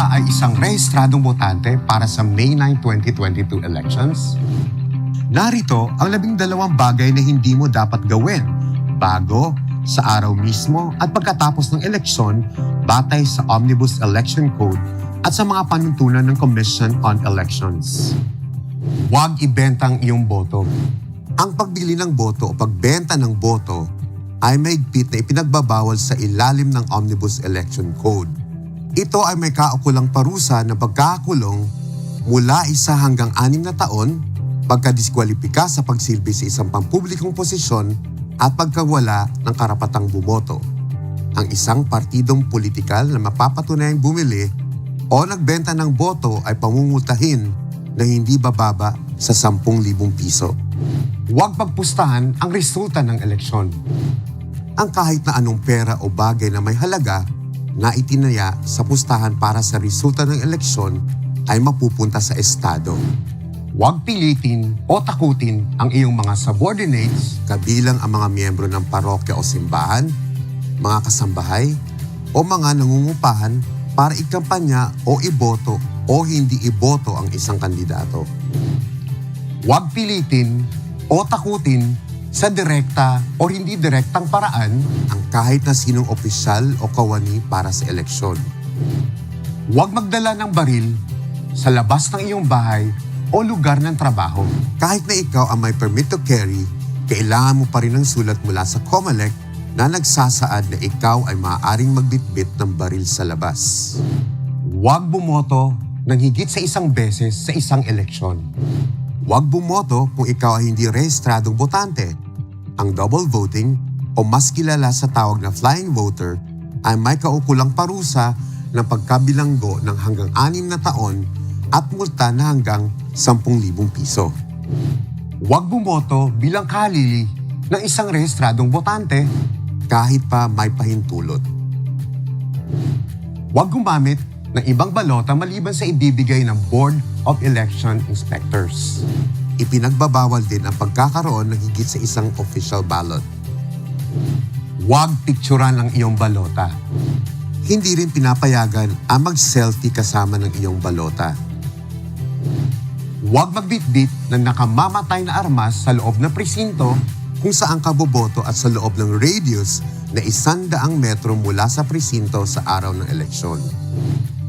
ba ay isang rehistradong botante para sa May 9, 2022 elections? Narito ang 12 bagay na hindi mo dapat gawin bago, sa araw mismo at pagkatapos ng eleksyon batay sa Omnibus Election Code at sa mga panuntunan ng Commission on Elections. Huwag ibenta ang iyong boto. Ang pagbili ng boto o pagbenta ng boto ay mahigpit na ipinagbabawal sa ilalim ng Omnibus Election Code. Ito ay may kaukulang parusa ng pagkakakulong mula 1 hanggang 6 na taon, pagkadiskwalipika sa pagsilbi sa isang pampublikong posisyon at pagkawala ng karapatang bumoto. Ang isang partidong politikal na mapapatunayang bumili o nagbenta ng boto ay pamumultahin na hindi bababa sa 10,000 piso. Huwag pagpustahan ang resulta ng eleksyon. Ang kahit na anong pera o bagay na may halaga na itinaya sa pustahan para sa resulta ng eleksyon ay mapupunta sa estado. Huwag pilitin o takutin ang iyong mga subordinates, kabilang ang mga miyembro ng parokya o simbahan, mga kasambahay, o mga nangungupahan para ikampanya o iboto o hindi iboto ang isang kandidato. Huwag pilitin o takutin sa direkta o hindi direktang paraan ang kahit na sinong opisyal o kawani para sa eleksyon. Huwag magdala ng baril sa labas ng iyong bahay o lugar ng trabaho. Kahit na ikaw ang may permit to carry, kailangan mo pa rin ng sulat mula sa COMELEC na nagsasaad na ikaw ay maaaring magbitbit ng baril sa labas. Huwag bumoto ng higit sa 1 beses sa isang eleksyon. Huwag bumoto kung ikaw ay hindi rehistradong botante. Ang double voting o mas kilala sa tawag na flying voter ay may kaukulang parusa ng pagkabilanggo ng hanggang 6 na taon at multa na hanggang 10,000 piso. Huwag bumoto bilang kahalili ng isang rehistradong botante kahit pa may pahintulot. Huwag gumamit ng ibang balota maliban sa ibibigay ng Board of Election Inspectors. Ipinagbabawal din ang pagkakaroon ng higit sa isang official ballot. Huwag pikturan ang iyong balota. Hindi rin pinapayagan ang mag-selfie kasama ng iyong balota. Huwag magbitbit ng nakamamatay na armas sa loob ng presinto kung saan ka boboto at sa loob ng radius na 100 metro mula sa presinto sa araw ng eleksyon.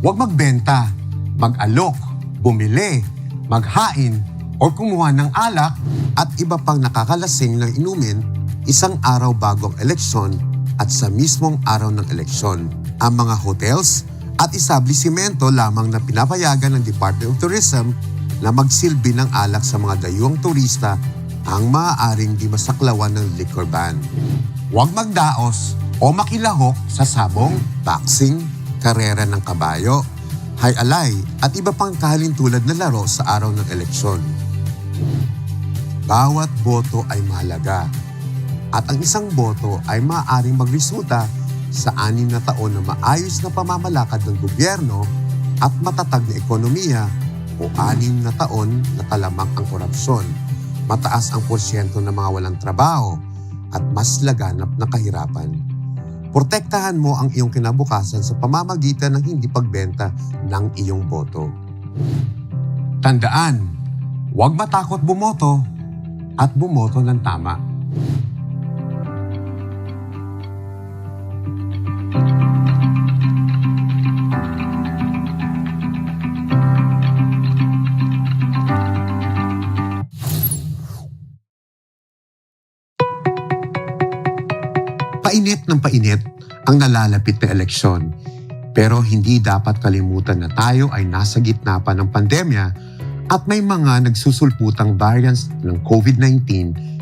Huwag magbenta, mag-alok, bumili, maghain, o kumuha ng alak at iba pang nakakalasing ng inumin 1 araw bago ang eleksyon at sa mismong araw ng eleksyon. Ang mga hotels at establisimento lamang na pinapayagan ng Department of Tourism na magsilbi ng alak sa mga dayuhang turista ang maaaring di masaklawan ng liquor ban. Huwag magdaos o makilahok sa sabong, boxing, karera ng kabayo, hay-alay at iba pang kahalintulad na laro sa araw ng eleksyon. Bawat boto ay mahalaga at ang isang boto ay maaaring magresulta sa 6 na taon na maayos na pamamalakad ng gobyerno at matatag na ekonomiya o 6 na taon na talamak ang korupsyon, mataas ang porsyento ng mga walang trabaho at mas laganap na kahirapan. Protektahan mo ang iyong kinabukasan sa pamamagitan ng hindi pagbenta ng iyong boto. Tandaan, huwag matakot bumoto at bumoto ng tama. Painit ng painit ang nalalapit na eleksyon. Pero hindi dapat kalimutan na tayo ay nasa gitna pa ng pandemya at may mga nagsusulputang variants ng COVID-19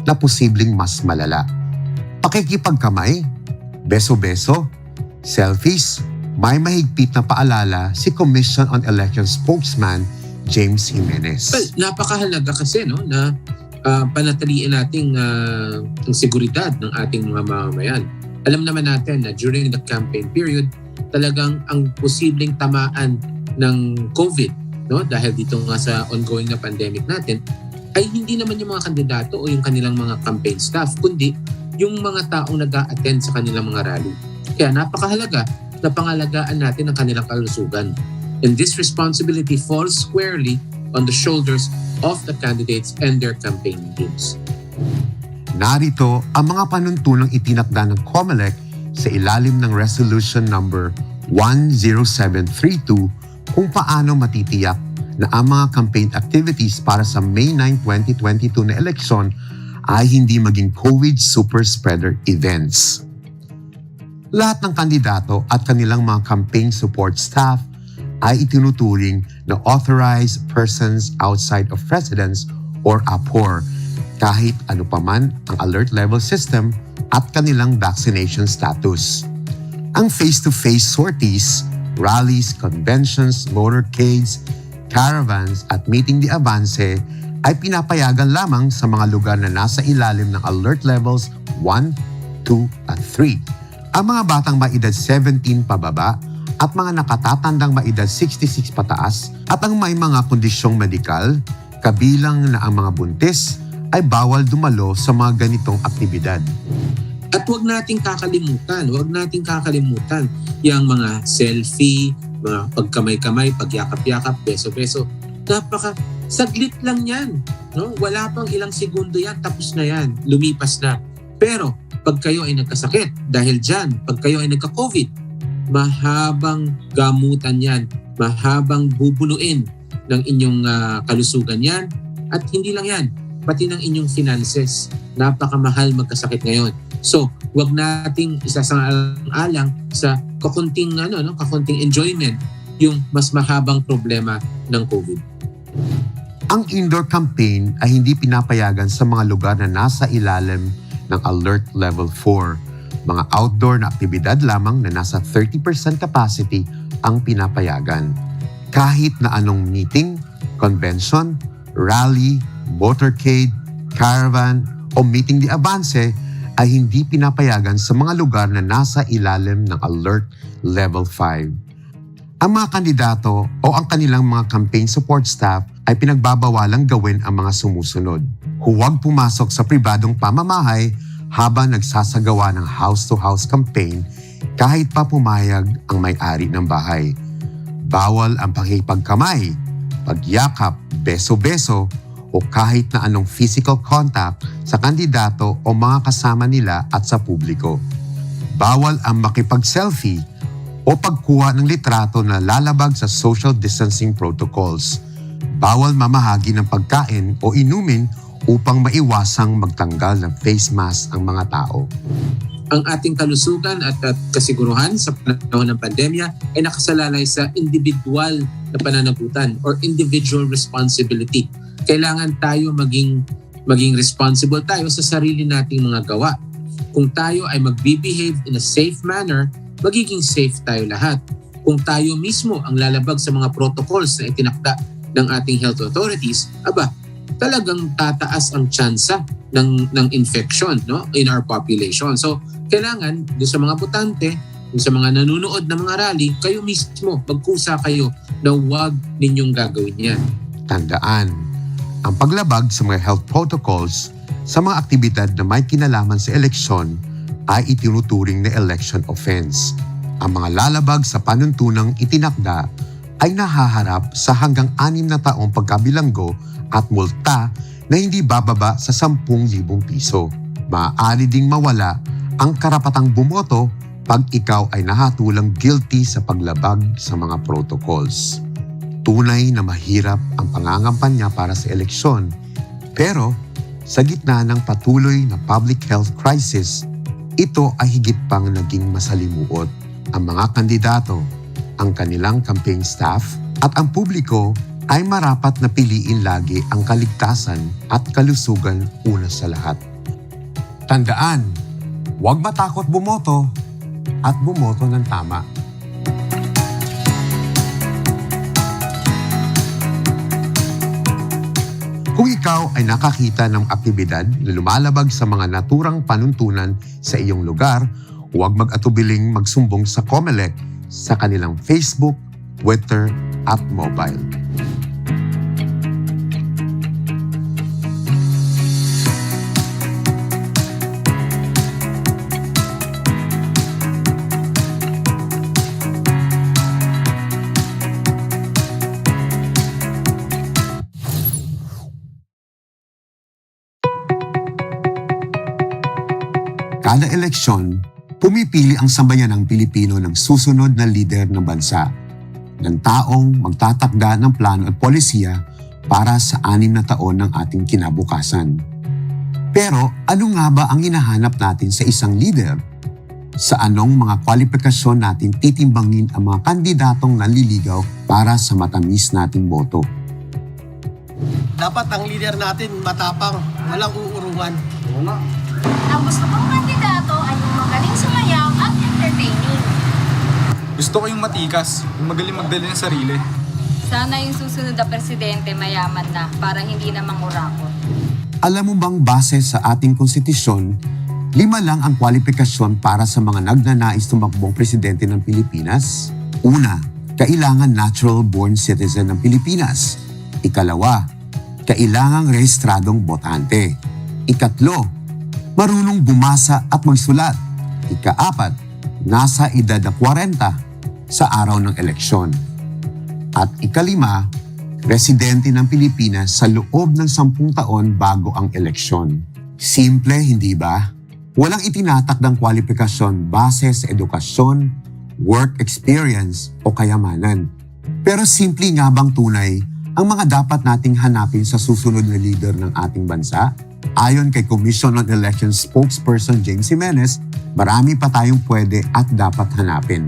na posibleng mas malala. Pakikipagkamay, beso-beso, selfies, may mahigpit na paalala si Commission on Election spokesman James Jimenez. Well, napakahalaga kasi na panatiliin nating ang seguridad ng ating mga mamamayan. Alam naman natin na during the campaign period, talagang ang posibleng tamaan ng COVID, dahil dito nga sa ongoing na pandemic natin, ay hindi naman yung mga kandidato o yung kanilang mga campaign staff, kundi yung mga taong nag-a-attend sa kanilang mga rally. Kaya napakahalaga na pangalagaan natin ang kanilang kalusugan. And this responsibility falls squarely on the shoulders of the candidates and their campaign teams. Narito ang mga panuntunang itinakda ng COMELEC sa ilalim ng Resolution number 10732 kung paano matitiyak na ang mga campaign activities para sa May 9, 2022 na eleksyon ay hindi maging COVID super spreader events. Lahat ng kandidato at kanilang mga campaign support staff ay itinuturing na authorized persons outside of residence or APOR kahit ano paman ang alert level system at kanilang vaccination status. Ang face-to-face sorties, rallies, conventions, motorcades, caravans at meeting de avance ay pinapayagan lamang sa mga lugar na nasa ilalim ng alert levels 1, 2 at 3. Ang mga batang maedad 17 pababa at mga nakatatandang maedad 66 pataas at ang may mga kondisyong medikal, kabilang na ang mga buntis, ay bawal dumalo sa mga ganitong aktibidad. At huwag nating kakalimutan yung mga selfie, mga pagkamay-kamay, pagyakap-yakap, beso-beso. Saglit lang yan. No? Wala pang ilang segundo yan, tapos na yan, lumipas na. Pero pag kayo ay nagkasakit, dahil dyan, pag kayo ay nagka-COVID, mahabang gamutan yan, mahabang bubunuin ng inyong kalusugan yan. At hindi lang yan, pati ng inyong finances. Napakamahal magkasakit ngayon. So, wag nating isasang-alang sa kakunting enjoyment yung mas mahabang problema ng COVID. Ang indoor campaign ay hindi pinapayagan sa mga lugar na nasa ilalim ng Alert Level 4. Mga outdoor na aktibidad lamang na nasa 30% capacity ang pinapayagan. Kahit na anong meeting, convention, rally, motorcade, caravan o meeting de avance ay hindi pinapayagan sa mga lugar na nasa ilalim ng Alert Level 5. Ang mga kandidato o ang kanilang mga campaign support staff ay pinagbabawalang gawin ang mga sumusunod. Huwag pumasok sa pribadong pamamahay habang nagsasagawa ng house-to-house campaign kahit pa pumayag ang may-ari ng bahay. Bawal ang pakikipagkamay, pagyakap, beso-beso o kahit na anong physical contact sa kandidato o mga kasama nila at sa publiko. Bawal ang makipag-selfie o pagkuha ng litrato na lalabag sa social distancing protocols. Bawal mamahagi ng pagkain o inumin upang maiwasang magtanggal ng face mask ang mga tao. Ang ating kalusugan at kasiguruhan sa panahon ng pandemya ay nakasalalay sa individual na pananagutan or individual responsibility. Kailangan tayo maging responsible tayo sa sarili nating mga gawa. Kung tayo ay mag-behave in a safe manner, magiging safe tayo lahat. Kung tayo mismo ang lalabag sa mga protocols na itinakda ng ating health authorities, talagang tataas ang tsansa ng infection in our population. So, kailangan doon sa mga botante, doon sa mga nanonood ng mga rally, kayo mismo, magkusa kayo na huwag ninyong gagawin yan. Tandaan, ang paglabag sa mga health protocols sa mga aktibidad na may kinalaman sa eleksyon ay itinuturing na election offense. Ang mga lalabag sa panuntunang itinakda ay nahaharap sa hanggang 6 na taong pagkabilanggo at multa na hindi bababa sa 10,000 piso. Maaari ding mawala ang karapatang bumoto pag ikaw ay nahatulang guilty sa paglabag sa mga protocols. Tunay na mahirap ang pangangampanya para sa eleksyon, pero sa gitna ng patuloy na public health crisis, ito ay higit pang naging masalimuot. Ang mga kandidato, ang kanilang campaign staff at ang publiko ay marapat na piliin lagi ang kaligtasan at kalusugan una sa lahat. Tandaan, huwag matakot bumoto at bumoto ng tama. Kung ikaw ay nakakita ng aktibidad na lumalabag sa mga naturang panuntunan sa iyong lugar, huwag mag-atubiling magsumbong sa COMELEC sa kanilang Facebook, Twitter at mobile. Kada eleksyon, pumipili ang sambayanang Pilipino ng susunod na lider ng bansa, ng taong magtatakda ng plano at polisiya para sa 6 na taon ng ating kinabukasan. Pero ano nga ba ang hinahanap natin sa isang leader? Sa anong mga kwalifikasyon natin titimbangin ang mga kandidatong nanliligaw para sa matamis nating boto? Dapat ang leader natin matapang, walang uurungan. Ang gusto kong kandidato ay yung magaling sumayaw at entertaining. Gusto ko yung matikas, yung magaling magdala ng sarili. Sana yung susunod na presidente mayaman na para hindi na mangurakot. Alam mo bang base sa ating konstitusyon, 5 lang ang kwalifikasyon para sa mga nagnanais tumakbong presidente ng Pilipinas? Una, kailangan natural-born citizen ng Pilipinas. Ikalawa, kailangang rehistradong botante. Ikatlo, marunong bumasa at magsulat. Ika-4, nasa edad na 40 sa araw ng eleksyon. At ika-5, residente ng Pilipinas sa loob ng 10 taon bago ang eleksyon. Simple, hindi ba? Walang itinatakdang kwalifikasyon base sa edukasyon, work experience o kayamanan. Pero simple nga bang tunay ang mga dapat nating hanapin sa susunod na leader ng ating bansa? Ayon kay Commission on Elections spokesperson James Jimenez, marami pa tayong pwede at dapat hanapin.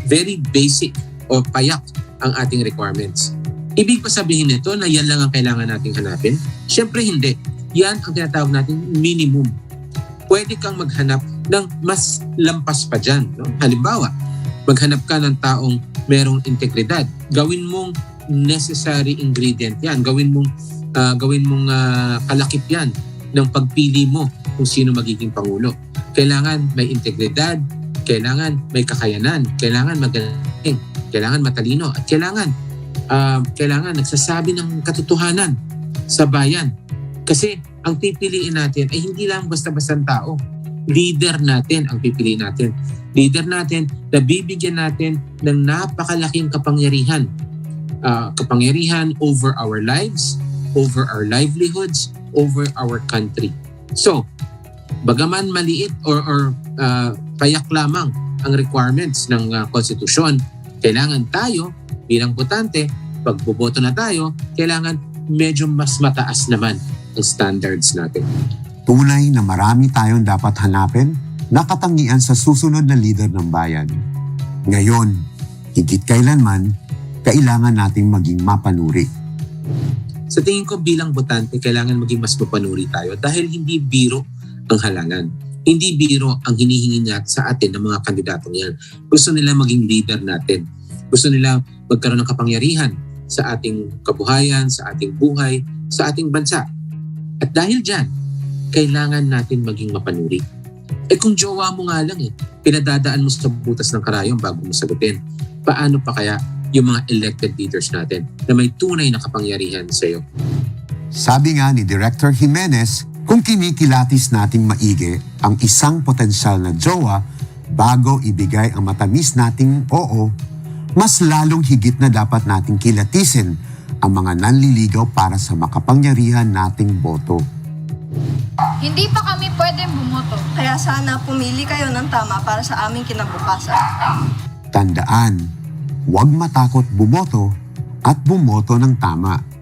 Very basic o payak ang ating requirements. Ibig pa sabihin nito na yan lang ang kailangan nating hanapin? Siyempre hindi. Yan ang tinatawag nating minimum. Pwede kang maghanap ng mas lampas pa dyan. No? Halimbawa, maghanap ka ng taong merong integridad. Gawin mong necessary ingredient yan. Gawin mong kalakip yan ng pagpili mo kung sino magiging pangulo. Kailangan may integridad, kailangan may kakayanan, kailangan magaling, kailangan matalino, at kailangan nagsasabi ng katotohanan sa bayan. Kasi ang pipiliin natin ay hindi lang basta-bastang tao. Leader natin ang pipiliin natin. Leader natin na bibigyan natin ng napakalaking kapangyarihan. Kapangyarihan over our lives, over our livelihoods, over our country. So, bagaman maliit or payak lamang ang requirements ng konstitusyon, kailangan tayo bilang botante, pag boboto na tayo, kailangan medyo mas mataas naman ang standards natin. Tunay na marami tayong dapat hanapin na katangian sa susunod na leader ng bayan. Ngayon, higit kailanman, kailangan nating maging mapanuri. Sa tingin ko bilang botante, kailangan maging mas mapanuri tayo dahil hindi biro ang halangan. Hindi biro ang hinihingi niya sa atin ng mga kandidatong yan. Gusto nila maging leader natin. Gusto nila magkaroon ng kapangyarihan sa ating kabuhayan, sa ating buhay, sa ating bansa. At dahil dyan, kailangan natin maging mapanuri. Kung jowa mo nga lang pinadadaan mo sa butas ng karayom bago mo sagutin, paano pa kaya yung mga elected leaders natin na may tunay na kapangyarihan sa iyo? Sabi nga ni Director Jimenez, kung kinikilatis nating maigi ang isang potensyal na jowa bago ibigay ang matamis nating oo, mas lalong higit na dapat nating kilatisin ang mga nanliligaw para sa makapangyarihan nating boto. Hindi pa kami pwedeng bumoto. Kaya sana pumili kayo ng tama para sa aming kinabukasan. Tandaan, huwag matakot bumoto at bumoto ng tama.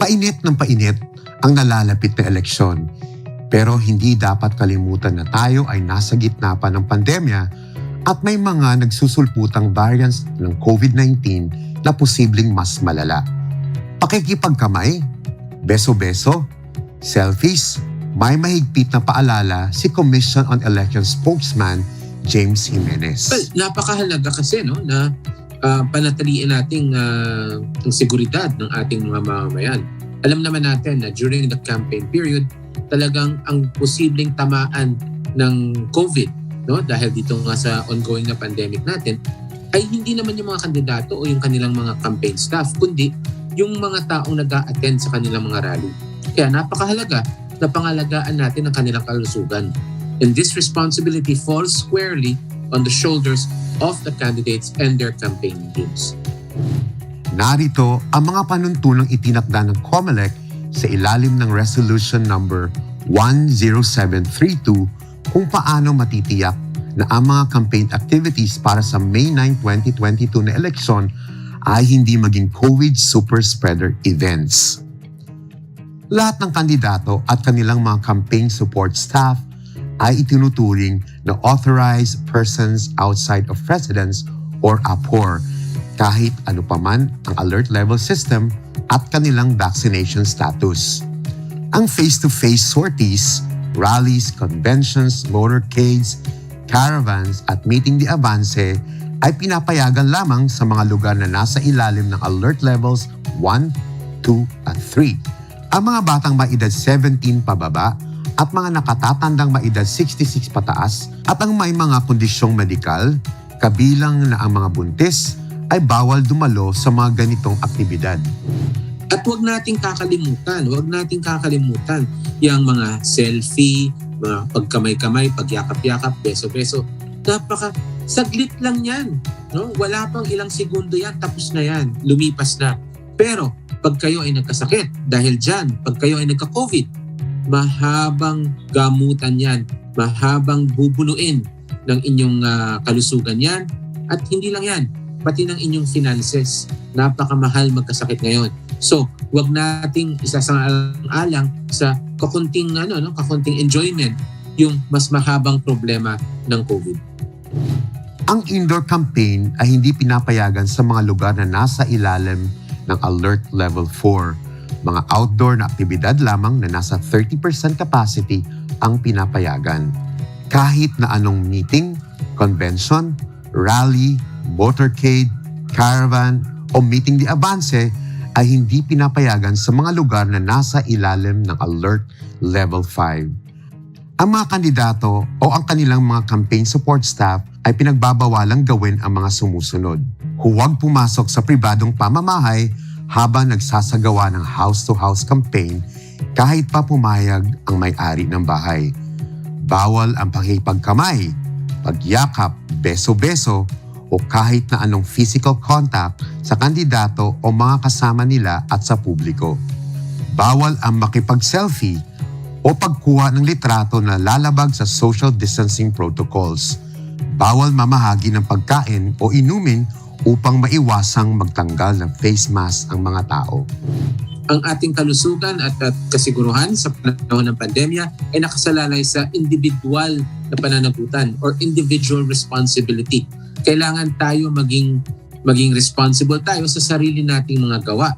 Painit ng painit ang nalalapit na eleksyon. Pero hindi dapat kalimutan na tayo ay nasa gitna pa ng pandemya at may mga nagsusulputang variants ng COVID-19 na posibleng mas malala. Pakikipagkamay, beso-beso, selfies, may mahigpit na paalala si Commission on Election spokesman James Jimenez. Well, napakahalaga kasi na panatiliin nating ang seguridad ng ating mga mamamayan. Alam naman natin na during the campaign period, talagang ang posibleng tamaan ng COVID, dahil dito nga sa ongoing na pandemic natin, ay hindi naman yung mga kandidato o yung kanilang mga campaign staff, kundi yung mga taong nag-a-attend sa kanilang mga rally. Kaya napakahalaga na pangalagaan natin ang kanilang kalusugan. And this responsibility falls squarely on the shoulders of the candidates and their campaign teams. Narito ang mga panuntunang itinakda ng COMELEC sa ilalim ng Resolution number 10732 kung paano matitiyak na ang mga campaign activities para sa May 9, 2022 na eleksyon ay hindi maging COVID super spreader events. Lahat ng kandidato at kanilang mga campaign support staff ay itinuturing na authorized persons outside of residence or APOR kahit ano paman ang alert level system at kanilang vaccination status. Ang face-to-face sorties, rallies, conventions, motorcades, caravans at meeting de avance ay pinapayagan lamang sa mga lugar na nasa ilalim ng alert levels 1, 2 at 3. Ang mga batang maedad 17 pababa at mga nakatatandang maedad 66 pataas at ang may mga kondisyong medikal, kabilang na ang mga buntis, ay bawal dumalo sa mga ganitong aktibidad. At huwag nating kakalimutan yung mga selfie, mga pagkamay-kamay, pagyakap-yakap, beso-beso. Saglit lang yan. Wala pang ilang segundo yan, tapos na yan, lumipas na. Pero pag kayo ay nagkasakit, dahil dyan, pag kayo ay nagka-COVID, mahabang gamutan yan, mahabang bubunuin ng inyong kalusugan yan. At hindi lang yan, pati ng inyong finances. Napakamahal magkasakit ngayon. So, wag nating isasang-alang sa kakunting enjoyment yung mas mahabang problema ng COVID. Ang indoor campaign ay hindi pinapayagan sa mga lugar na nasa ilalim ng Alert Level 4. Mga outdoor na aktibidad lamang na nasa 30% capacity ang pinapayagan. Kahit na anong meeting, convention, rally, motorcade, caravan o meeting de avance ay hindi pinapayagan sa mga lugar na nasa ilalim ng Alert Level 5. Ang mga kandidato o ang kanilang mga campaign support staff ay pinagbabawalang gawin ang mga sumusunod. Huwag pumasok sa pribadong pamamahay habang nagsasagawa ng house-to-house campaign kahit pa pumayag ang may-ari ng bahay. Bawal ang pakipagkamay, pagyakap, beso-beso o kahit na anong physical contact sa kandidato o mga kasama nila at sa publiko. Bawal ang makipag-selfie o pagkuha ng litrato na lalabag sa social distancing protocols. Bawal mamahagi ng pagkain o inumin upang maiwasang magtanggal ng face mask ang mga tao. Ang ating kalusugan at kasiguruhan sa panahon ng pandemya ay nakasalalay sa individual na pananagutan or individual responsibility. Kailangan tayo maging responsible tayo sa sarili nating mga gawa.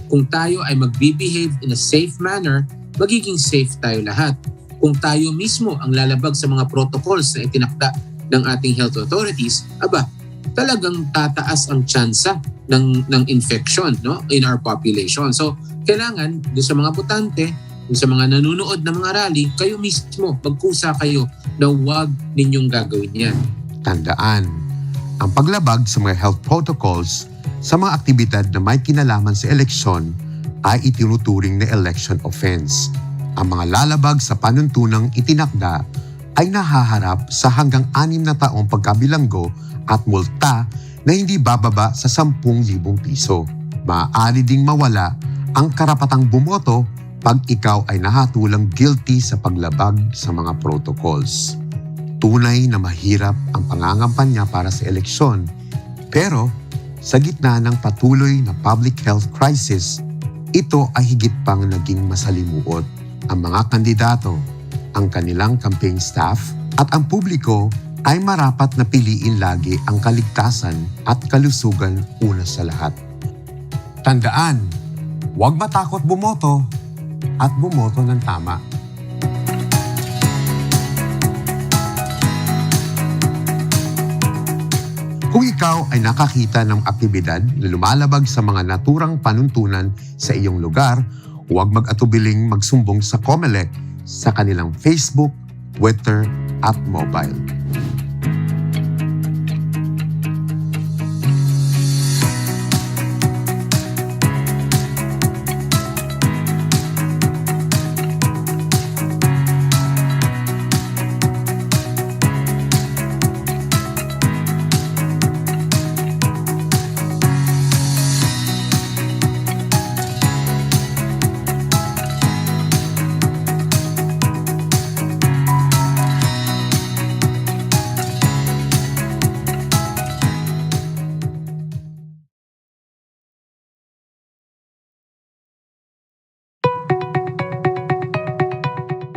Kung tayo ay magbibehave in a safe manner, magiging safe tayo lahat. Kung tayo mismo ang lalabag sa mga protocols na itinakda ng ating health authorities, talagang tataas ang tsansa ng infection in our population. So, kailangan doon sa mga botante, doon sa mga nanonood ng mga rally, kayo mismo, magkusa kayo na huwag ninyong gagawin yan. Tandaan, ang paglabag sa mga health protocols sa mga aktibidad na may kinalaman sa eleksyon ay itinuturing na election offense. Ang mga lalabag sa panuntunang itinakda ay nahaharap sa hanggang 6 na taong pagkabilanggo at multa na hindi bababa sa 10,000 piso. Maaari ding mawala ang karapatang bumoto pag ikaw ay nahatulang guilty sa paglabag sa mga protocols. Tunay na mahirap ang pangangampanya para sa eleksyon, pero sa gitna ng patuloy na public health crisis, ito ay higit pang naging masalimuot. Ang mga kandidato, ang kanilang campaign staff at ang publiko ay marapat na piliin lagi ang kaligtasan at kalusugan una sa lahat. Tandaan, huwag matakot bumoto at bumoto ng tama. Kung ikaw ay nakakita ng aktibidad na lumalabag sa mga naturang panuntunan sa iyong lugar, huwag mag-atubiling magsumbong sa COMELEC sa kanilang Facebook, Twitter at mobile.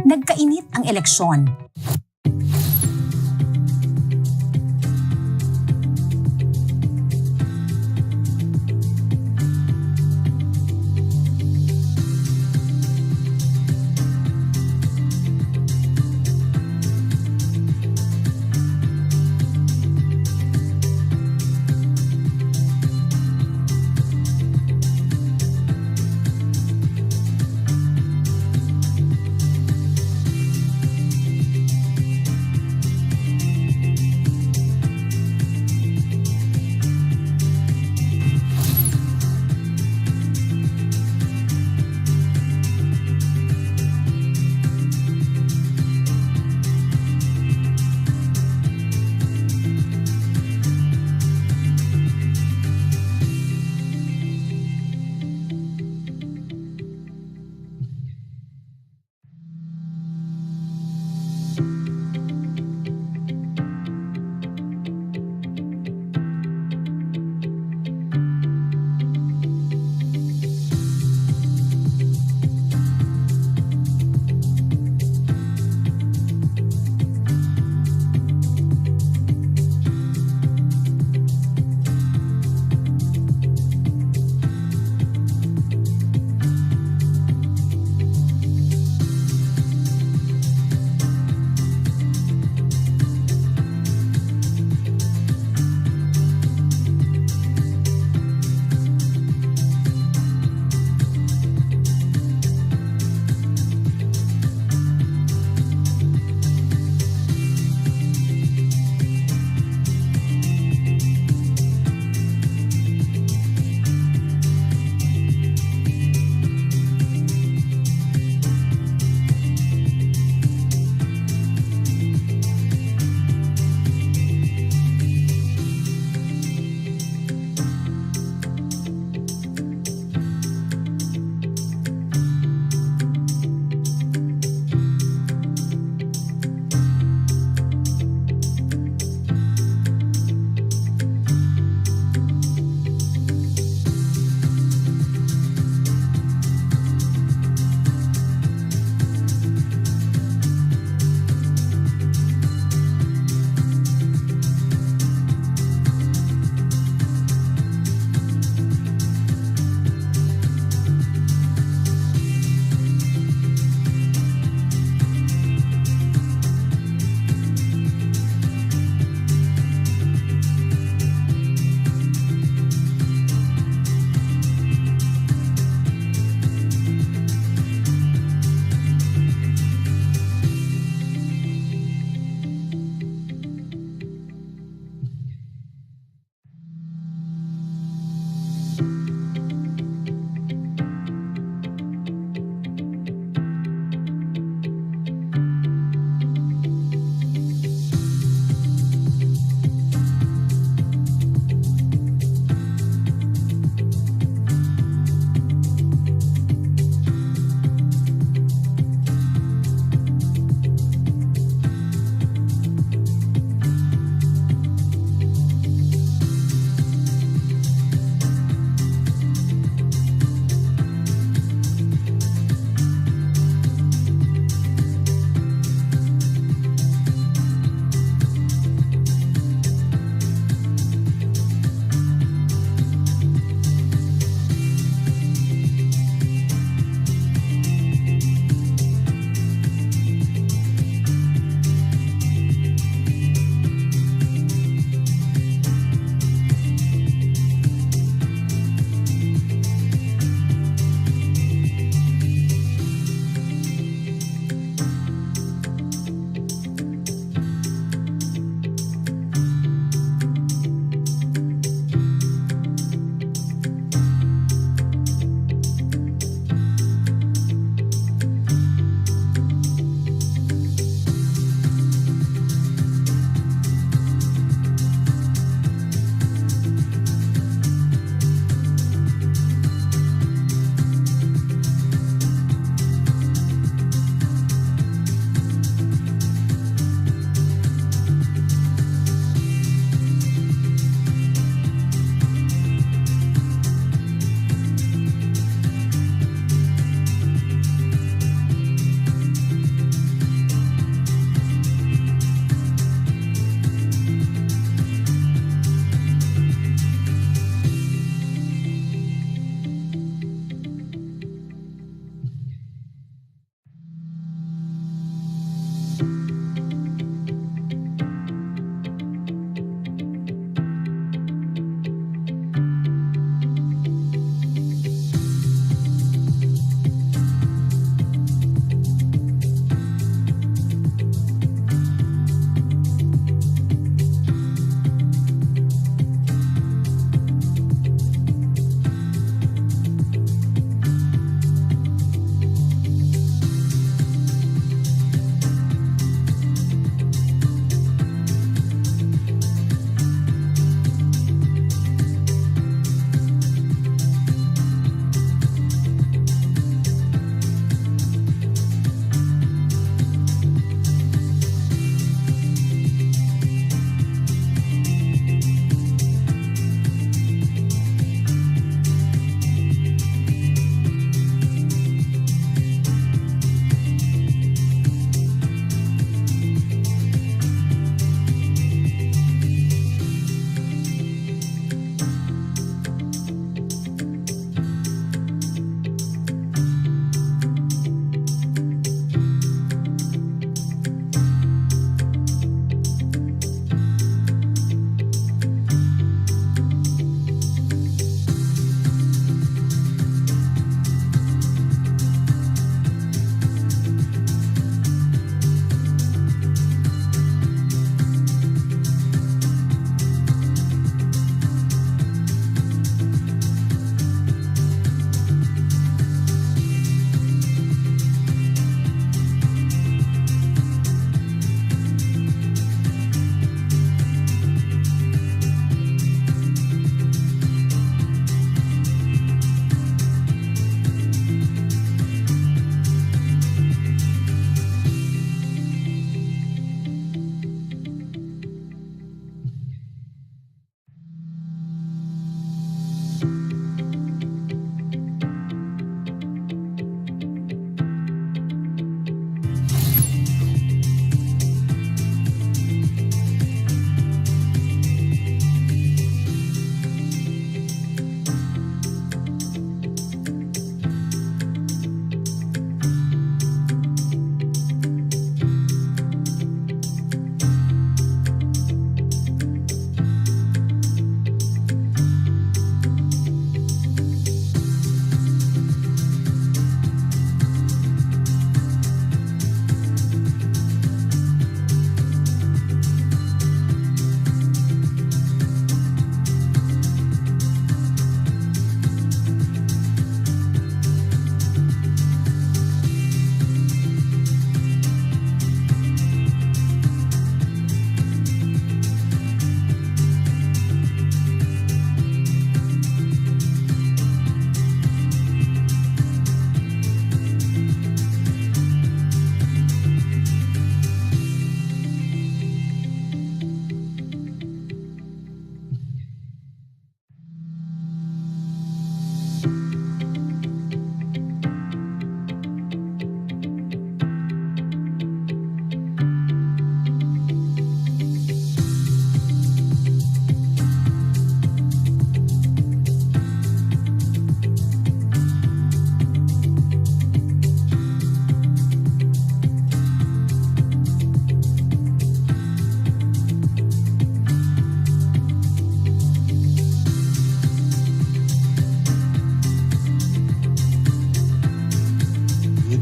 Nagkainit ang eleksyon.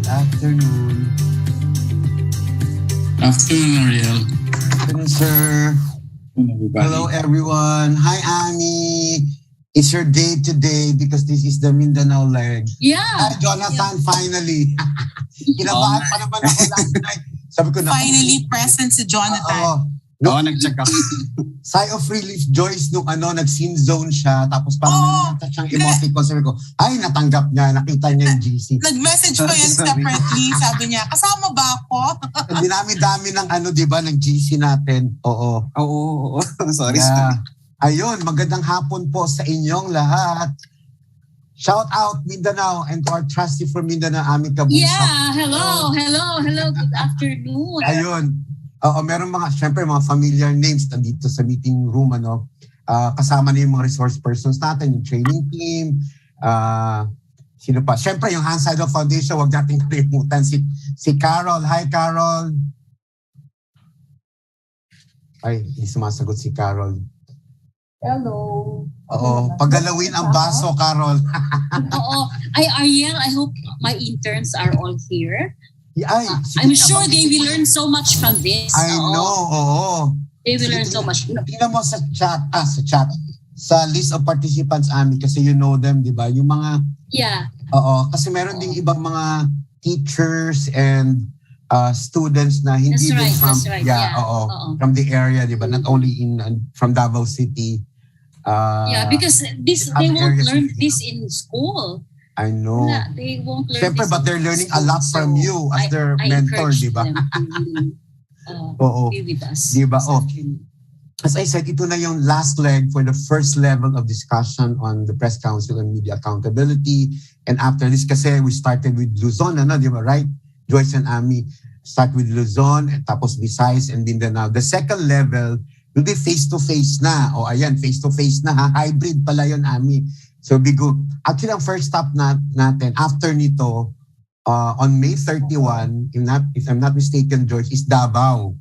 afternoon. Afternoon, Ariel. Afternoon, sir. Everybody. Hello, everyone. Hi, Annie. It's your day today because this is the Mindanao leg. Yeah. Hi, Jonathan, finally. Kinabahan pa naman ako last night. Sabi ko na, Finally present si Jonathan. Oo. Oo, nag-check ako. Sigh of relief, Joyce, nung scene zone siya, tapos parang meron siyang emoticon. Sabi ko, ay, natanggap niya, nakita niya yung GC. Nag-message pa yan separately. Sabi niya, kasama ba ako? Dinami-dami ng di ba, ng GC natin. Oo. Oo. Sorry. Yeah. Ayun, magandang hapon po sa inyong lahat. Shout out Mindanao and to our trustee from Mindanao, aming kabusa. Yeah, hello. Good afternoon. Ayun. Meron syempre mga familiar names nandito sa meeting room, kasama na yung mga resource persons natin, yung training team, sino pa? Syempre yung Seidel Foundation, wag nating kalimutan si Carol. Hi, Carol. Ay, hindi sumasagot si Carol. Hello. Oo, paggalawin ang baso, Carol. Oo. Ariel, I hope my interns are all here. Ay, I'm sure they will learn so much from this. I know, oo. They will learn so much. Tingnan mo sa chat, sa list of participants, Ami, kasi you know them, di ba? Yung mga, Yeah. oo, kasi meron ding ibang mga teachers and students na hindi That's from, right. yeah, oo, from the area, di ba? Not only from Davao City. Yeah, because they won't learn this in school. I know. They won't learn Siyempre, this but they're learning a lot from you as their mentor, di ba? Oo. Be with us. Di ba? As I said, ito na yung last leg for the first level of discussion on the Press Council and Media Accountability. And after this, kasi we started with Luzon, di ba, right? Joyce and Ami start with Luzon, tapos Visayas and Mindanao. The second level will be face-to-face na. O ayan, face-to-face na ha. Hybrid pala yun, Ami. So bigo, actually ang first stop natin after nito on May 31, if I'm not mistaken, George, is Davao.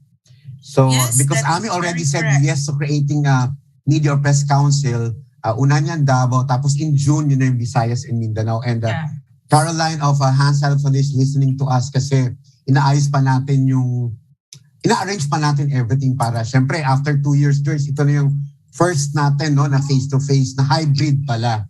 So Yes, because that Ami is already very said correct. yes to creating a media press council, una niyan Davao, tapos in June yun na yung Visayas and Mindanao. And Yeah. Caroline of Hansel Foundation listening to us kasi ina-arrange pa natin everything para, syempre after 2 years, George, ito na yung first natin na face-to-face, na hybrid pala.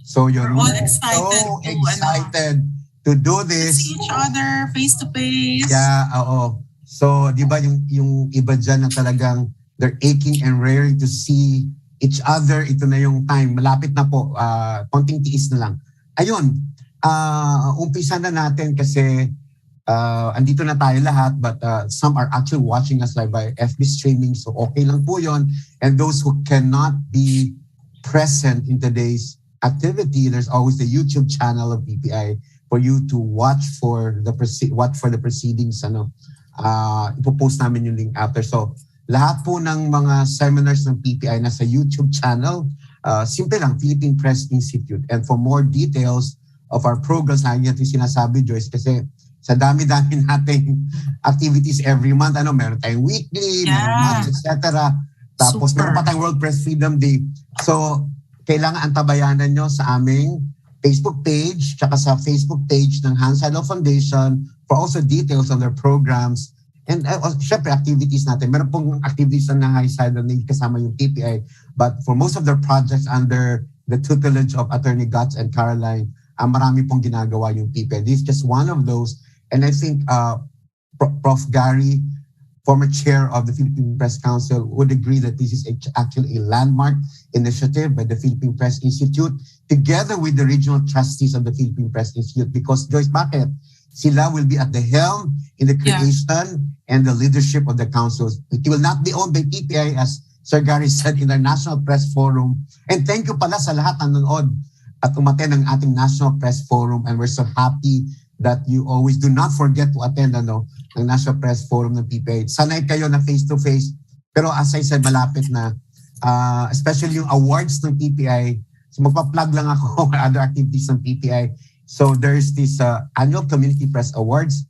So yun, We're all excited to do this. see each other face to face. Yeah, oo. So, di ba yung iba dyan na talagang they're aching and raring to see each other. Ito na yung time. Malapit na po. Konting tiis na lang. Ayun. Umpisa na natin kasi andito na tayo lahat, but some are actually watching us live by FB streaming. So, okay lang po yun. And those who cannot be present in today's activity, there's always the YouTube channel of PPI for you to watch for the proceedings. Ipopost namin yung link after. So lahat po ng mga seminars ng PPI nasa YouTube channel. Simple lang, Philippine Press Institute. And for more details of our programs, na yung sinasabi, Joyce, kasi sa dami-dami nating activities every month, meron tayong weekly, meron month, etc. Tapos meron pa tayong World Press Freedom Day. So kailangan antabayanan nyo sa aming Facebook page, tsaka sa Facebook page ng Seidel Foundation for also details on their programs and syempre activities natin. Meron pong activities na Seidel na kasama yung PPI, but for most of their projects under the tutelage of Attorney Guts and Caroline, marami pong ginagawa yung PPI. This is just one of those. And I think Prof. Gary, former chair of the Philippine Press Council, would agree that this is actually a landmark initiative by the Philippine Press Institute together with the regional trustees of the Philippine Press Institute. Because, Joyce, bakit? Sila will be at the helm in the creation and the leadership of the councils. It will not be owned by PPI, as Sir Gary said in our National Press Forum. And thank you pala sa lahat na nanood at umattend ng ating National Press Forum. And we're so happy that you always do not forget to attend ng National Press Forum ng PPI. Sanay kayo na face-to-face. Pero as I said, malapit na. Especially yung awards ng PPI. So magpa-plug lang ako other activities ng PPI. So there's this annual Community Press Awards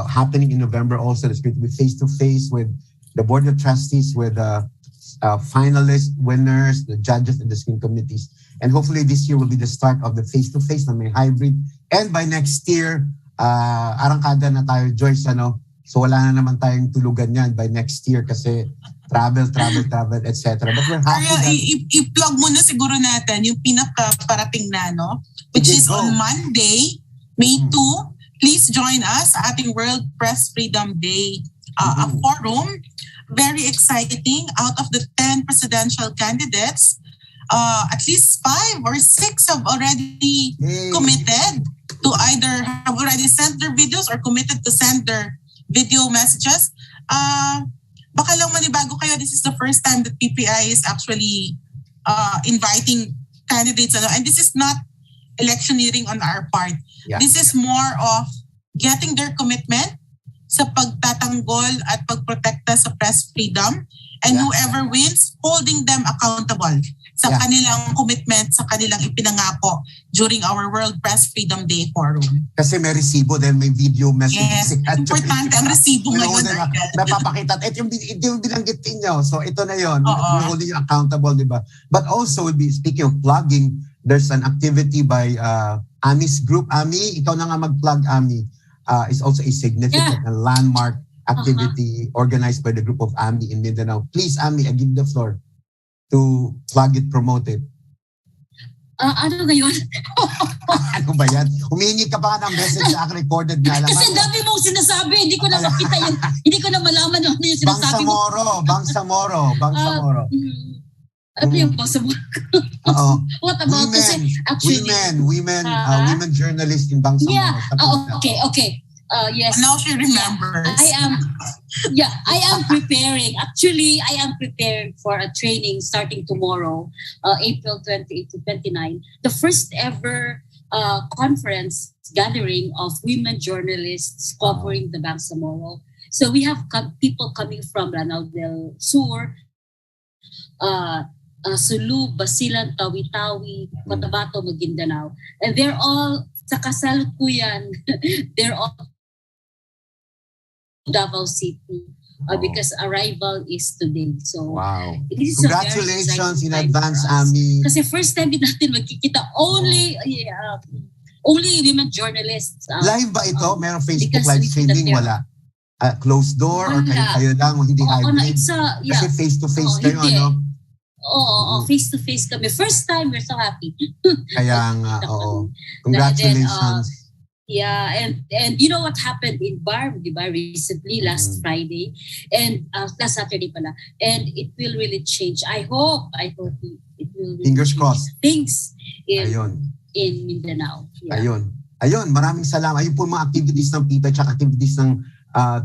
happening in November also. It's going to be face-to-face with the Board of Trustees, with finalists, winners, the judges, and the screen committees. And hopefully this year will be the start of the face-to-face na may hybrid. And by next year, arangkada na tayo, Joyce, ano? So wala na naman tayong tulugan yan by next year kasi travel, etc. But we're happy Ariel, that... i-plug muna siguro natin yung pinaka-parating na, no? Which Sige, is go. on Monday, May 2. Please join us sa ating World Press Freedom Day. A forum, very exciting. Out of the 10 presidential candidates, at least 5 or 6 have already committed to either have already sent their videos or committed to send their video messages. Baka lang manibago kayo, this is the first time that PPI is actually inviting candidates. And this is not electioneering on our part. Yeah. This is more of getting their commitment sa pagtatanggol at pagprotekta sa press freedom, and whoever wins, holding them accountable sa kanilang commitment, sa kanilang ipinangako during our World Press Freedom Day Forum. Kasi may resibo dahil may video message. Yes, importante ang resibo ngayon. Napapakita. Ito yung binanggit niyo. So ito na yun. We're holding you accountable, di ba? But also, speaking of plugging, there's an activity by Ami's group. Ami, ikaw na nga mag-plug, Ami. Is also a significant and landmark activity organized by the group of Ami in Mindanao. Please, Ami, I give the floor to plug it, promote it. Ano ngayon? Ano ba yan? Humihingi ka pa nga ng message sa akin, recorded nga lang. Kasi dami mong sinasabi, hindi ko na makita yun. Hindi ko na malaman ano yung sinasabi mo. Bangsamoro. Ano yung Bangsamoro? What about kasi actually women journalists in Bangsamoro. Okay. Yes. Now she remembers. I am preparing. Actually, I am preparing for a training starting tomorrow, April 28 to 29. The first ever conference gathering of women journalists covering the Bangsamoro. So we have people coming from Lanao del Sur, Sulu, Basilan, Tawi-Tawi, Cotabato, Maguindanao. And they're all, sa kasalukuyan, they're all Davao City because arrival is today. So, wow. This is congratulations in advance, Ami. Kasi first time din natin magkikita only women journalists. Live ba ito? Merong Facebook live streaming? Wala. Closed door or kayo lang? Hindi hybrid? Kasi face-to-face kayo, ano? Oo, face-to-face kami. First time, we're so happy. Kaya nga, oo. Congratulations. And you know what happened in Barm, di ba, recently, last Friday, and last Saturday pala, and it will really change. I hope it will really fingers crossed. Things in Mindanao. Yeah. Ayun, maraming salamat. Ayun po mga activities ng PIPA at activities ng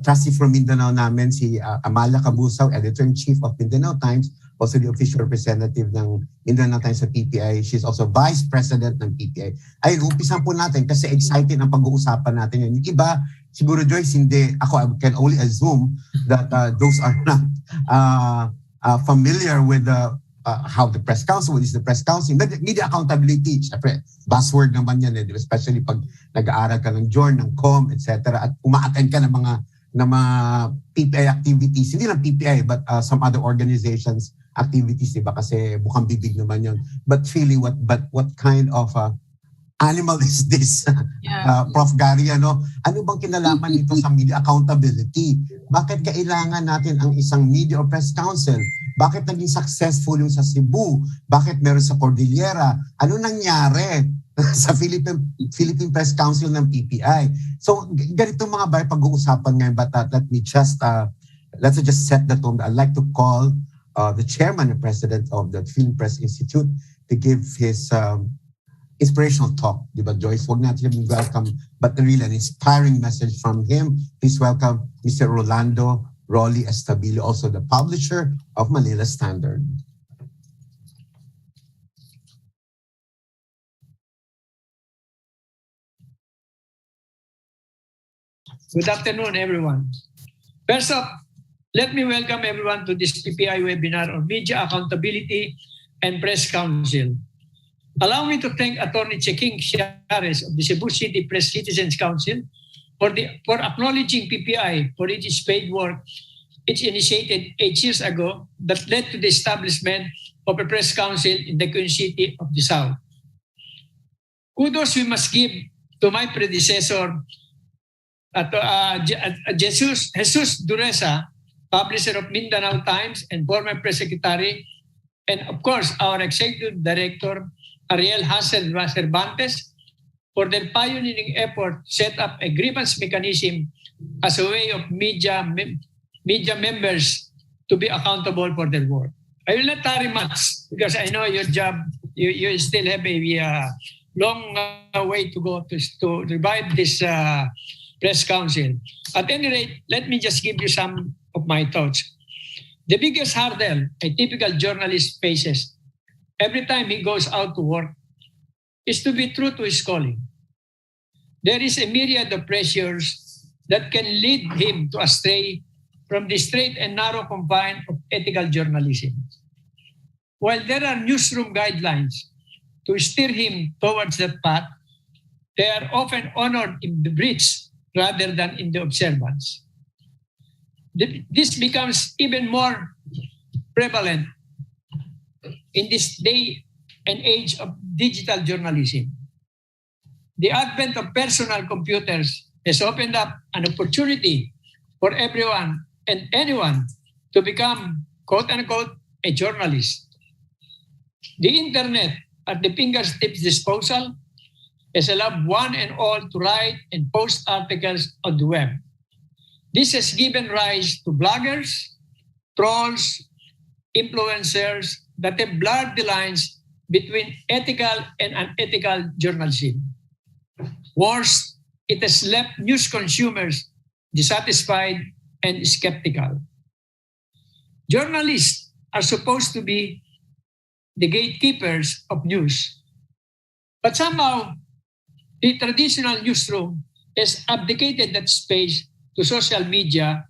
Trustee from Mindanao namin, si Amalia Cabusaw, Editor-in-Chief of Mindanao Times, also the official representative ng Mindanao Times sa PPI. She's also Vice President ng PPI. Ayun, umpisan po natin kasi excited ang pag-uusapan natin yan. Yung iba, siguro Joyce, hindi. Ako, I can only assume that those are not familiar with how the press council, what is the press council, media accountability. Siyempre, buzzword naman yan, especially pag nag-aaral ka ng journal, ng com, etc. At uma-attend ka ng mga PPI activities, hindi lang PPI but some other organizations activities, diba? Kasi bukang bibig naman yun. But really, what kind of animal is this, Prof. Gary? Ano bang kinalaman nito sa media accountability? Bakit kailangan natin ang isang media or press council? Bakit naging successful yung sa Cebu? Bakit meron sa Cordillera? Ano nangyari sa Philippine Press Council ng PPI? So, ganito mga bay pag-uusapan ngayon. But let's just set the tone. I'd like to call the chairman and president of the Philippine Press Institute to give his inspirational talk. Diba, Joyce? Huwag natin yung welcome, but really an inspiring message from him. Please welcome Mr. Rolando Rolly Estabilo, also the publisher of Manila Standard. Good afternoon, everyone. First up, let me welcome everyone to this PPI webinar on Media Accountability and Press Council. Allow me to thank Attorney Cheking Xiares of the Cebu City Press Citizens Council for acknowledging PPI for its paid work it initiated 8 years ago that led to the establishment of a press council in the Queen City of the South. Kudos we must give to my predecessor, Jesus Dureza, publisher of Mindanao Times and former press secretary, and of course our executive director Ariel Hassel Cervantes, for their pioneering effort to set up a grievance mechanism as a way of media members to be accountable for their work. I will not tarry much because I know your job, you still have a long way to go to revive this press council. At any rate, let me just give you some of my thoughts. The biggest hurdle a typical journalist faces every time he goes out to work is to be true to his calling. There is a myriad of pressures that can lead him to astray from the straight and narrow confine of ethical journalism. While there are newsroom guidelines to steer him towards that path, they are often honored in the breach rather than in the observance. This becomes even more prevalent in this day and age of digital journalism. The advent of personal computers has opened up an opportunity for everyone and anyone to become, quote unquote, a journalist. The internet at the fingertips disposal has allowed one and all to write and post articles on the web. This has given rise to bloggers, trolls, influencers that have blurred the lines between ethical and unethical journalism. Worse, it has left news consumers dissatisfied and skeptical. Journalists are supposed to be the gatekeepers of news, but somehow the traditional newsroom has abdicated that space to social media,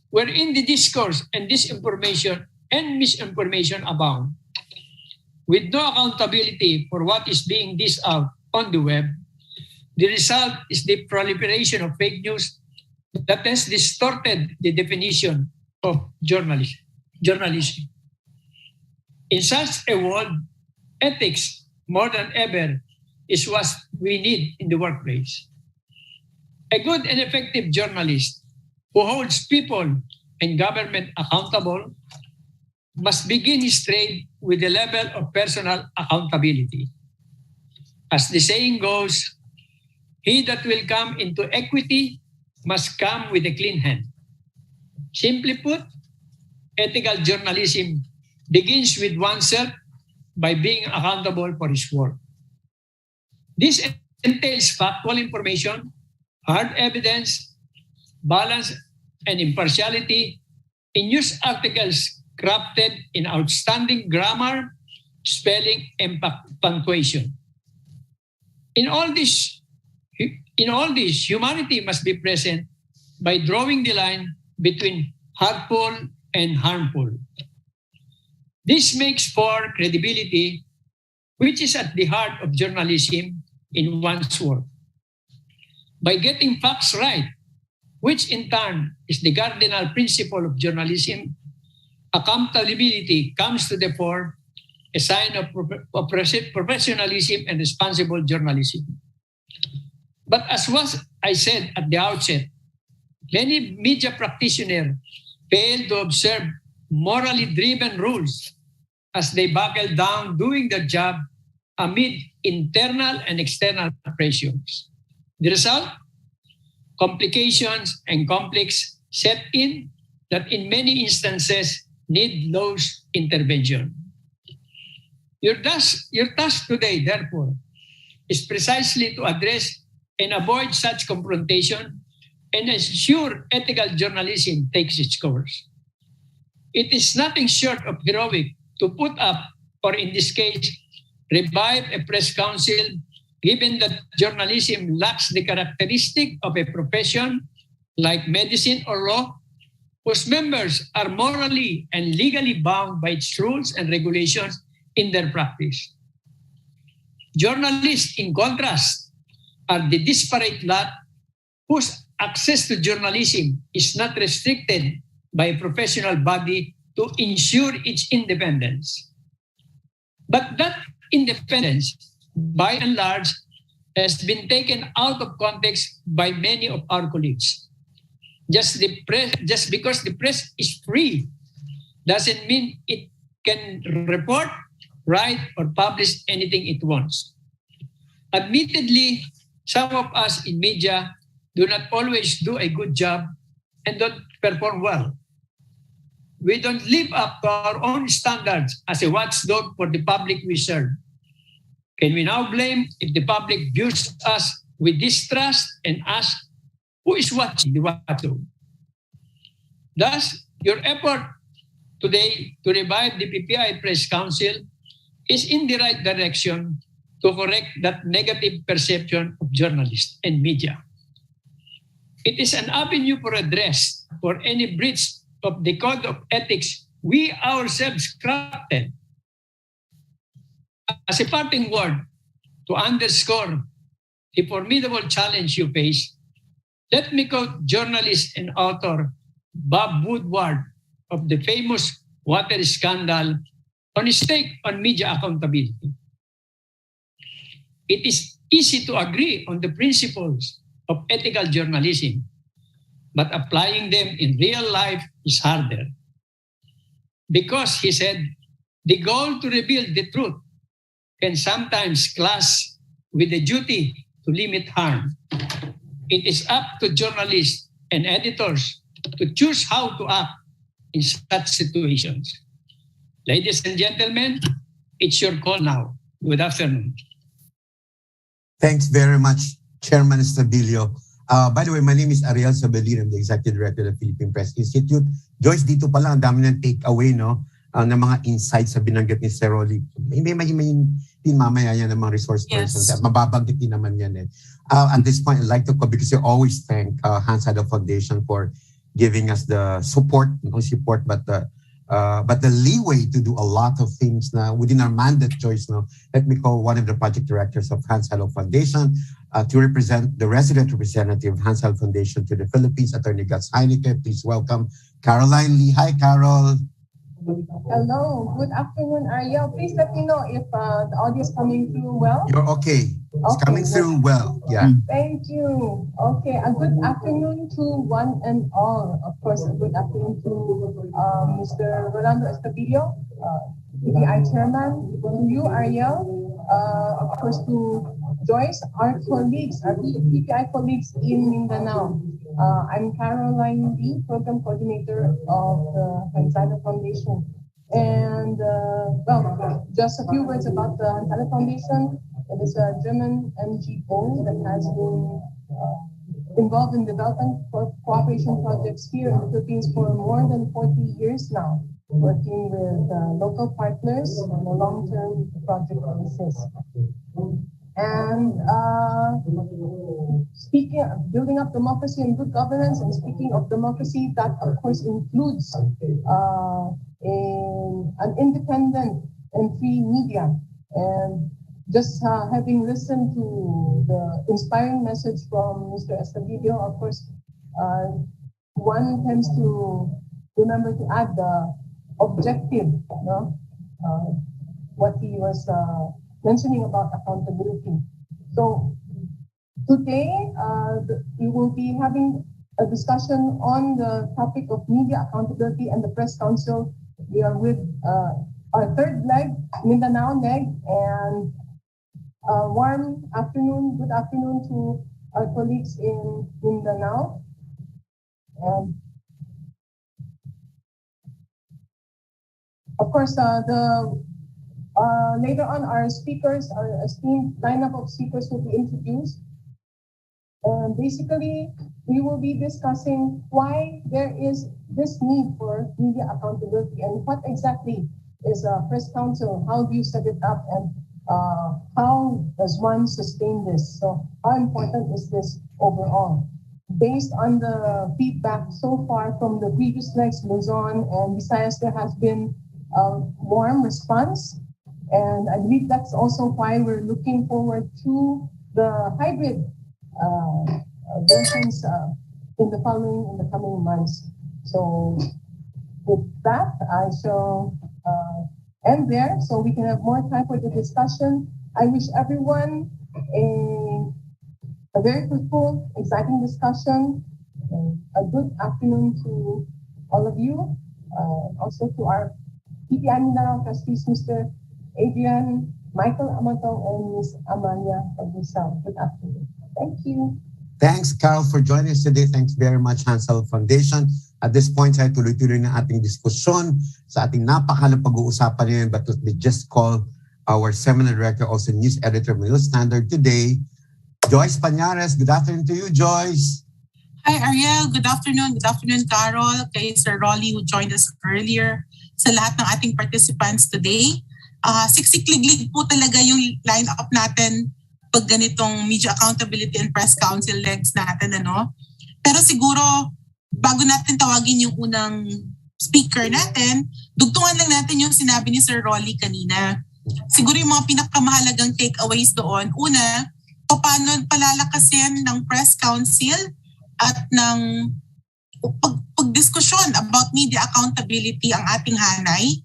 wherein the discourse and disinformation and misinformation abound. With no accountability for what is being dished out on the web, the result is the proliferation of fake news that has distorted the definition of journalism. In such a world, ethics, more than ever, is what we need in the workplace. A good and effective journalist who holds people and government accountable must begin his trade with a level of personal accountability. As the saying goes, he that will come into equity must come with a clean hand. Simply put, ethical journalism begins with oneself by being accountable for his work. This entails factual information, hard evidence, balance, and impartiality in news articles crafted in outstanding grammar, spelling, and punctuation. In all this, humanity must be present by drawing the line between hurtful and harmful. This makes for credibility, which is at the heart of journalism in one's work. By getting facts right, which in turn is the cardinal principle of journalism, accountability comes to the fore, a sign of professionalism and responsible journalism. But as I said at the outset, many media practitioners fail to observe morally driven rules as they buckle down doing their job amid internal and external pressures. The result? Complications and conflicts set in that in many instances need law's intervention. Your task today, therefore, is precisely to address and avoid such confrontation and ensure ethical journalism takes its course. It is nothing short of heroic to put up, or in this case, revive a press council, given that journalism lacks the characteristic of a profession like medicine or law, whose members are morally and legally bound by its rules and regulations in their practice. Journalists, in contrast, are the disparate lot whose access to journalism is not restricted by a professional body to ensure its independence. But that independence, by and large, has been taken out of context by many of our colleagues. Just because the press is free doesn't mean it can report, write, or publish anything it wants. Admittedly, some of us in media do not always do a good job and don't perform well. We don't live up to our own standards as a watchdog for the public we serve. Can we now blame if the public views us with distrust and ask who is watching the watchdog? Thus, your effort today to revive the PPI Press Council is in the right direction to correct that negative perception of journalists and media. It is an avenue for redress for any breach of the code of ethics we ourselves crafted. As a parting word to underscore the formidable challenge you face, let me quote journalist and author Bob Woodward of the famous water scandal on his take on media accountability. It is easy to agree on the principles of ethical journalism, but applying them in real life is harder. Because, he said, the goal to reveal the truth can sometimes clash with the duty to limit harm. It is up to journalists and editors to choose how to act in such situations. Ladies and gentlemen, it's your call now. Good afternoon. Thanks very much, Chairman Stabilio. By the way, my name is Ariel Sabelin. I'm the Executive Director of the Philippine Press Institute. Joyce, dito pala ang dami ng take-away, no? Ng mga insights sa binanggit ni Sir Rolly. May din mamaya yan ng mga resource persons. At mababanggit din naman yan eh. At this point, I'd like to call because you always thank Hans Seidel Foundation for giving us the support, not support, but the leeway to do a lot of things now within our mandate, Joyce. No? Let me call one of the project directors of Hans Seidel Foundation to represent the resident representative of Hans Seidel Foundation to the Philippines, Attorney Gus Heineke. Please welcome Caroline Lee. Hi, Carol. Hello, good afternoon, Ariel. Please let me know if the audio is coming through well. You're okay. It's coming through well. Yeah. Thank you. Okay, a good afternoon to one and all. Of course, a good afternoon to Mr. Rolando Estabilio, PPI Chairman, to you, Ariel, of course, to Joyce, our colleagues, our PPI colleagues in Mindanao. I'm Caroline Lee, Program Coordinator of the Hans-Seidel Foundation. And, well, just a few words about the Hans-Seidel Foundation. It is a German NGO that has been involved in development cooperation projects here in the Philippines for more than 40 years now, working with local partners on a long-term project basis. And speaking of building up democracy and good governance, and speaking of democracy, that of course includes an independent and free media. And just having listened to the inspiring message from Mr. Estabilio, of course, one tends to remember to add the objective, what he was mentioning about accountability. So today, we will be having a discussion on the topic of media accountability and the Press Council. We are with our third leg, Mindanao leg, and warm afternoon, good afternoon to our colleagues in Mindanao. And of course, later on, our speakers, our esteemed lineup of speakers will be introduced. And basically, we will be discussing why there is this need for media accountability and what exactly is a press council, how do you set it up, and how does one sustain this? So how important is this overall? Based on the feedback so far from the previous legs, Luzon and Visayas, there has been a warm response. And I believe that's also why we're looking forward to the hybrid versions in the coming months. So with that, I shall end there so we can have more time for the discussion. I wish everyone a very fruitful, exciting discussion. And a good afternoon to all of you. Also to our PPI Mindanao trustees, Mr. Adrian, Michael Amatong, and Ms. Amalia Pagusal. Good afternoon. Thank you. Thanks, Carol, for joining us today. Thanks very much, Hansel Foundation. At this point, ay tuloy-tuloy na ating diskusyon sa ating napakahalang pag-uusapan ngayon, but we just call our seminar director, also news editor of Manila Standard today, Joyce Pañares. Good afternoon to you, Joyce. Hi, Ariel. Good afternoon. Good afternoon, Carol. Kay Sir Rolly who joined us earlier. Sa lahat ng ating participants today. Siksikliglig po talaga yung line-up natin pag ganitong Media Accountability and Press Council legs natin. Pero siguro, bago natin tawagin yung unang speaker natin, dugtungan lang natin yung sinabi ni Sir Rolly kanina. Siguro yung mga pinakamahalagang takeaways doon. Una, paano palalakasin ng Press Council at ng pagdiskusyon about media accountability ang ating hanay.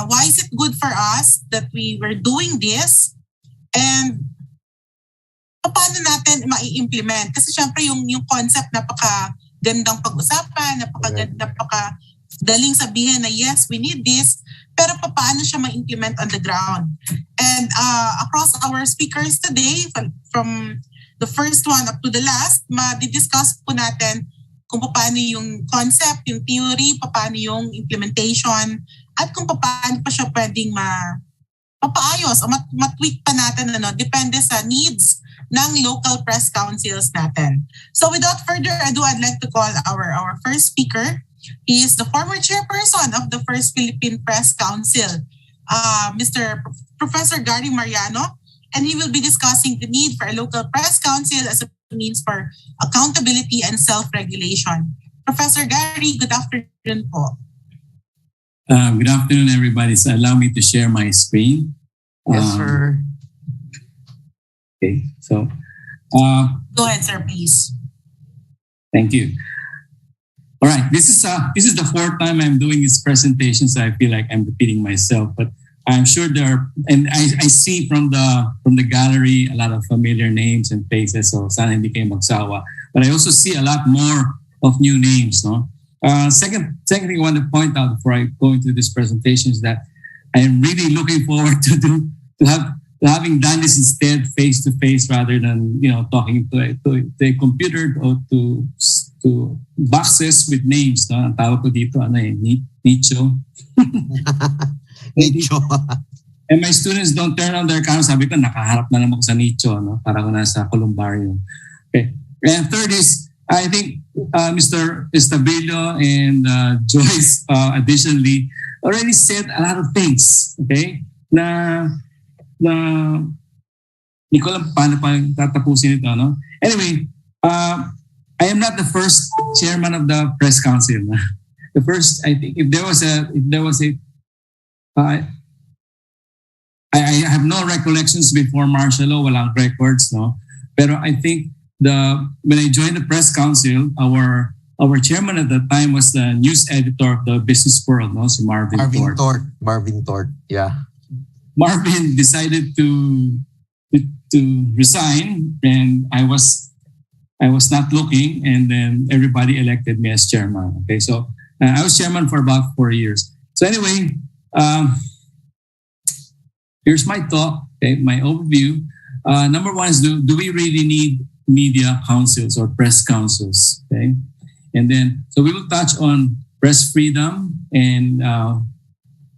Why is it good for us that we were doing this? And paano natin mai-implement? Kasi syempre yung concept napaka-gandang pag-usapan, napaka-daling sabihin na yes, we need this, pero paano siya ma-implement on the ground? And across our speakers today, from the first one up to the last, ma-discuss po natin kung paano yung concept, yung theory, paano yung implementation, at kung paano pa siya pwedeng mapaayos o matweak pa natin depende sa needs ng local press councils natin. So without further ado, I'd like to call our first speaker. He is the former chairperson of the First Philippine Press Council, Mr. Professor Gary Mariano, and he will be discussing the need for a local press council as a means for accountability and self-regulation. Professor Gary, good afternoon po. Good afternoon, everybody. So allow me to share my screen. Yes, sir. Okay, so. Go ahead, sir, please. Thank you. All right, this is the fourth time I'm doing this presentation, so I feel like I'm repeating myself. But I'm sure there are, and I see from the gallery a lot of familiar names and faces. So sana hindi kayo magsawa. But I also see a lot more of new names, no. Second thing I want to point out before I go into this presentation is that I am really looking forward to having done this instead face to face rather than talking to a computer or to boxes with names. No? Ang tawag ko dito nicho. Nicho. And my students don't turn on their camera. Sabi ko nakaharap na naman ko sa nicho, no? Para ko nasa columbarium. Okay. And third is I think Mr. Estabillo and Joyce additionally already said a lot of things, okay? Na hindi ko alam paano pa tatapusin ito, no? Anyway, I am not the first chairman of the press council. The first, I think, if there was a I have no recollections before martial law, walang records, no? Pero I think when I joined the press council, our chairman at the time was the news editor of the Business World, no? So Marvin Tort, yeah. Marvin decided to resign, and I was not looking, and then everybody elected me as chairman. Okay, so I was chairman for about 4 years. So anyway, here's my talk. Okay, my overview. Number one is do we really need media councils or press councils? Okay, and then so we will touch on press freedom and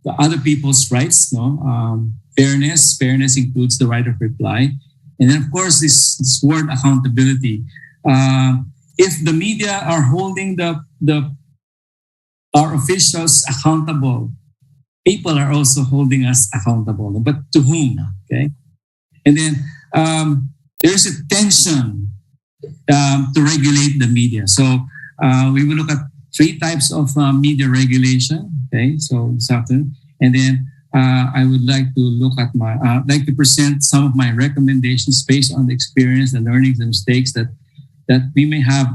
the other people's rights. No, fairness. Fairness includes the right of reply, and then of course this word accountability. If the media are holding our officials accountable, people are also holding us accountable. But to whom? Okay, and then there's a tension to regulate the media. So we will look at 3 types of media regulation. Okay, so this afternoon, and then I would like to look at like to present some of my recommendations based on the experience, the learnings, and mistakes that we may have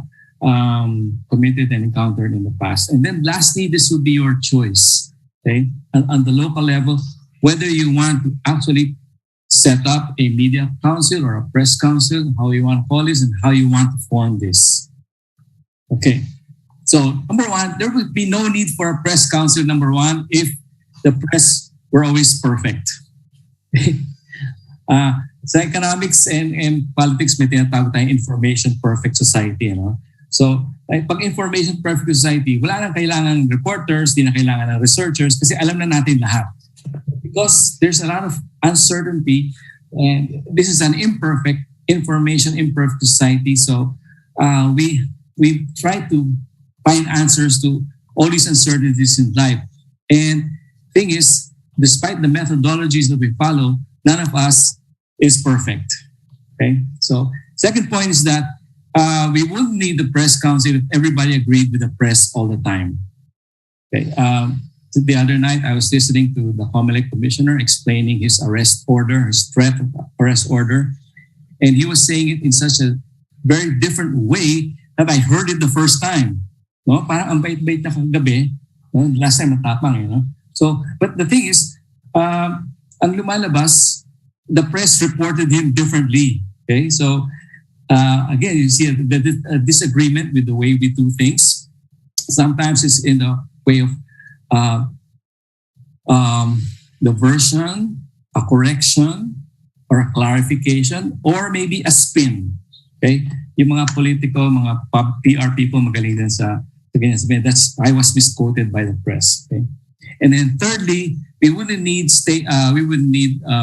committed and encountered in the past. And then lastly, this will be your choice. Okay, on the local level, whether you want to actually set up a media council or a press council, how you want to call this, and how you want to form this. Okay. So number one, there would be no need for a press council, number one, if the press were always perfect. Sa economics and politics, may tinatawag tayong information perfect society. So, pag information perfect society, wala nang kailangan reporters, di na kailangan ng researchers kasi alam na natin lahat. Because there's a lot of uncertainty and this is an imperfect information imperfect society. So, we try to find answers to all these uncertainties in life. And thing is, despite the methodologies that we follow, none of us is perfect. Okay. So second point is that we wouldn't need the press council if everybody agreed with the press all the time. Okay. The other night, I was listening to the Comelec commissioner explaining his arrest order, his threat of arrest order, and he was saying it in such a very different way that I heard it the first time. No, parang ang bait-bait na kagabi. No? Last time matapang, So, but the thing is, ang lumalabas, the press reported him differently. Okay, so again, you see a disagreement with the way we do things. Sometimes it's in the way of the version, a correction, or a clarification, or maybe a spin. Okay, yung mga political, mga PR people magaling din sa ganyan. I was misquoted by the press. Okay, and then thirdly, we wouldn't need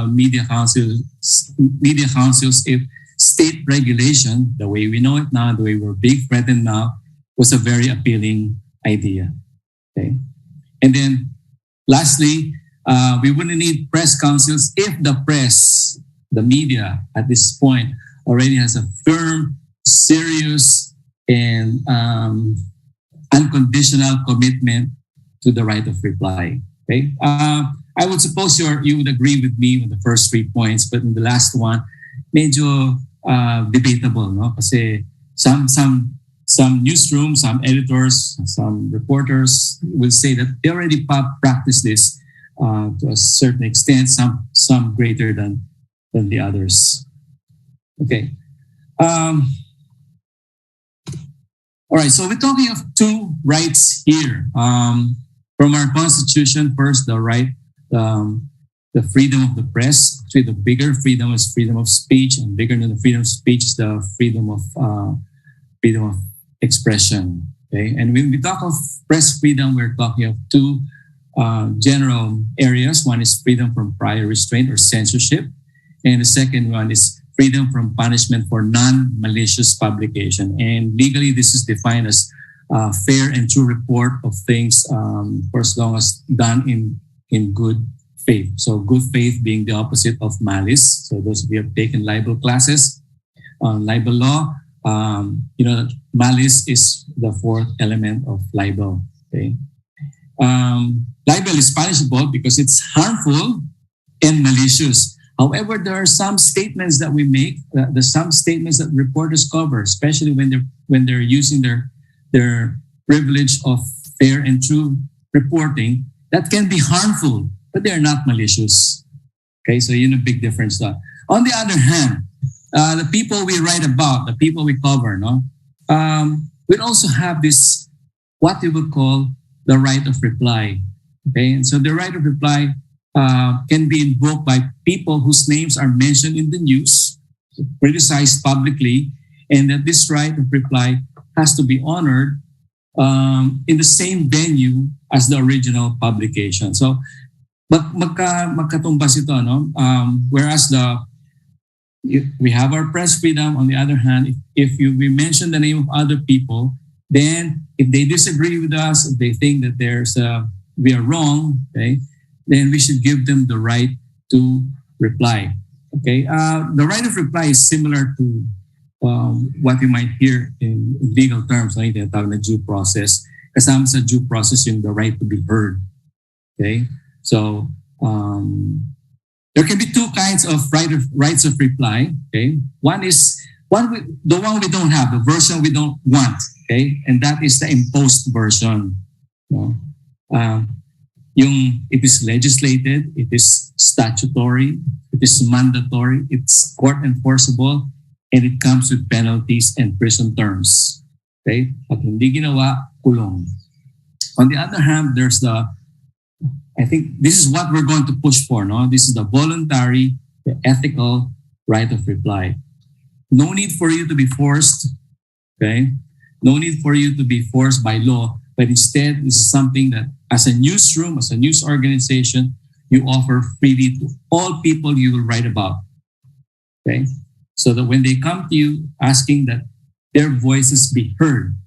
media councils if state regulation, the way we know it now, the way we're being threatened now, was a very appealing idea. Okay, and then lastly, we wouldn't need press councils if the press, the media at this point already has a firm, serious, and unconditional commitment to the right of reply. Okay, I would suppose you would agree with me with the first 3 points, but in the last one, medyo debatable, no? Kasi some newsrooms, some editors, some reporters will say that they already practice this to a certain extent, some greater than the others. Okay. All right, so we're talking of two rights here. From our Constitution, first, the right, the freedom of the press. Actually, the bigger freedom is freedom of speech, and bigger than the freedom of speech is the freedom of expression. Okay, and when we talk of press freedom, we're talking of two general areas. One is freedom from prior restraint or censorship, and the second one is freedom from punishment for non-malicious publication. And legally, this is defined as fair and true report of things for as long as done in good faith. So good faith being the opposite of malice. So those of you who have taken libel classes on libel law, malice is the fourth element of libel. Okay, libel is punishable because it's harmful and malicious. However, there are some statements that we make, there's some statements that reporters cover, especially when they're using their privilege of fair and true reporting, that can be harmful, but they're not malicious. Okay, so a big difference there. On the other hand, the people we write about, the people we cover, we also have this, what we would call the right of reply. Okay, and so the right of reply can be invoked by people whose names are mentioned in the news, criticized publicly, and that this right of reply has to be honored in the same venue as the original publication. So, magkatumbas ito, no? Whereas we have our press freedom. On the other hand, if we mention the name of other people, then if they disagree with us, if they think that we are wrong, okay, then we should give them the right to reply. Okay, the right of reply is similar to what you might hear in legal terms, yung tinatawag na due process. Kasama sa due process yung the right to be heard. Okay, so there can be two kinds of rights of reply. Okay, one is the one we don't have, the version we don't want. Okay, and that is the imposed version. it is legislated, it is statutory, it is mandatory, it's court enforceable, and it comes with penalties and prison terms. Okay? Pag hindi ginawa, kulong. On the other hand, I think this is what we're going to push for. No, this is the voluntary, the ethical right of reply. No need for you to be forced. Okay, no need for you to be forced by law, but instead, this is something that, as a newsroom, as a news organization, you offer freely to all people you will write about. Okay, so that when they come to you asking that their voices be heard,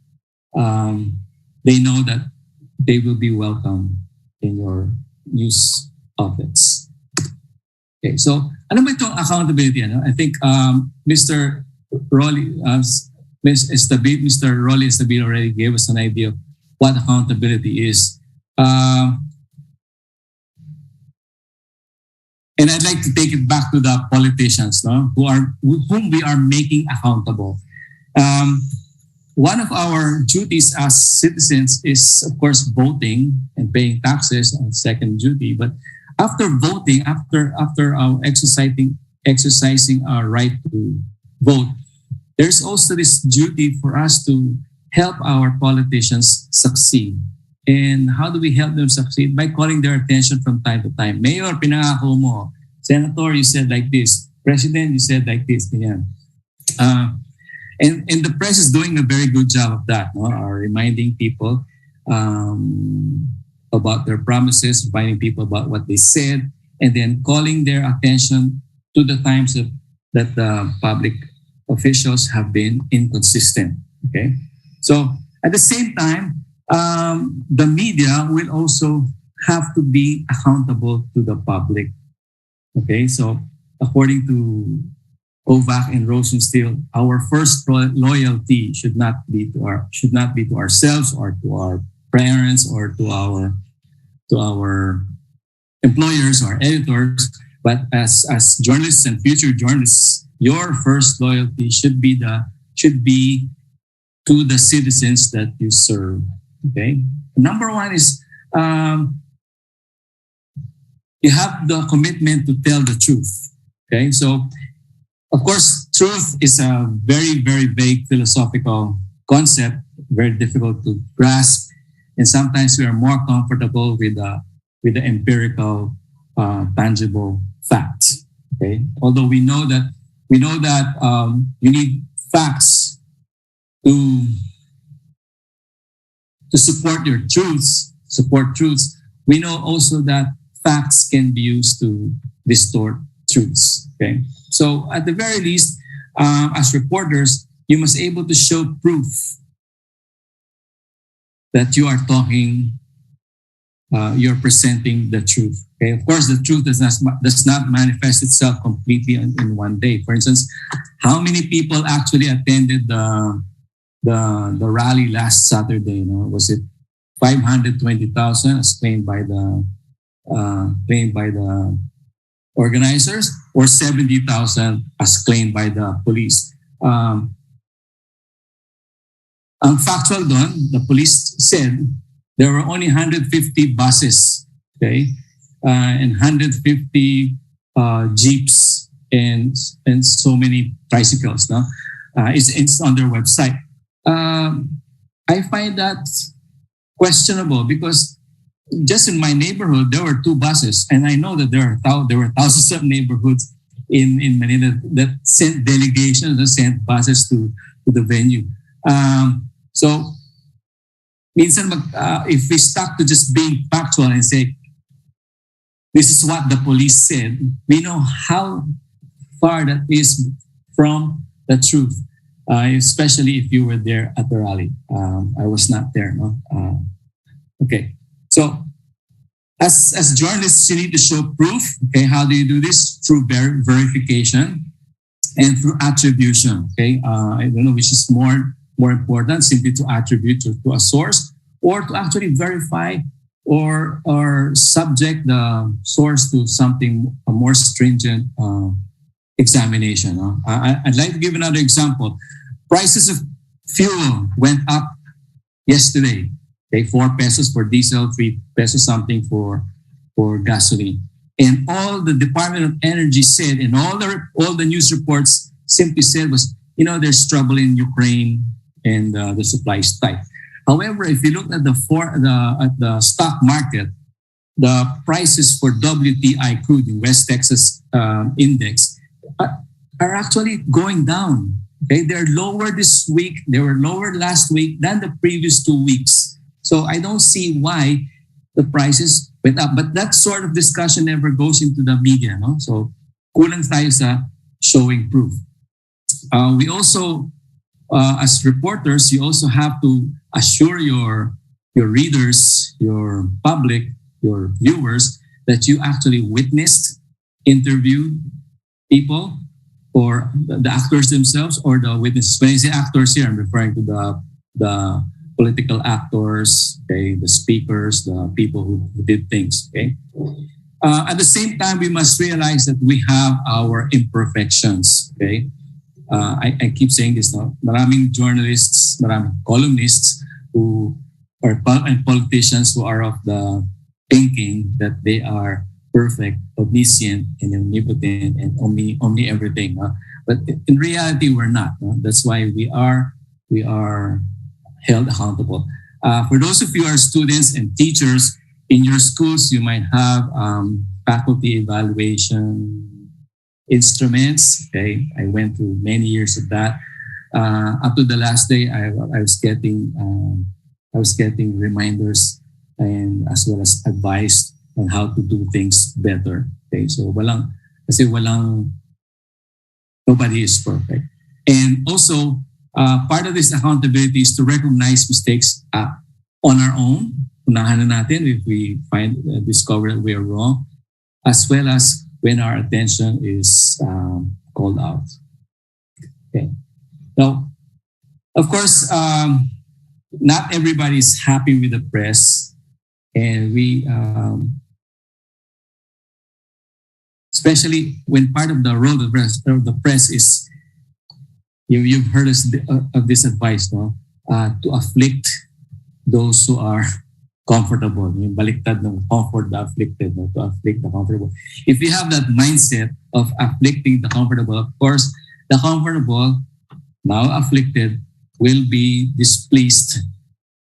they know that they will be welcome in your news outlets. Okay, so ano ba itong accountability? Ano? I think Mr. Rolly, Mr. Rolly Estabil already gave us an idea of what accountability is. And I'd like to take it back to the politicians, no? Whom we are making accountable. One of our duties as citizens is, of course, voting and paying taxes, and second duty. But after voting, after exercising our right to vote, there's also this duty for us to help our politicians succeed. And how do we help them succeed? By calling their attention from time to time. Mayor, pinangako mo. Senator, you said like this. President, you said like this. Ganyan. And the press is doing a very good job of that, no? Reminding people about their promises, reminding people about what they said, and then calling their attention to the times that the public officials have been inconsistent. Okay, so at the same time, the media will also have to be accountable to the public. Okay, so according to Kovac and Rosenstiel, our first loyalty should not be to ourselves or to our parents or to our employers or editors, but as journalists and future journalists, your first loyalty should be to the citizens that you serve. Okay, number one is you have the commitment to tell the truth. Okay, so of course, truth is a very, very vague philosophical concept, very difficult to grasp, and sometimes we are more comfortable with the empirical, tangible facts. Okay, although we know that you need facts to support your truths. We know also that facts can be used to distort truths. Okay, so at the very least, as reporters, you must be able to show proof that you are talking, you're presenting the truth. Okay, of course, the truth does not manifest itself completely in one day. For instance, how many people actually attended the rally last Saturday? Was it 520,000 as claimed by the organizers, or 70,000 as claimed by the police? Ang factual doon, the police said there were only 150 buses, okay, and 150 jeeps and so many tricycles. No, it's on their website. I find that questionable because just in my neighborhood there were 2 buses, and I know that there were thousands of neighborhoods in Manila that sent delegations and sent buses to the venue. So minsan if we stuck to just being factual and say this is what the police said, we know how far that is from the truth. Especially if you were there at the rally. I was not there. No. Okay. So as journalists, you need to show proof. Okay. How do you do this? Through verification and through attribution. Okay. I don't know which is more important, simply to attribute to a source, or to actually verify or subject the source to something a more stringent examination. I'd like to give another example. Prices of fuel went up yesterday. Okay, 4 pesos for diesel, 3 pesos something for gasoline. And all the Department of Energy said, and all the news reports simply said was, there's trouble in Ukraine and the supply is tight. However, if you look at the stock market, the prices for WTI crude in West Texas index are actually going down. Okay, they're lower this week. They were lower last week than the previous 2 weeks. So I don't see why the prices went up. But that sort of discussion never goes into the media, no? So kulang tayo sa showing proof. We also, as reporters, you also have to assure your readers, your public, your viewers, that you actually witnessed, interviewed people, or the actors themselves, or the witnesses. When I say actors here, I'm referring to the political actors, okay, the speakers, the people who did things. Okay. At the same time, we must realize that we have our imperfections. Okay. I keep saying this now. Maraming journalists, maraming columnists and politicians who are of the thinking that they are perfect, omniscient, and omnipotent, and omni everything. But in reality, we're not. That's why we are held accountable. For those of you who are students and teachers, in your schools, you might have faculty evaluation instruments. Okay, I went through many years of that. Up to the last day, I was getting reminders and as well as advice on how to do things better. Okay, so nobody is perfect. And also, part of this accountability is to recognize mistakes on our own. Unahan na natin if we discover that we are wrong, as well as when our attention is called out. Okay. Now, of course, not everybody is happy with the press, and we, especially when part of the role of the press is, you've heard of this advice, no? To afflict those who are comfortable. Yung baliktad ng comfort the afflicted, no? To afflict the comfortable. If you have that mindset of afflicting the comfortable, of course, the comfortable, now afflicted, will be displeased,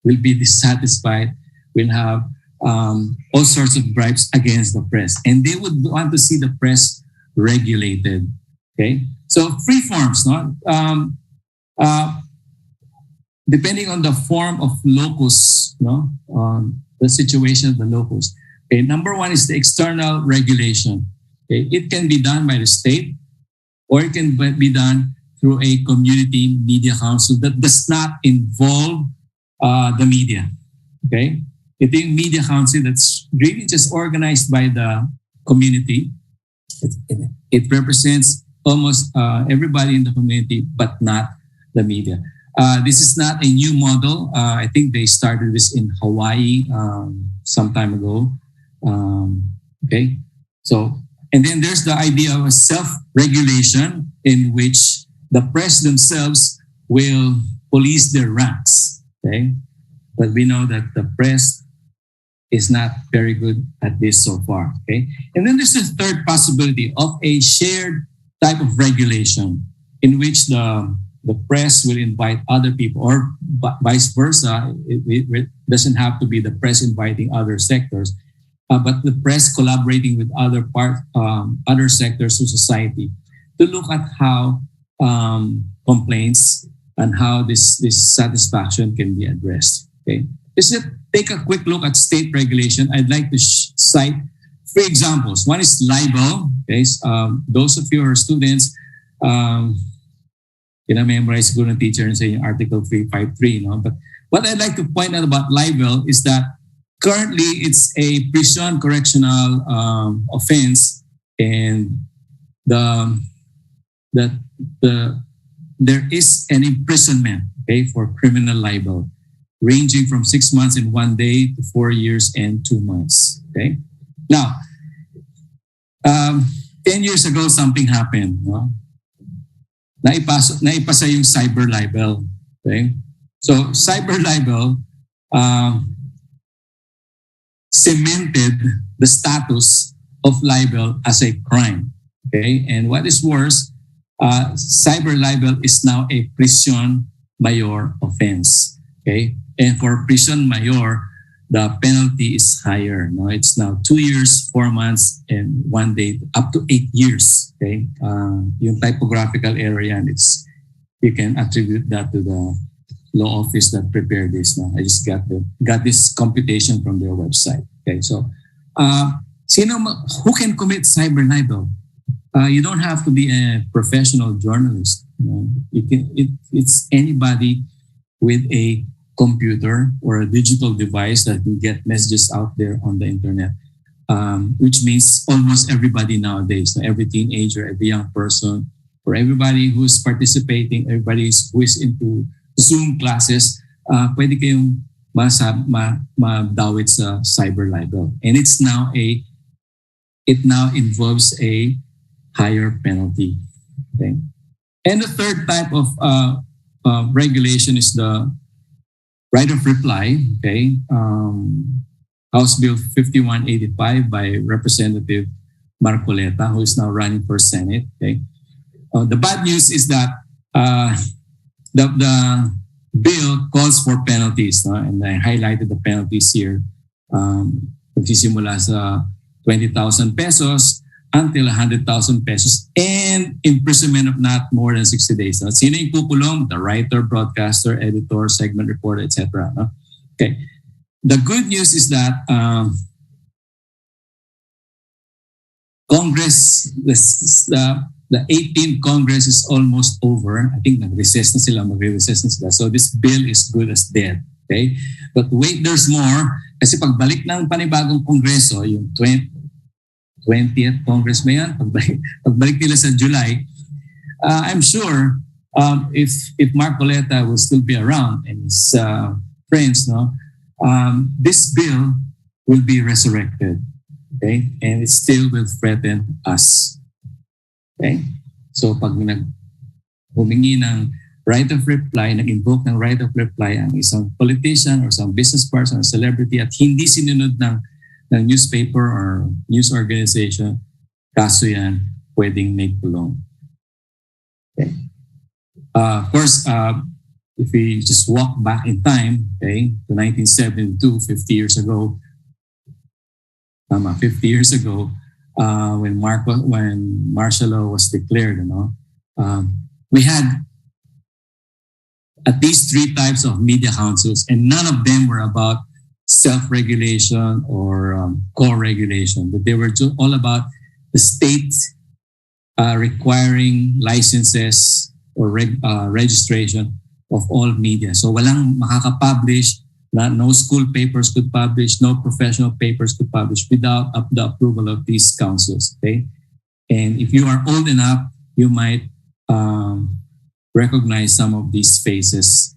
will be dissatisfied, will have all sorts of gripes against the press. And they would want to see the press regulated. Okay? So free forms, no? Depending on the form of locus, no? The situation of the locus. Okay, number one is the external regulation. Okay, it can be done by the state, or it can be done through a community media council that does not involve the media. Okay, it's a media council that's really just organized by the community. It represents almost everybody in the community, but not the media. This is not a new model. I think they started this in Hawaii some time ago. Okay, so, and then there's the idea of a self-regulation in which the press themselves will police their ranks. Okay, but we know that the press is not very good at this so far. Okay, and then there's the third possibility of a shared type of regulation in which the press will invite other people, or vice versa. It doesn't have to be the press inviting other sectors, but the press collaborating with other sectors of society to look at how complaints and how this satisfaction can be addressed. Okay, just take a quick look at state regulation. I'd like to cite 3 examples. One is libel. Okay, those of you who are students, memorize siguro ng teacher sa Article 353, no? But what I'd like to point out about libel is that currently it's a prison correctional offense, and there is an imprisonment, okay, for criminal libel, ranging from 6 months and 1 day to 4 years and 2 months. Okay, now 10 years ago something happened, no? Naipasa yung cyber libel. Okay? So cyber libel, cemented the status of libel as a crime. Okay, and what is worse, cyber libel is now a prison mayor offense. Okay, and for prison mayor, the penalty is higher. No, it's now 2 years, 4 months, and 1 day, up to 8 years. Okay, yung typographical error yan, you can attribute that to the law office that prepared this. No, I just got this computation from their website. Okay, so who can commit cyber libel? You don't have to be a professional journalist. You know? It's anybody with a computer or a digital device that can get messages out there on the internet, which means almost everybody nowadays, so every teenager, every young person, or everybody who's participating, everybody who is into Zoom classes, pwede kayong madawit sa cyber libel. And it now involves a higher penalty. Okay? And the third type of regulation is the right of reply. Okay, House Bill 5185 by Representative Marcoleta, who is now running for Senate. Okay, the bad news is that the bill calls for penalties, no? And I highlighted the penalties here. Magsisimula sa 20,000 pesos until 100,000 pesos and imprisonment of not more than 60 days. No? Sino yung kukulong? The writer, broadcaster, editor, segment reporter, etc. No? Okay. The good news is that Congress, the 18th Congress is almost over. I think magre-recess na sila. So this bill is good as dead. Okay? But wait, there's more. Kasi pagbalik ng panibagong Kongreso, yung 20th Congress ba yan? Pagbalik nila sa July, I'm sure if Marcoleta will still be around and his friends, no, this bill will be resurrected. Okay? And it still will threaten us. Okay? So pag humingi ng right of reply, nag-invoke ng right of reply ang isang politician or some business person or celebrity at hindi sinunod ng newspaper or news organization, kaso yan, pwedeng make kulong. Okay. Of course, if we just walk back in time, okay, to 1972, 50 years ago, when martial law was declared, we had at least 3 types of media councils, and none of them were about self-regulation or co-regulation, but they were all about the state requiring licenses or registration of all media. So walang makaka-publish, no school papers could publish, no professional papers could publish without the approval of these councils. Okay, and if you are old enough, you might recognize some of these faces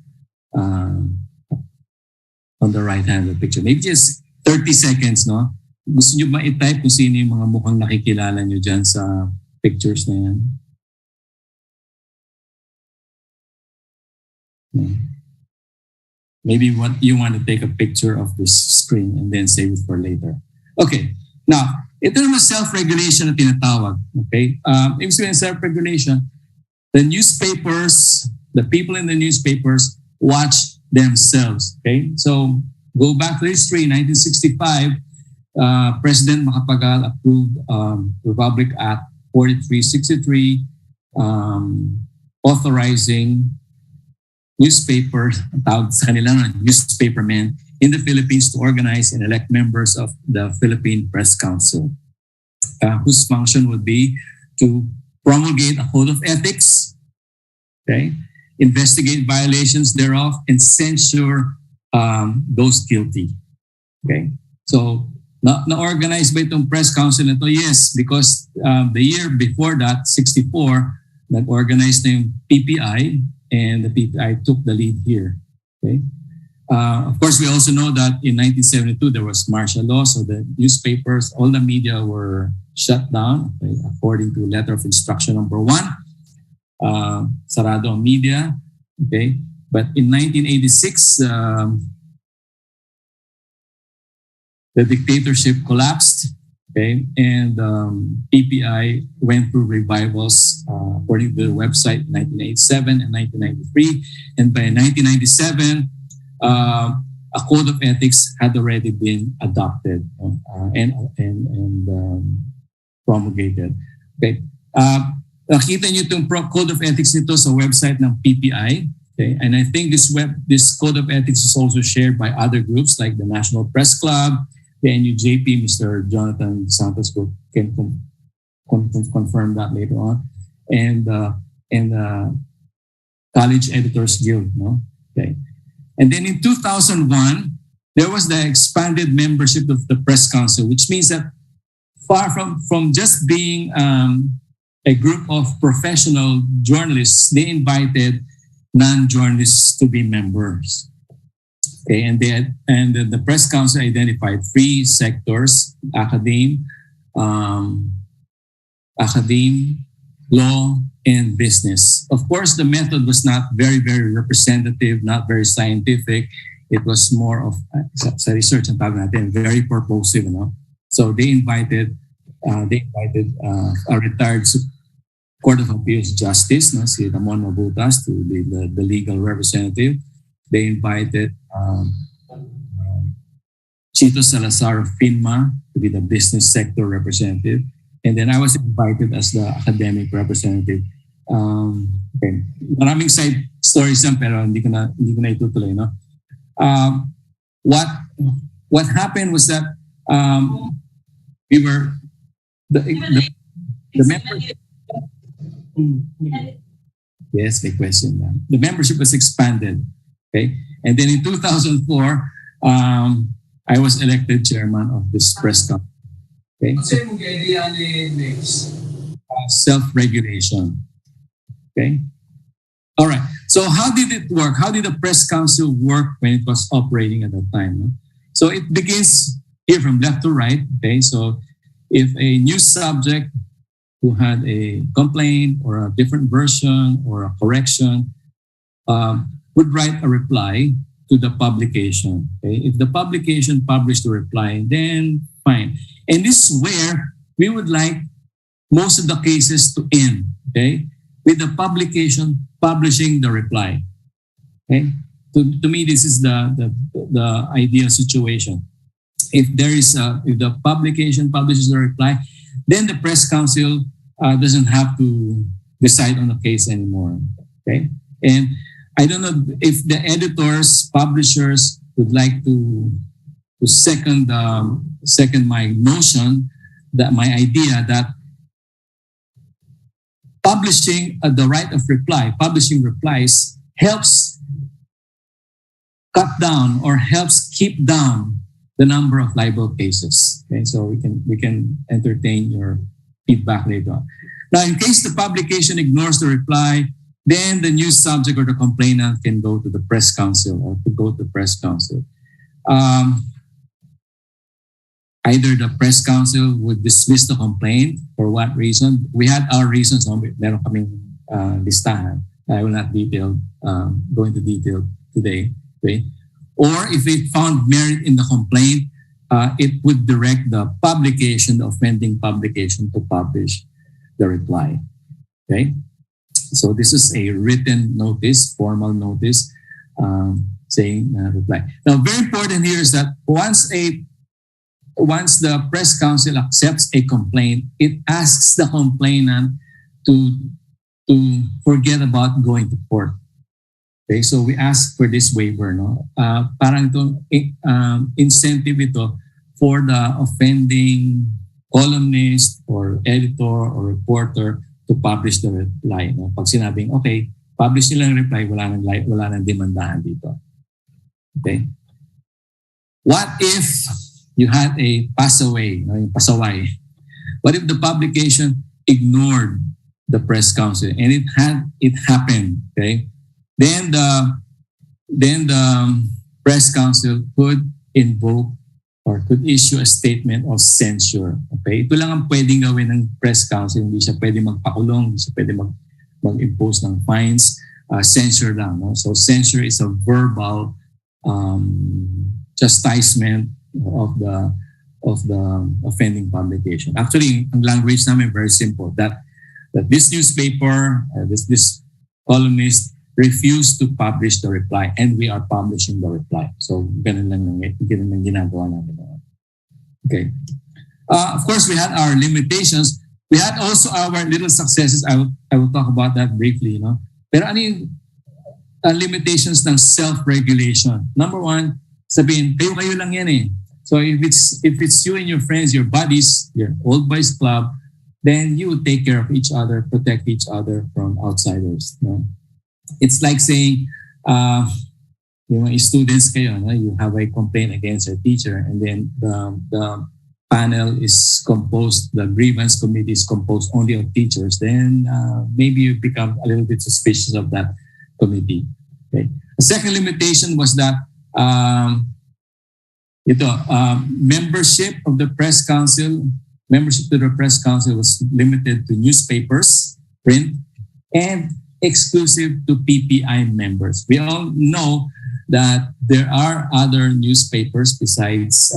on the right hand of the picture. Maybe just 30 seconds, no? Gusto nyo ma-type kung sino yung mga mukhang nakikilala nyo dyan sa pictures na yan? Maybe you want to take a picture of this screen and then save it for later. Okay. Now, ito naman self-regulation na tinatawag. Okay? Ibig sabihin self-regulation, the newspapers, the people in the newspapers watch themselves. Okay, so go back to history. 1965, President Macapagal approved Republic Act 4363, authorizing newspapers, tawag sa kanila, newspapermen in the Philippines to organize and elect members of the Philippine Press Council, whose function would be to promulgate a code of ethics, okay, investigate violations thereof, and censure those guilty. Okay, so na-organize ba itong press council na ito? Yes, because the year before that, 64, nag-organize na yung PPI, and the PPI took the lead here. Okay. Of course, we also know that in 1972, there was martial law, so the newspapers, all the media were shut down, okay, according to letter of instruction number 1. Sarado ang media. Okay. But in 1986, the dictatorship collapsed, okay, and PPI went through revivals according to the website 1987 and 1993, and by 1997, a code of ethics had already been adopted and promulgated. Okay, nakita niyo itong code of ethics nito sa website ng PPI. Okay, and I think this code of ethics is also shared by other groups like the National Press Club, the NUJP. Mr. Jonathan Santos can confirm that later on, and College Editors Guild. No, okay, and then in 2001 there was the expanded membership of the Press Council, which means that far from just being a group of professional journalists, they invited non-journalists to be members. Okay, and the Press Council identified three sectors: academe, law, and business. Of course, the method was not very representative, not very scientific. It was more of sa research ang tawag natin, very purposive, no? So they invited a retired Court of Appeals Justice, no, si Ramon Mabutas, to be the legal representative. They invited Chito Salazar of FINMA to be the business sector representative. And then I was invited as the academic representative. Okay. Maraming side stories yan, pero hindi ko na itutuloy. No? What happened was that we were the members. Yes, my question. The membership was expanded. Okay, and then in 2004, I was elected chairman of this press council. Okay, self-regulation. Okay, all right. So how did it work? How did the press council work when it was operating at that time? No? So it begins here from left to right. Okay, so if a news subject who had a complaint or a different version or a correction would write a reply to the publication. Okay? If the publication published the reply, then fine. And this is where we would like most of the cases to end, okay? With the publication publishing the reply. Okay? To me, this is the ideal situation. If the publication publishes the reply, then the press council doesn't have to decide on the case anymore. Okay, and I don't know if the editors, publishers would like to second my notion, that my idea that publishing the right of reply, publishing replies helps cut down or helps keep down the number of libel cases. Okay, so we can entertain your feedback later on. Now, in case the publication ignores the reply, then the news subject or the complainant can go to the press council or to go to the press council. Either the press council would dismiss the complaint. For what reason? We had our reasons. Meron kaming listahan. I will not go into detail today. Okay? Or if it found merit in the complaint, it would direct the publication, the offending publication, to publish the reply. Okay? So this is a written notice, formal notice, saying reply. Now, very important here is that once the press council accepts a complaint, it asks the complainant to forget about going to court. Okay, so we ask for this waiver, no? Parang itong incentive ito for the offending columnist or editor or reporter to publish the reply. No? Pag sinabing, okay, publish nila yung reply, wala nang demandahan dito. Okay? What if you had a passaway, yung pasaway? What if the publication ignored the press council and it happened, okay? Then the press council could invoke or could issue a statement of censure. Okay? Ito lang ang pwedeng gawin ng press council. Hindi siya pwede magpakulong, hindi siya pwede mag-impose ng fines. Censure lang. No? So censure is a verbal chastisement of the offending publication. Actually, ang language namin very simple, that this newspaper, this columnist refused to publish the reply, and we are publishing the reply. So ganun lang ginagawa namin. Okay. Of course, we had our limitations. We had also our little successes. I will talk about that briefly. Pero ano yung limitations ng self-regulation? Number one, sabihin, kayo lang yan eh. So if it's you and your friends, your buddies, your old boys club, then you take care of each other, protect each other from outsiders. It's like saying, yung students kayo, you have a complaint against a teacher, and then the panel is composed, the grievance committee is composed only of teachers, then maybe you become a little bit suspicious of that committee. Okay. The second limitation was that membership to the press council was limited to newspapers, print, and exclusive to PPI members. We all know that there are other newspapers besides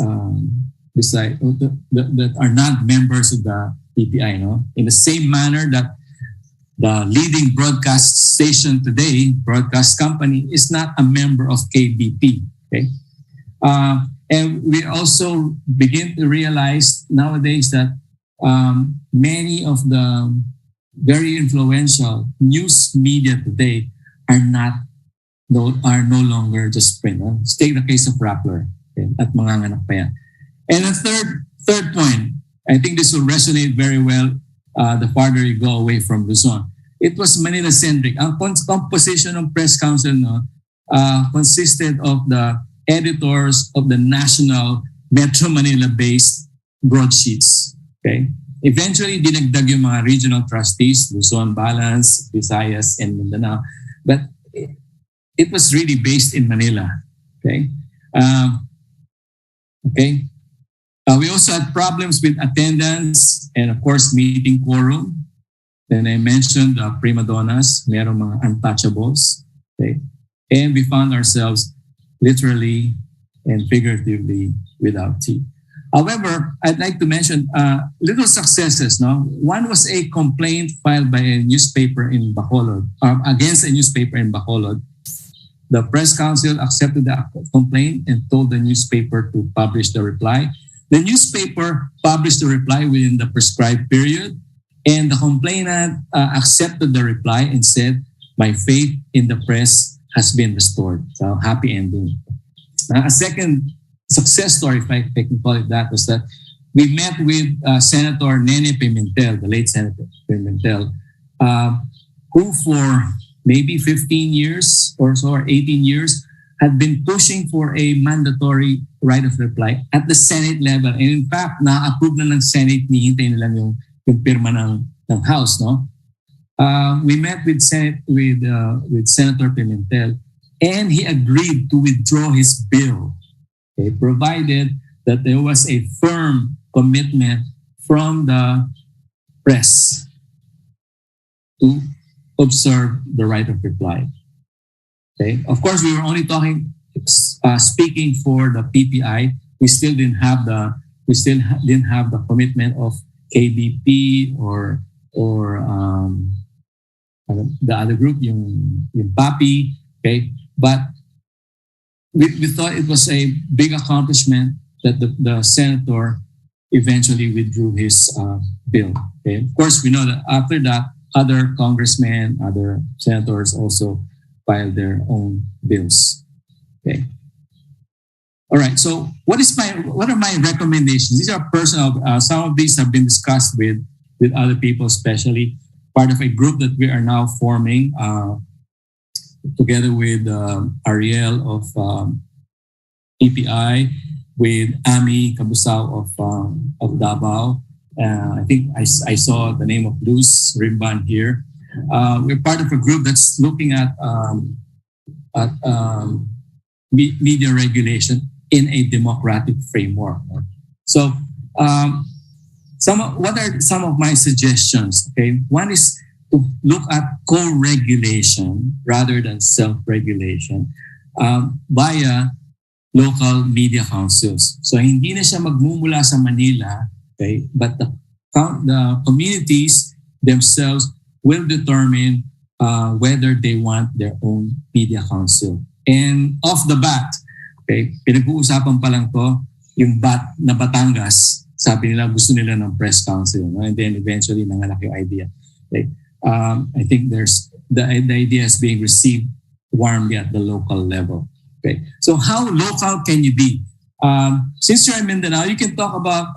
that are not members of the PPI. In the same manner that the leading broadcast station today, broadcast company, is not a member of KBP. Okay. And we also begin to realize nowadays that many of the very influential news media today are no longer just print. Let's take the case of Rappler, okay, at manganganak pa yan. And the third point, I think this will resonate very well the farther you go away from Luzon. It was Manila-centric. Ang composition ng press council consisted of the editors of the national Metro Manila-based broadsheets. Okay. Eventually, dinagdag yung mga regional trustees, Luzon, Balance, Visayas, and Mindanao. But it was really based in Manila. Okay. We also had problems with attendance and, of course, meeting quorum. Then I mentioned prima donnas, merong mga untouchables. Okay. And we found ourselves literally and figuratively without tea. However, I'd like to mention little successes. One was a complaint filed by a newspaper in Bacolod, against a newspaper in Bacolod. The press council accepted the complaint and told the newspaper to publish the reply. The newspaper published the reply within the prescribed period, and the complainant accepted the reply and said, "My faith in the press has been restored." So happy ending. A second success story, if I can call it that, was that we met with Senator Nene Pimentel, the late Senator Pimentel, who for maybe 15 years or so, or 18 years, had been pushing for a mandatory right of reply at the Senate level. And in fact, na-approve na ng Senate, nihintay na lang yung pirma ng House. We met with Senator Pimentel, and he agreed to withdraw his bill, okay, provided that there was a firm commitment from the press to observe the right of reply. Okay. Of course, we were only speaking for the PPI. We still didn't have the commitment of KBP or the other group, yung PAPI. Okay, but we thought it was a big accomplishment that the senator eventually withdrew his bill. Okay, of course, we know that after that, other congressmen, other senators also filed their own bills. Okay. All right. So, what are my recommendations? These are personal. Some of these have been discussed with other people, especially part of a group that we are now forming together with Ariel of PPI, with Ami Cabusao of Davao. I think I saw the name of Luz Rimban here. We're part of a group that's looking at media regulation in a democratic framework. So, what are some of my suggestions? Okay, one is to look at co-regulation rather than self-regulation via local media councils. So hindi na siya magmumula sa Manila, okay? But the communities themselves will determine whether they want their own media council. And off the bat, okay, pinag-uusapan pa lang to, yung BAT na Batangas, sabi nila gusto nila ng press council, no? And then eventually nanganak yung idea. Okay? I think there's the idea is being received warmly at the local level. Okay, so how local can you be? Since you're in Mindanao, you can talk about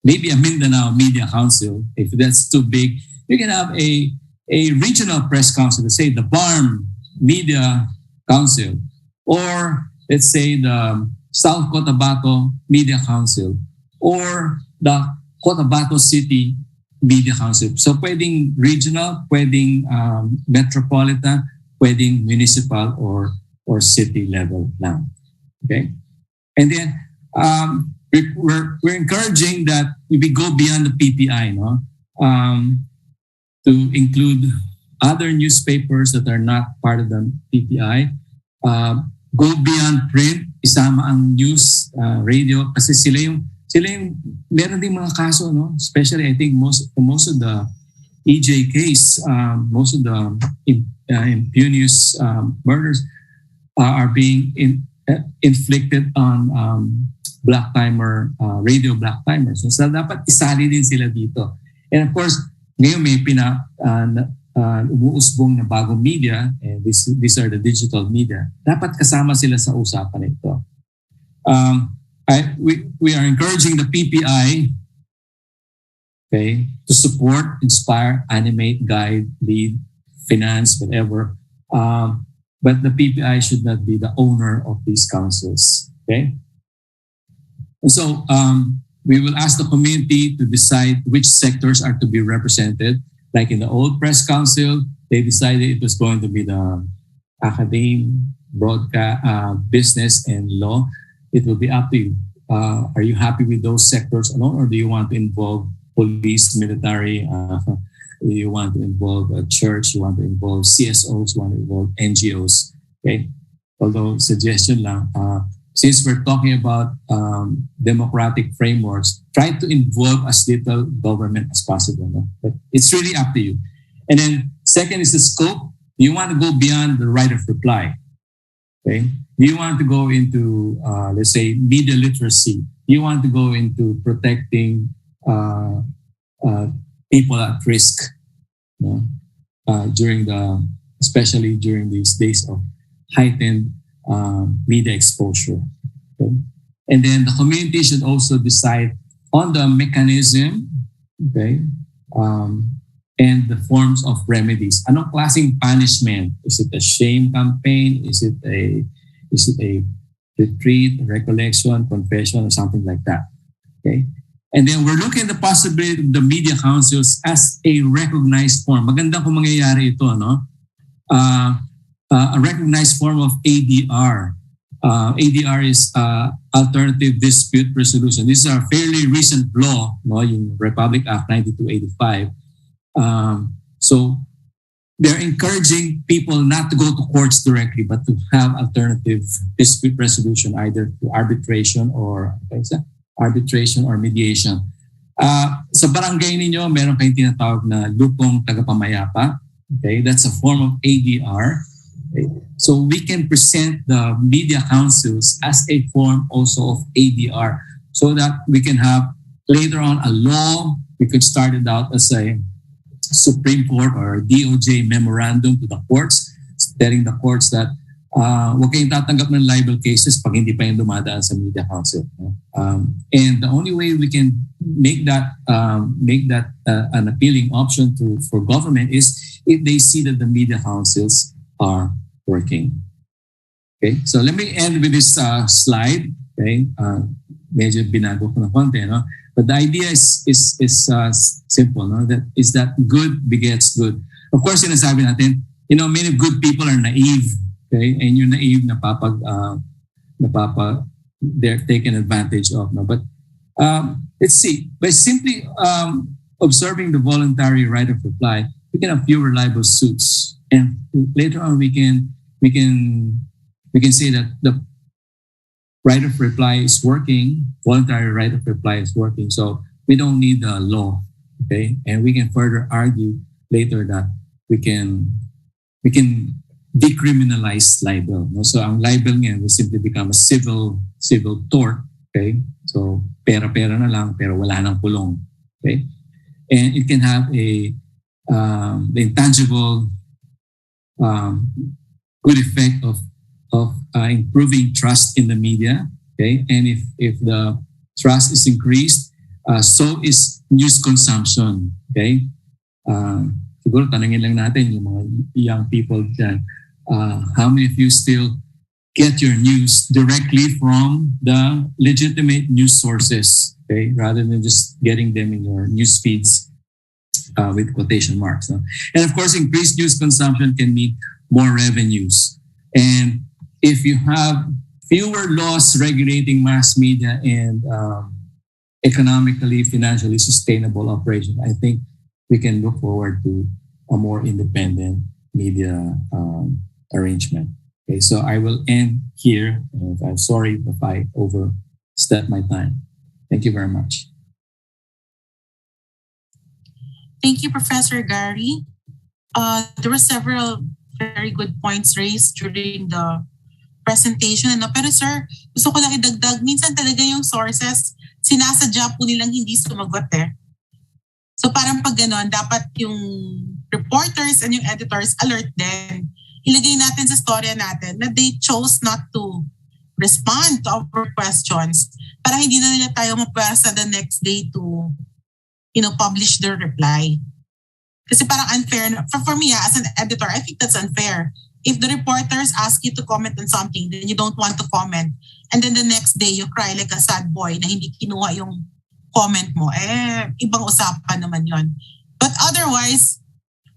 maybe a Mindanao Media Council. If that's too big, you can have a regional press council, let's say the BARM Media Council, or let's say the South Cotabato Media Council, or the Cotabato City Media Council. So pwedeng regional, pwedeng metropolitan, pwedeng municipal or city level lang. Okay? And then we're encouraging that we go beyond the PPI, no? To include other newspapers that are not part of the PPI. Go beyond print, isama ang news, radio, kasi sila yung meron ding mga kaso, no? Especially I think most of the EJ case, most of the impunious murders are being inflicted on black timer, radio black timers. So dapat isali din sila dito. And of course, ngayon may umuusbong na bagong media, and these are the digital media. Dapat kasama sila sa usapan ito. We are encouraging the PPI, okay, to support, inspire, animate, guide, lead, finance, whatever. But the PPI should not be the owner of these councils. Okay? And so we will ask the community to decide which sectors are to be represented. Like in the old press council, they decided it was going to be the academe, broadcast, business, and law. It will be up to you. Are you happy with those sectors alone, or do you want to involve police, military? You want to involve a church, you want to involve CSOs, you want to involve NGOs. Okay? Although suggestion lang, since we're talking about democratic frameworks, try to involve as little government as possible. No? But it's really up to you. And then second is the scope. You want to go beyond the right of reply. Okay? You want to go into, let's say, media literacy. You want to go into protecting people at risk, you know, especially during these days of heightened media exposure. Okay? And then the community should also decide on the mechanism, okay, and the forms of remedies. Anong klaseng punishment? Is it a shame campaign? Is it a retreat, recollection, confession, or something like that? Okay. And then we're looking at the possibility of the media councils as a recognized form. Maganda kung mangyayari ito, no? A recognized form of ADR. ADR is Alternative Dispute Resolution. This is a fairly recent law, no? Yung Republic Act 9285. So they're encouraging people not to go to courts directly, but to have alternative dispute resolution, either through arbitration or mediation. Sa barangay ninyo, meron kayong tinatawag na lupong tagapamayapa. Okay, that's a form of ADR. Okay? So we can present the media councils as a form also of ADR, so that we can have later on a law. We could start it out as a Supreme Court or DOJ memorandum to the courts, telling the courts that huwag kayong tatanggap ng libel cases pag hindi pa yung dumadaan sa media council. And the only way we can make that an appealing option for government is if they see that the media councils are working. Okay, so let me end with this slide. Okay, medyo binago ko na konti, no? But the idea is simple, no? That good begets good. Of course, sinasabi natin, many good people are naive, okay? And yung naive they're taken advantage of, no? But let's see. By simply observing the voluntary right of reply, we can have fewer libel suits, and later on we can say that right of reply is working, voluntary right of reply is working. So we don't need the law, okay? And we can further argue later that we can decriminalize libel. No? So ang libel ngayon will simply become a civil tort, okay? So pera-pera na lang pero wala nang kulong, okay? And it can have the intangible good effect of improving trust in the media, okay? And if the trust is increased, so is news consumption, okay? Siguro tanungin lang natin yung mga young people dyan, how many of you still get your news directly from the legitimate news sources, okay, rather than just getting them in your news feeds with quotation marks. No? And of course, increased news consumption can mean more revenues. And if you have fewer laws regulating mass media and economically, financially sustainable operation, I think we can look forward to a more independent media arrangement. Okay, so I will end here. I'm sorry if I overstep my time. Thank you very much. Thank you, Professor Gary. There were several very good points raised during the presentation. Ano? Pero sir, gusto ko lang idagdag, minsan talaga yung sources, sinasadya po nilang hindi sumagot eh. So parang pag ganon, dapat yung reporters and yung editors alert din. Ilagay natin sa storya natin na they chose not to respond to our questions para hindi na nila tayo mapwersa the next day to, publish their reply. Kasi parang unfair. For me, as an editor, I think that's unfair. If the reporters ask you to comment on something, then you don't want to comment. And then the next day, you cry like a sad boy na hindi kinuha yung comment mo. Ibang usapan naman yon. But otherwise,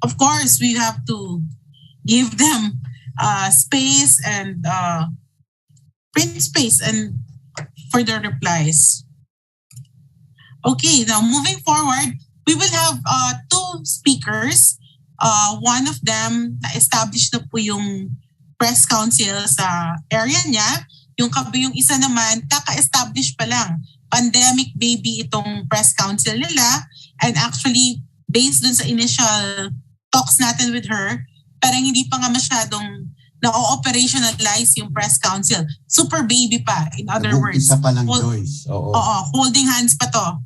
of course, we have to give them space and print space and for their replies. Okay, now moving forward, we will have two speakers. One of them, na-establish na po yung press council sa area niya. Yung isa naman, kaka-establish pa lang. Pandemic baby itong press council nila. And actually, based dun sa initial talks natin with her, parang hindi pa nga masyadong na-operationalize yung press council. Super baby pa, in other words. Isa pa lang, Joyce. Oo, holding hands pa to.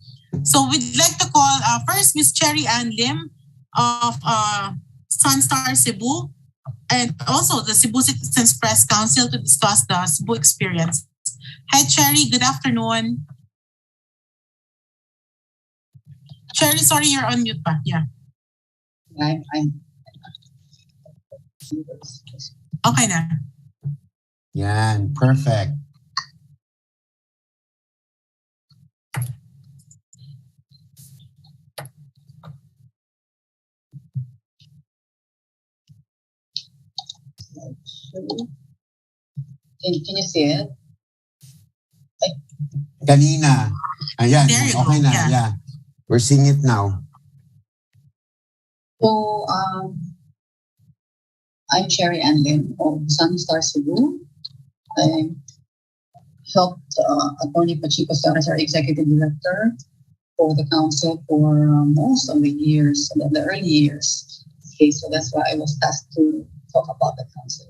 So we'd like to call first Miss Cherry Ann Lim of Sunstar Cebu and also the Cebu Citizens Press Council to discuss the Cebu experience. Hi Cherry, good afternoon. Cherry, sorry, you're on mute pa. Yeah. I'm okay na. Yan, perfect. Can you see it? Kanina. Ayan, There you okay go. na. Yeah. Yeah. We're seeing it now. So, I'm Cherry Ann Lim of Sunstar Cebu. I helped Attorney Pachico as our executive director for the council for most of the years, the early years. Okay, so that's why I was tasked to talk about the council.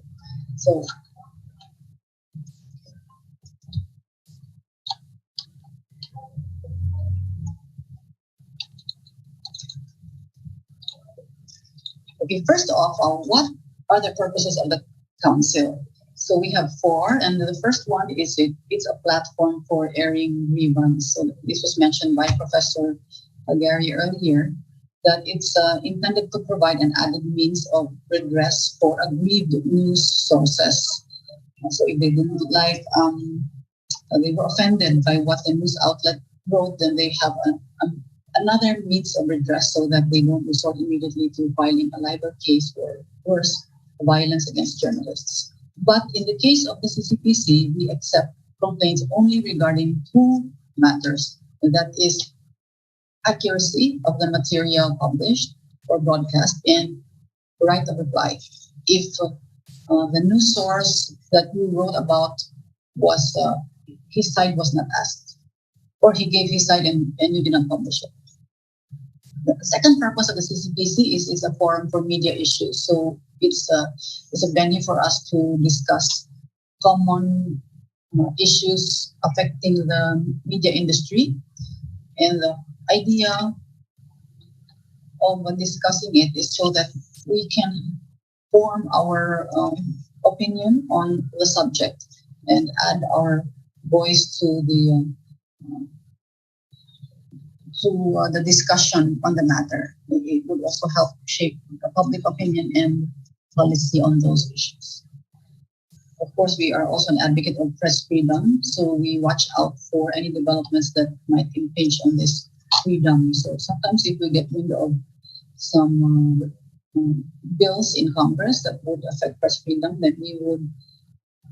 So, okay, first off, what are the purposes of the council? So we have four, and the first one is it's a platform for airing grievances. So this was mentioned by Professor Gary earlier, that it's intended to provide an added means of redress for aggrieved news sources. So if they didn't like, they were offended by what the news outlet wrote, then they have another means of redress so that they don't resort immediately to filing a libel case or worse, violence against journalists. But in the case of the CCPC, we accept complaints only regarding two matters. And that is accuracy of the material published or broadcast and right of reply. If the news source that you wrote about was his side was not asked, or he gave his side and you did not publish it. The second purpose of the CCPC is a forum for media issues. So it's a venue for us to discuss common issues affecting the media industry. And the idea of discussing it is so that we can form our opinion on the subject and add our voice to the discussion on the matter. It would also help shape the public opinion and policy on those issues. Of course, we are also an advocate of press freedom, so we watch out for any developments that might impinge on this freedom. So sometimes if we get wind of some bills in Congress that would affect press freedom, then we would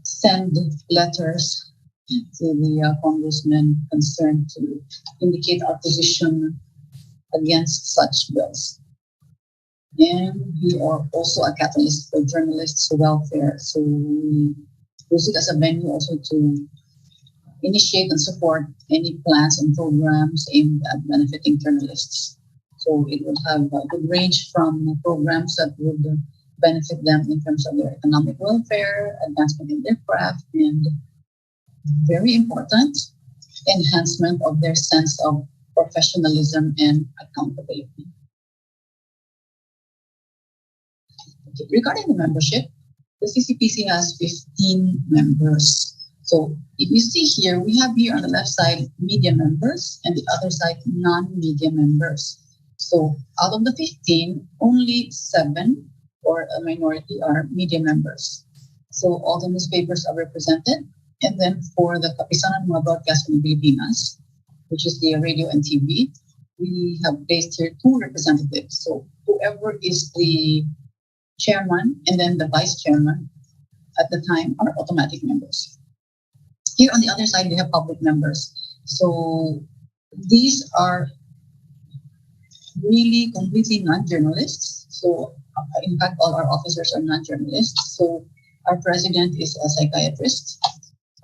send letters to the congressmen concerned to indicate our position against such bills. And we are also a catalyst for journalists' welfare. So we use it as a venue also to initiate and support any plans and programs aimed at benefiting journalists. So it would have a good range from programs that would benefit them in terms of their economic welfare, advancement in their craft, and very important, enhancement of their sense of professionalism and accountability. Okay. Regarding the membership, the CCPC has 15 members. So if you see here, we have here on the left side media members and the other side non-media members. So out of the 15, only 7 or a minority are media members. So all the newspapers are represented. And then for the Kapisanan mga broadcast ng Pilipinas, which is the radio and TV, we have placed here 2 representatives. So whoever is the chairman and then the vice chairman at the time are automatic members. Here on the other side, we have public members. So these are really completely non-journalists. So in fact, all our officers are non-journalists. So our president is a psychiatrist.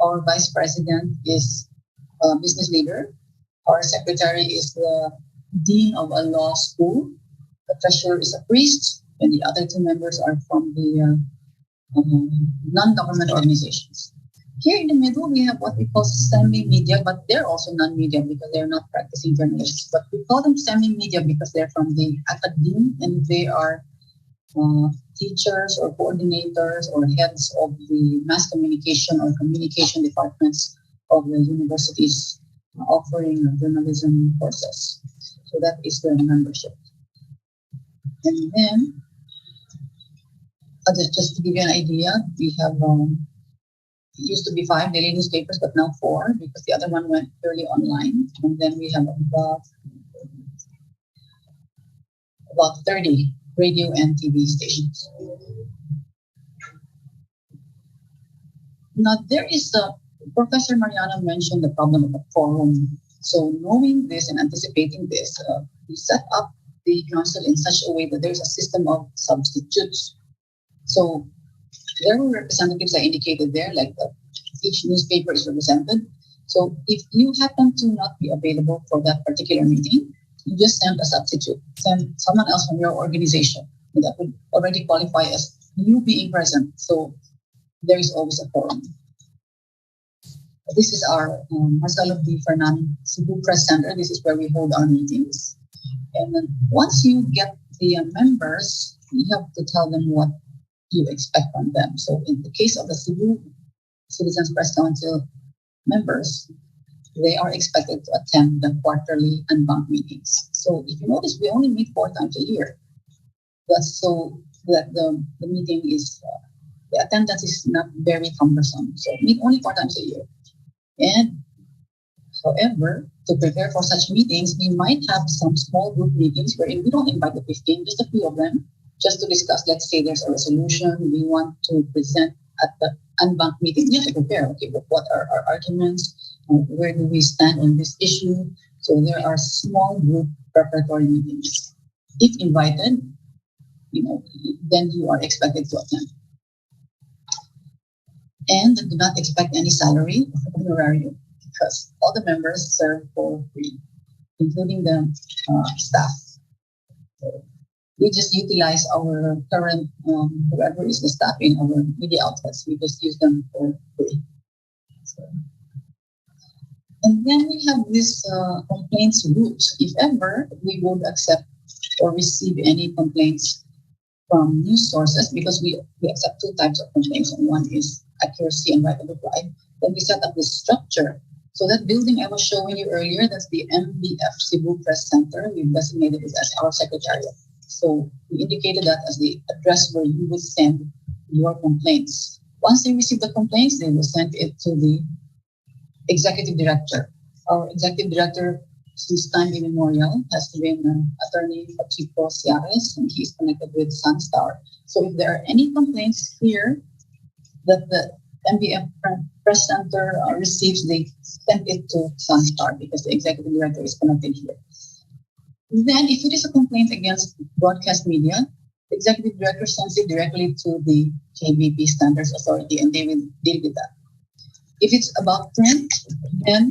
Our vice president is a business leader. Our secretary is the dean of a law school. The treasurer is a priest. And the other 2 members are from the non-government organizations. Here in the middle, we have what we call semi-media, but they're also non-media because they're not practicing journalists. But we call them semi-media because they're from the academe and they are teachers or coordinators or heads of the mass communication or communication departments of the universities offering journalism courses. So that is the membership. And then, just to give you an idea, we have it used to be 5 daily newspapers, but now 4 because the other one went purely online. And then we have about 30 radio and TV stations. Now there is Professor Mariana mentioned the problem of a forum. So knowing this and anticipating this, we set up the council in such a way that there's a system of substitutes. So there were representatives I indicated there, like each newspaper is represented. So if you happen to not be available for that particular meeting, you just send a substitute, send someone else from your organization that would already qualify as you being present. So there is always a forum. This is our Marcelo B. Fernan Cebu Press Center. This is where we hold our meetings. And then once you get the members, you have to tell them what you expect from them. So in the case of the Cebu Citizens Press Council members, they are expected to attend the quarterly unbanked meetings. So if you notice, we only meet 4 times a year. That's so that the meeting is, the attendance is not very cumbersome. So meet only 4 times a year. And however, to prepare for such meetings, we might have some small group meetings wherein we don't invite the 15, just a few of them, just to discuss. Let's say there's a resolution we want to present at the unbanked meeting. You have to prepare, okay, but what are our arguments? Where do we stand on this issue? So there are small group preparatory meetings. If invited, then you are expected to attend. And do not expect any salary or honorarium. because all the members serve for free, including the staff. So we just utilize our current, whoever is the staff in our media outlets, we just use them for free. So, and then we have this complaints route. If ever we would accept or receive any complaints from news sources, because we accept two types of complaints. One is accuracy and right of reply. Then we set up this structure. So that building I was showing you earlier, that's the MBF Cebu Press Center. We've designated it as our secretariat. So we indicated that as the address where you would send your complaints. Once they receive the complaints, they will send it to the executive director. Our executive director, since time immemorial, has been Attorney Pachico Ciares, and he's connected with Sunstar. So if there are any complaints here that the MBF Press Center receives, they send it to Sunstar because the executive director is connected here. Then, if it is a complaint against broadcast media, the executive director sends it directly to the KBP Standards Authority, and they will deal with that. If it's about print, then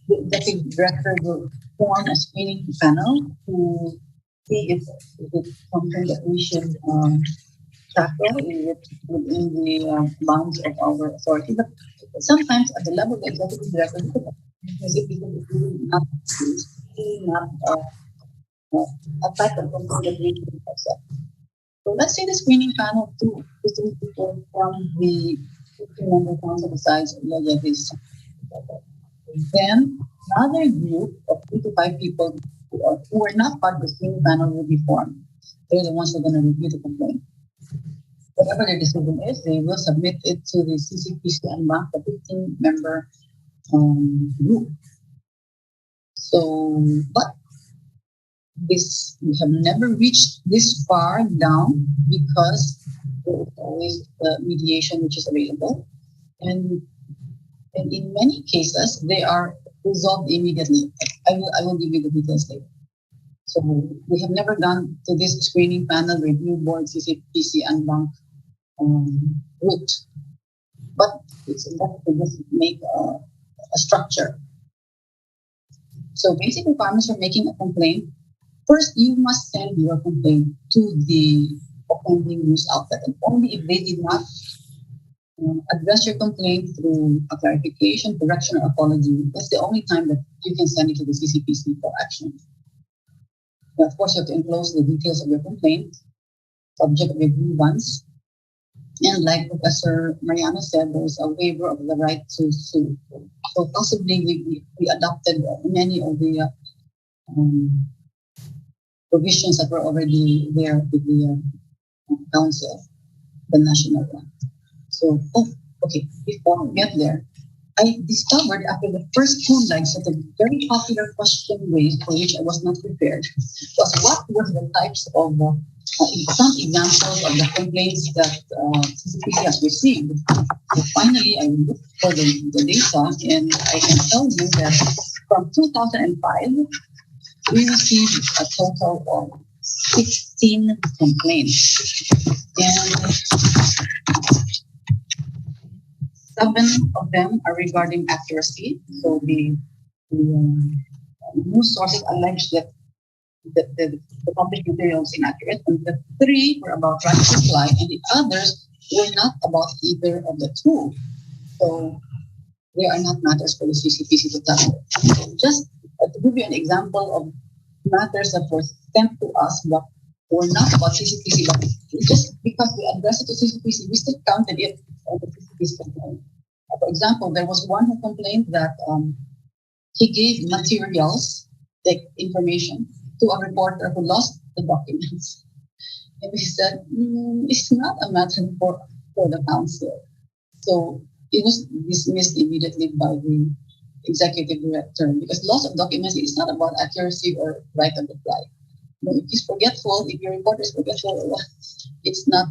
the executive director will form a screening panel to see if it's something that we should tackle within the bounds of our authority. But sometimes at the level of the executive director, because it is not a type of complaint that we can accept. So let's say the screening panel of 2 people from the 15-member council decides this. Then another group of 3 to 5 people who are not part of the screening panel will be formed. They're the ones who are going to review the complaint. Whatever their decision is, they will submit it to the CCPC and bank, the 15-member group. So, but this we have never reached this far down because there is always the mediation which is available, and in many cases they are resolved immediately. I will give you the details later. So we have never gone to this screening panel review board CCPC and bank route, but it's enough to just make a structure. So basic requirements for making a complaint. First, you must send your complaint to the offending news outlet, and only if they did not address your complaint through a clarification, correction, or apology, that's the only time that you can send it to the CCPC for action. But of course, you have to enclose the details of your complaint, subject of your grievance, and like Professor Mariano said, there's a waiver of the right to sue. So possibly we adopted many of the provisions that were already there with the council, the national one. So, okay, before we get there, I discovered after the first 2 lines that a very popular question raised for which I was not prepared was what were the types of some examples of the complaints that CCPC has received. So finally, I looked for the data, and I can tell you that from 2005, we received a total of 16 complaints, and 7 of them are regarding accuracy. So the news sources allege that the published material is inaccurate, and the 3 were about right to reply, and the others were not about either of the 2. So they are not matters for the CCPC to tackle. So just to give you an example of matters that were sent to us but were not about CCPC, but just because we addressed it to CCPC, we still counted it on the CCPC complaint. For example, there was one who complained that he gave materials, like information, to a reporter who lost the documents. And we said, it's not a matter for the council. So it was dismissed immediately by the executive director because loss of documents is not about accuracy or right of reply. If he's forgetful, if your reporter is forgetful, it's not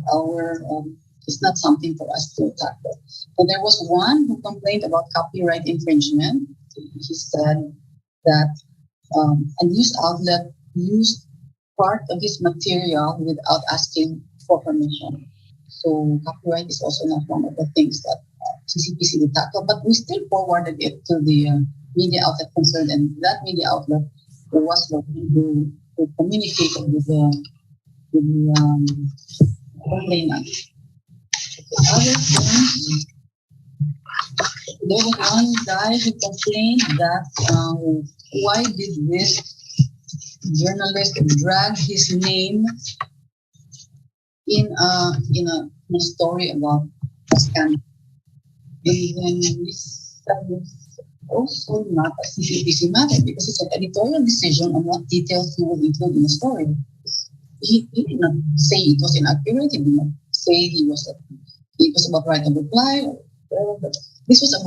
it's not something for us to tackle. And there was one who complained about copyright infringement. He said that a news outlet used part of this material without asking for permission. So copyright is also not one of the things that CCPC to tackle, but we still forwarded it to the media outlet concerned, and that media outlet was the one who communicated with the complainant. The other thing, there was one guy who complained that why did this journalist drag his name in a story about a scandal? And then this was also not a CCPC matter because it's an editorial decision on what details he will include in the story. He did not say it was inaccurate. He did not say it was about right of reply. This was a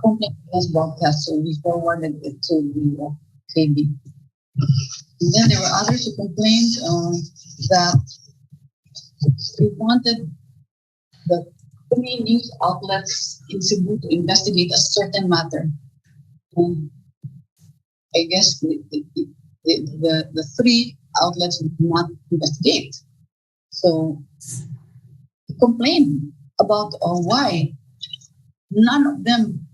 complaint against broadcast, so we forwarded it to the KB. And then there were others who complained that we wanted the three news outlets in Cebu to investigate a certain matter. I guess the three outlets did not investigate. So he complained about why none of them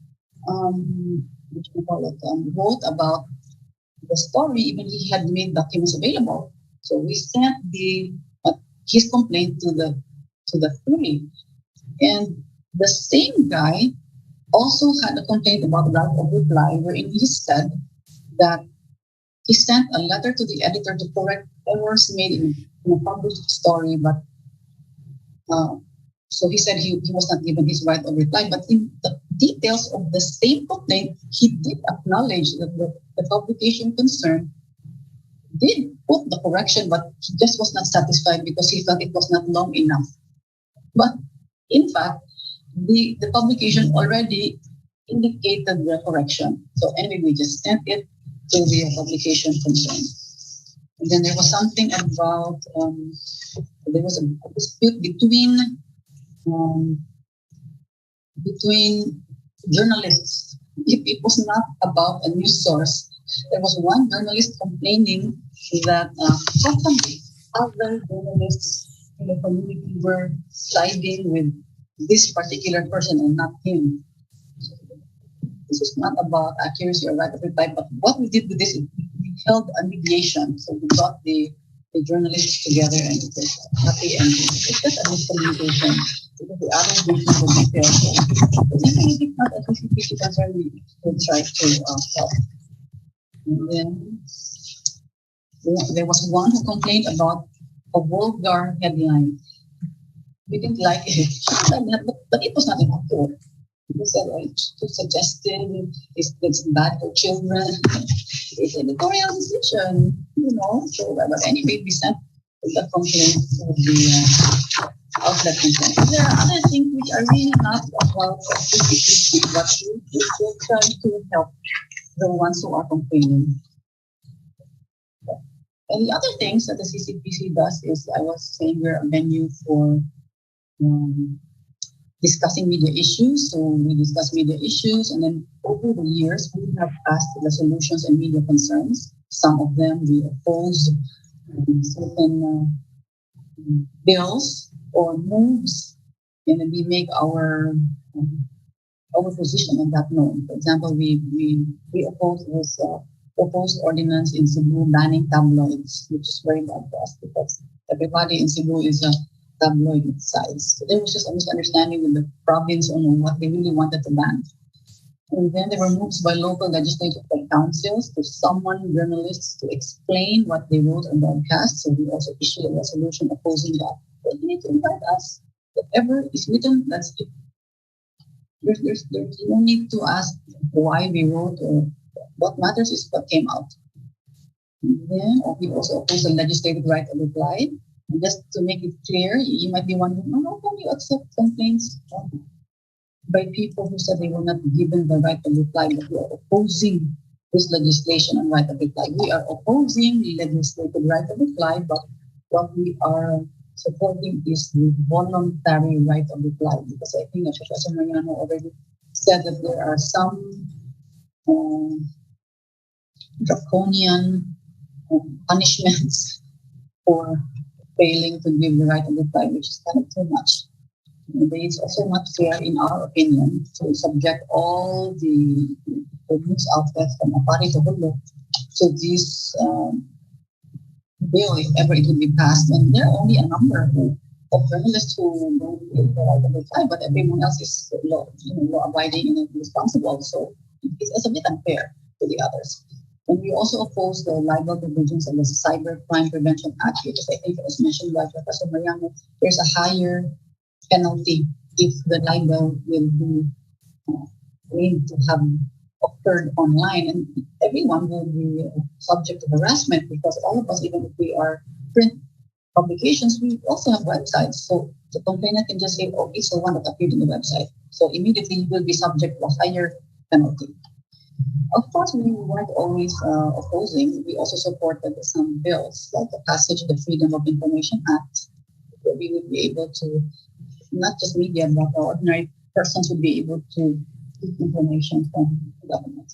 wrote about the story, even he had made documents available. So we sent his complaint to the three. And the same guy also had a complaint about right of reply, wherein he said that he sent a letter to the editor to correct errors made in a published story, but so he said he was not given his right of reply. But in the details of the same complaint, he did acknowledge that the publication concerned did put the correction, but he just was not satisfied because he felt it was not long enough. But in fact, the publication already indicated the correction. So anyway, we just sent it to the publication concerned. And then there was something about, there was a dispute between journalists. It was not about a news source. There was one journalist complaining that possibly other journalists in the community were siding with this particular person and not him. So this is not about accuracy or right of reply, but what we did with this is we held a mediation. So we got the journalists together and it was happy ending. It's just a miscommunication because the others didn't know the details. So even if it's not a CCPC concern, we will try to help. And then there was one who complained about a vulgar headline. We didn't like it, but it was not inaccurate. People said, it's too suggestive, it's bad for children. It's an editorial decision, So, but anyway, we sent the complaint to the outlet complaint. There are other things which are really not about CCPC, but we will try to help the ones who are complaining. And the other things that the CCPC does is, I was saying, we're a venue for discussing media issues. So we discuss media issues, and then over the years, we have passed resolutions and media concerns. Some of them we oppose certain bills or moves, and then we make our position on that known. For example, we oppose this proposed ordinance in Cebu banning tabloids, which is very bad for us because everybody in Cebu is a tabloid size. So there was just a misunderstanding with the province on what they really wanted to ban. And then there were moves by local legislators and councils to summon journalists to explain what they wrote on broadcast. So we also issued a resolution opposing that. But you need to invite us. Whatever is written, that's it. There's no need to ask why we wrote or what matters is what came out. And then we also oppose the legislative right of reply. And just to make it clear, you might be wondering, how can you accept complaints by people who said they were not given the right of reply, but we are opposing this legislation on right of reply. We are opposing the legislative right of reply, but what we are supporting is the voluntary right of reply. Because I think Professor Mariano already said that there are some draconian punishments for failing to give the right of reply, which is kind of too much. It's also not fair, in our opinion, to subject all the news outlets from Apari to Hulu to this bill, if ever it will be passed. And there are only a number of journalists who don't write the reply, but everyone else is law-abiding and responsible. So it's a bit unfair to the others. And we also oppose the libel provisions of the Cyber Crime Prevention Act, because I think, as mentioned by Professor Mariano, there's a higher penalty if the libel will be made to have occurred online, and everyone will be subject to harassment, because all of us, even if we are print publications, we also have websites. So the complainant can just say, oh, it's the one that appeared in the website. So immediately you will be subject to a higher penalty. Of course, we weren't always opposing. We also supported some bills, like the passage of the Freedom of Information Act, where we would be able to, not just media, but ordinary persons would be able to get information from the government.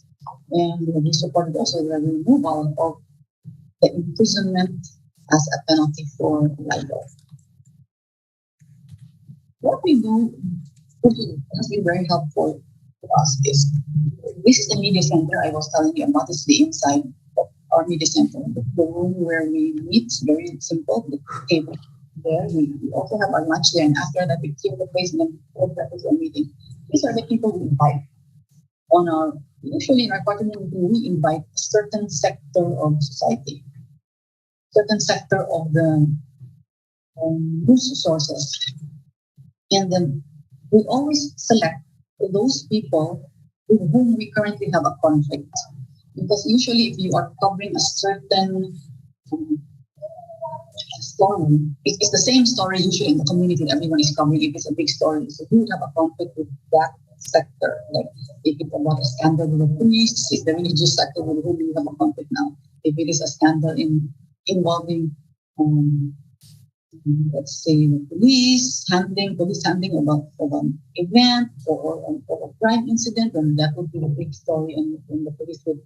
And we supported also the removal of the imprisonment as a penalty for libel. What we do, which has been very helpful to us, is this is the media center I was telling you about. It's the inside of our media center, the room where we meet. Very simple, the table there. We also have our lunch there, and after that we clear the place and then hold breakfast and meeting. These are the people we invite on our, usually in our quarterly meeting, we invite a certain sector of society, certain sector of the news sources, and then we always select those people with whom we currently have a conflict. Because usually if you are covering a certain story, it's the same story usually in the community that everyone is covering if it's a big story. So you have a conflict with that sector. Like if it's about a scandal with the priests, it's the religious sector with whom you have a conflict now. If it is a scandal involving let's say the police handling about an event or a crime incident, then that would be a big story, and the police would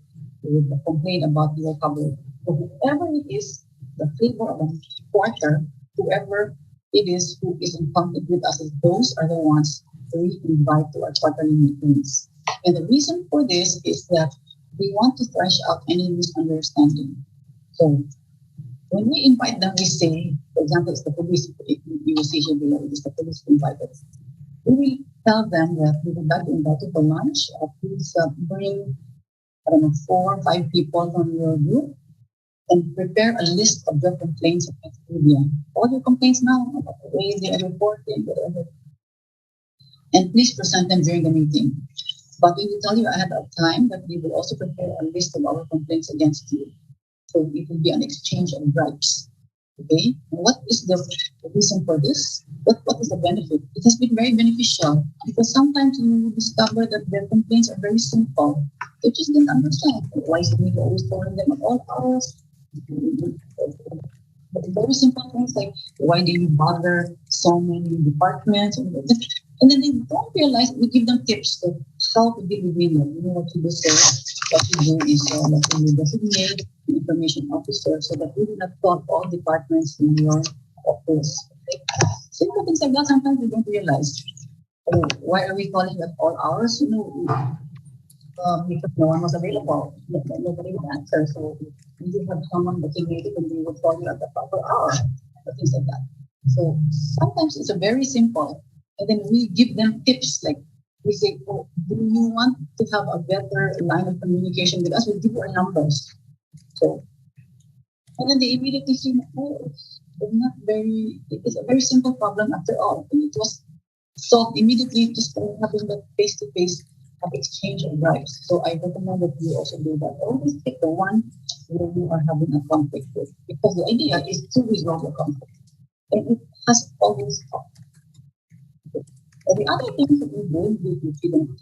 complain about your coverage. So whoever it is, the flavor of the quarter, whoever it is who is in conflict with us, those are the ones we invite to our quarterly meetings. And the reason for this is that we want to thresh out any misunderstanding. So when we invite them, we say, for example, it's the police. You will see here below, it is the police who invited. We will tell them that we would like to invite you for lunch. Please bring, 4 or 5 people from your group and prepare a list of your complaints against media. All your complaints now about the way they are reporting, whatever. And please present them during the meeting. But we will tell you ahead of time that we will also prepare a list of our complaints against you. So it will be an exchange of bribes. Okay? What is the reason for this? What is the benefit? It has been very beneficial because sometimes you discover that their complaints are very simple. They just didn't understand. Why is the media always calling them at all hours? But very simple things like, why do you bother so many departments? And then they don't realize, we give them tips of how to deal with media. You know what to do, sir. What you do is that you designate the information officer so that you will not call all departments in your office. Simple things like that, sometimes we don't realize. Why are we calling at all hours? Because no one was available. Nobody would answer. So you have someone designated and we would call you at the proper hour. Things like that. So sometimes it's a very simple. And then we give them tips like, we say, oh, do you want to have a better line of communication with us? We'll give you our numbers. So, and then they immediately say, oh, it's a very simple problem after all. And it was solved immediately just by having that face-to-face exchange of bribes. So I recommend that you also do that. Always pick the one where you are having a conflict with, because the idea is to resolve the conflict. And it has always stopped. The other thing that we did with freedom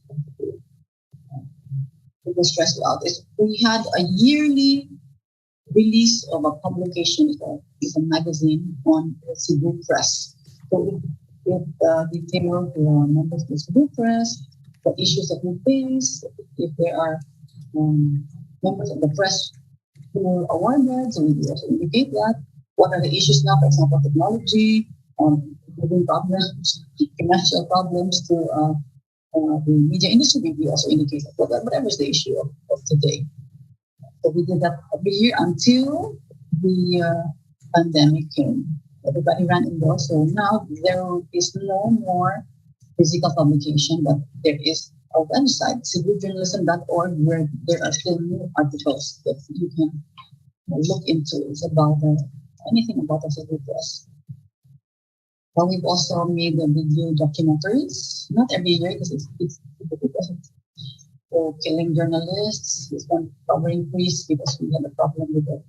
to stress you out is we had a yearly release of a publication. It's a magazine on Cebu Press. So it detailed the members of the Cebu Press, the issues that we face, if there are members of the press who were awarded, so we also indicate that. What are the issues now, for example, technology, having problems, financial problems to the media industry, we also indicate whatever is the issue of today. So we did that every year until the pandemic came. Everybody ran indoors. So now there is no more physical publication, but there is a website, civiljournalism.org, where there are still new articles that you can look into. It's about anything about the civil press. But we've also made the video documentaries, not every year because it's for killing journalists. This one covering priests because we had a problem with the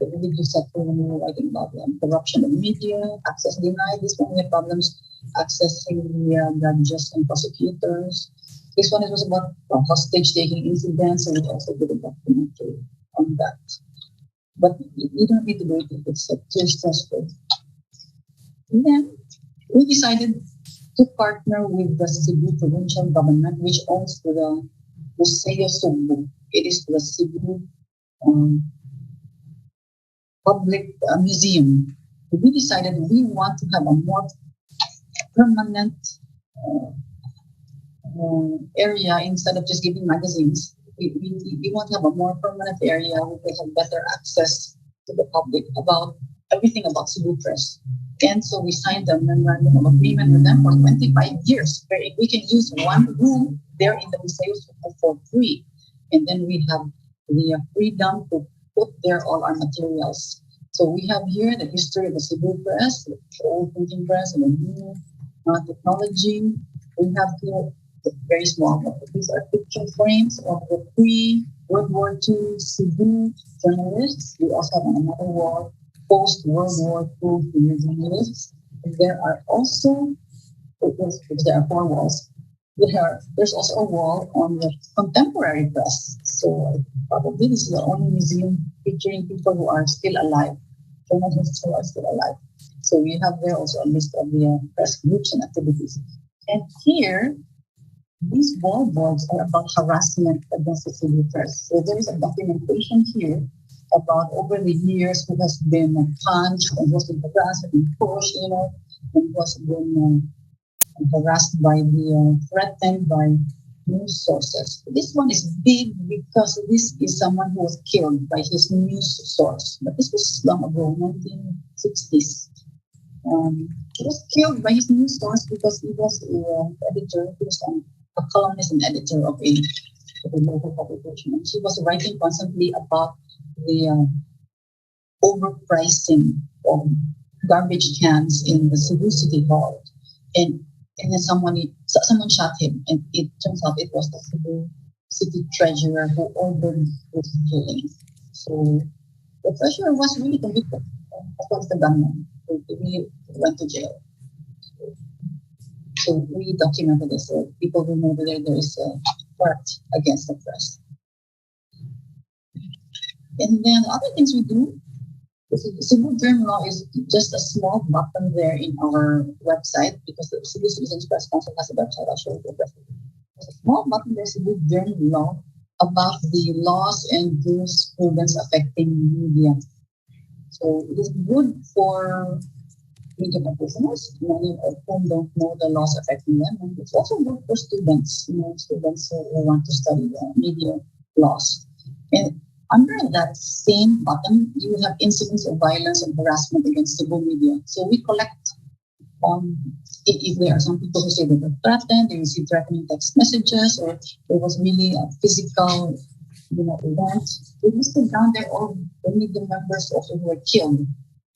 religious sector when we were writing about corruption of media, access denied. This one we had problems accessing the judges and prosecutors. This one it was about hostage taking incidents, and we also did a documentary on that. But you don't need to do it if it's too stressful. And then we decided to partner with the Cebu provincial government, which owns the Museo Sugbo. It is the Cebu public museum. We decided we want to have a more permanent area instead of just giving magazines. We want to have a more permanent area where we have better access to the public about everything about Cebu Press. And so we signed a memorandum of agreement with them for 25 years, where we can use one room there in the Museo for free. And then we have the freedom to put there all our materials. So we have here the history of the Cebu Press, the old printing press, and the new technology. We have here very small, but these are picture frames of the pre-World War II Cebu journalists. We also have another wall post-World War II journalists. And there are also, because there are 4 walls, there's also a wall on the contemporary press. So probably this is the only museum featuring people who are still alive, journalists who are still alive. So we have there also a list of the press groups and activities. And here, these wall boards are about harassment against the civil press. So there is a documentation here about over the years who has been punched and who has been harassed and pushed, and who has been harassed by threatened by news sources. This one is big because this is someone who was killed by his news source. But this was long ago, 1960s. He was killed by his news source because he was an editor, he was a columnist and editor of a local publication. And she was writing constantly about the overpricing of garbage cans in the Cebu City Hall. And then someone shot him, and it turns out it was the Cebu City Treasurer who ordered his killing. So the treasurer was really convicted. That was the gunman. He went to jail. So we documented this. So people will know that there is a threat against the press. And then other things we do, the Cebu Journal Law is just a small button there in our website because the Cebu Citizens Press Council has a website. I'll show you the website. There's a small button there, Cebu Journal Law, about the laws and jurisprudence affecting media. So it is good for media practitioners, many of whom don't know the laws affecting them. And it's also good for students, students who want to study media laws. And under that same button, you have incidents of violence and harassment against Cebu media. So we collect if there are some people who say they were threatened, they received threatening text messages, or there was really a physical event. We listed down there all the media members also who were killed.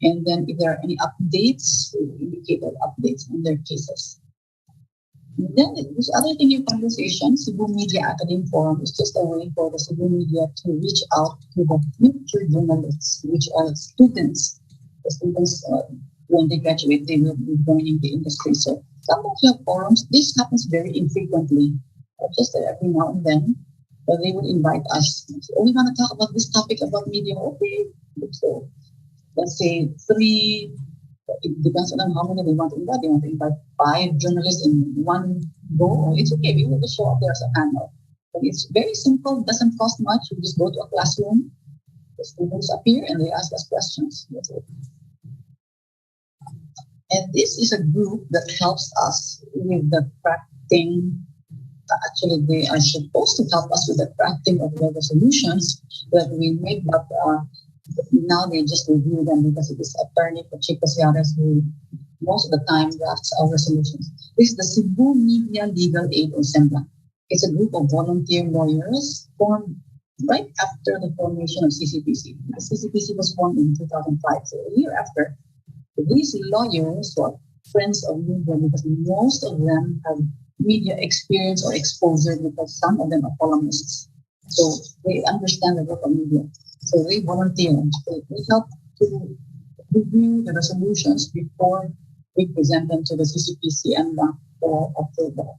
And then if there are any updates, we indicate all updates on their cases. And then this other thing in conversation, Cebu Media Academy Forum is just a way for the Cebu media to reach out to the future journalists, which are students. The students, when they graduate, they will be joining the industry. So sometimes we have forums. This happens very infrequently, just every now and then. But they will invite us. So, we want to talk about this topic about media. Okay. So let's say 3. It depends on how many they want to invite. They want to invite 5 journalists in one go. It's okay. We will just show up there as a panel. But it's very simple. Doesn't cost much. We just go to a classroom. The students appear and they ask us questions. That's it. And this is a group that helps us with the crafting. Actually, they are supposed to help us with the crafting of the resolutions that we made, but now they just review them because it is Attorney Pachico Ciares who most of the time drafts our resolutions. This is the Cebu Media Legal Aid or SEMLA. It's a group of volunteer lawyers formed right after the formation of CCPC. The CCPC was formed in 2005, so a year after. These lawyers were friends of media because most of them have media experience or exposure because some of them are columnists. So they understand the work of media. So they volunteer. They help to review the resolutions before we present them to the CCPC and for approval.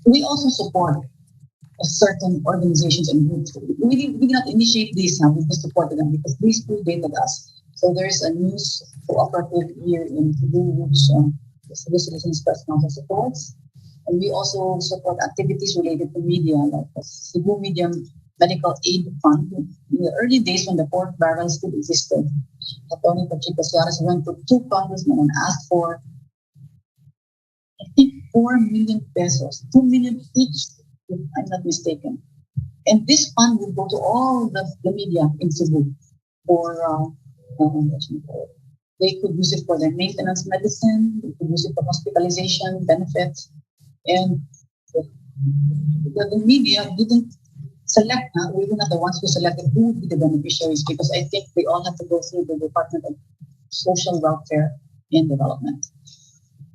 We also support certain organizations and groups. We did not initiate these now, we just supported them because these predated us. So there's a news cooperative here in Cebu which the Cebu Citizens Press Council supports. And we also support activities related to media, like the Cebu Media Medical Aid Fund. In the early days when the pork barrel still existed, Attorney Pachico Ciares went to 2 congressmen and asked for, I think, 4 million pesos, 2 million each, if I'm not mistaken. And this fund will go to all the media in Cebu for, they could use it for their maintenance medicine, they could use it for hospitalization benefits. And the media didn't select, we were not the ones who selected who would be the beneficiaries because I think they all have to go through the Department of Social Welfare and Development.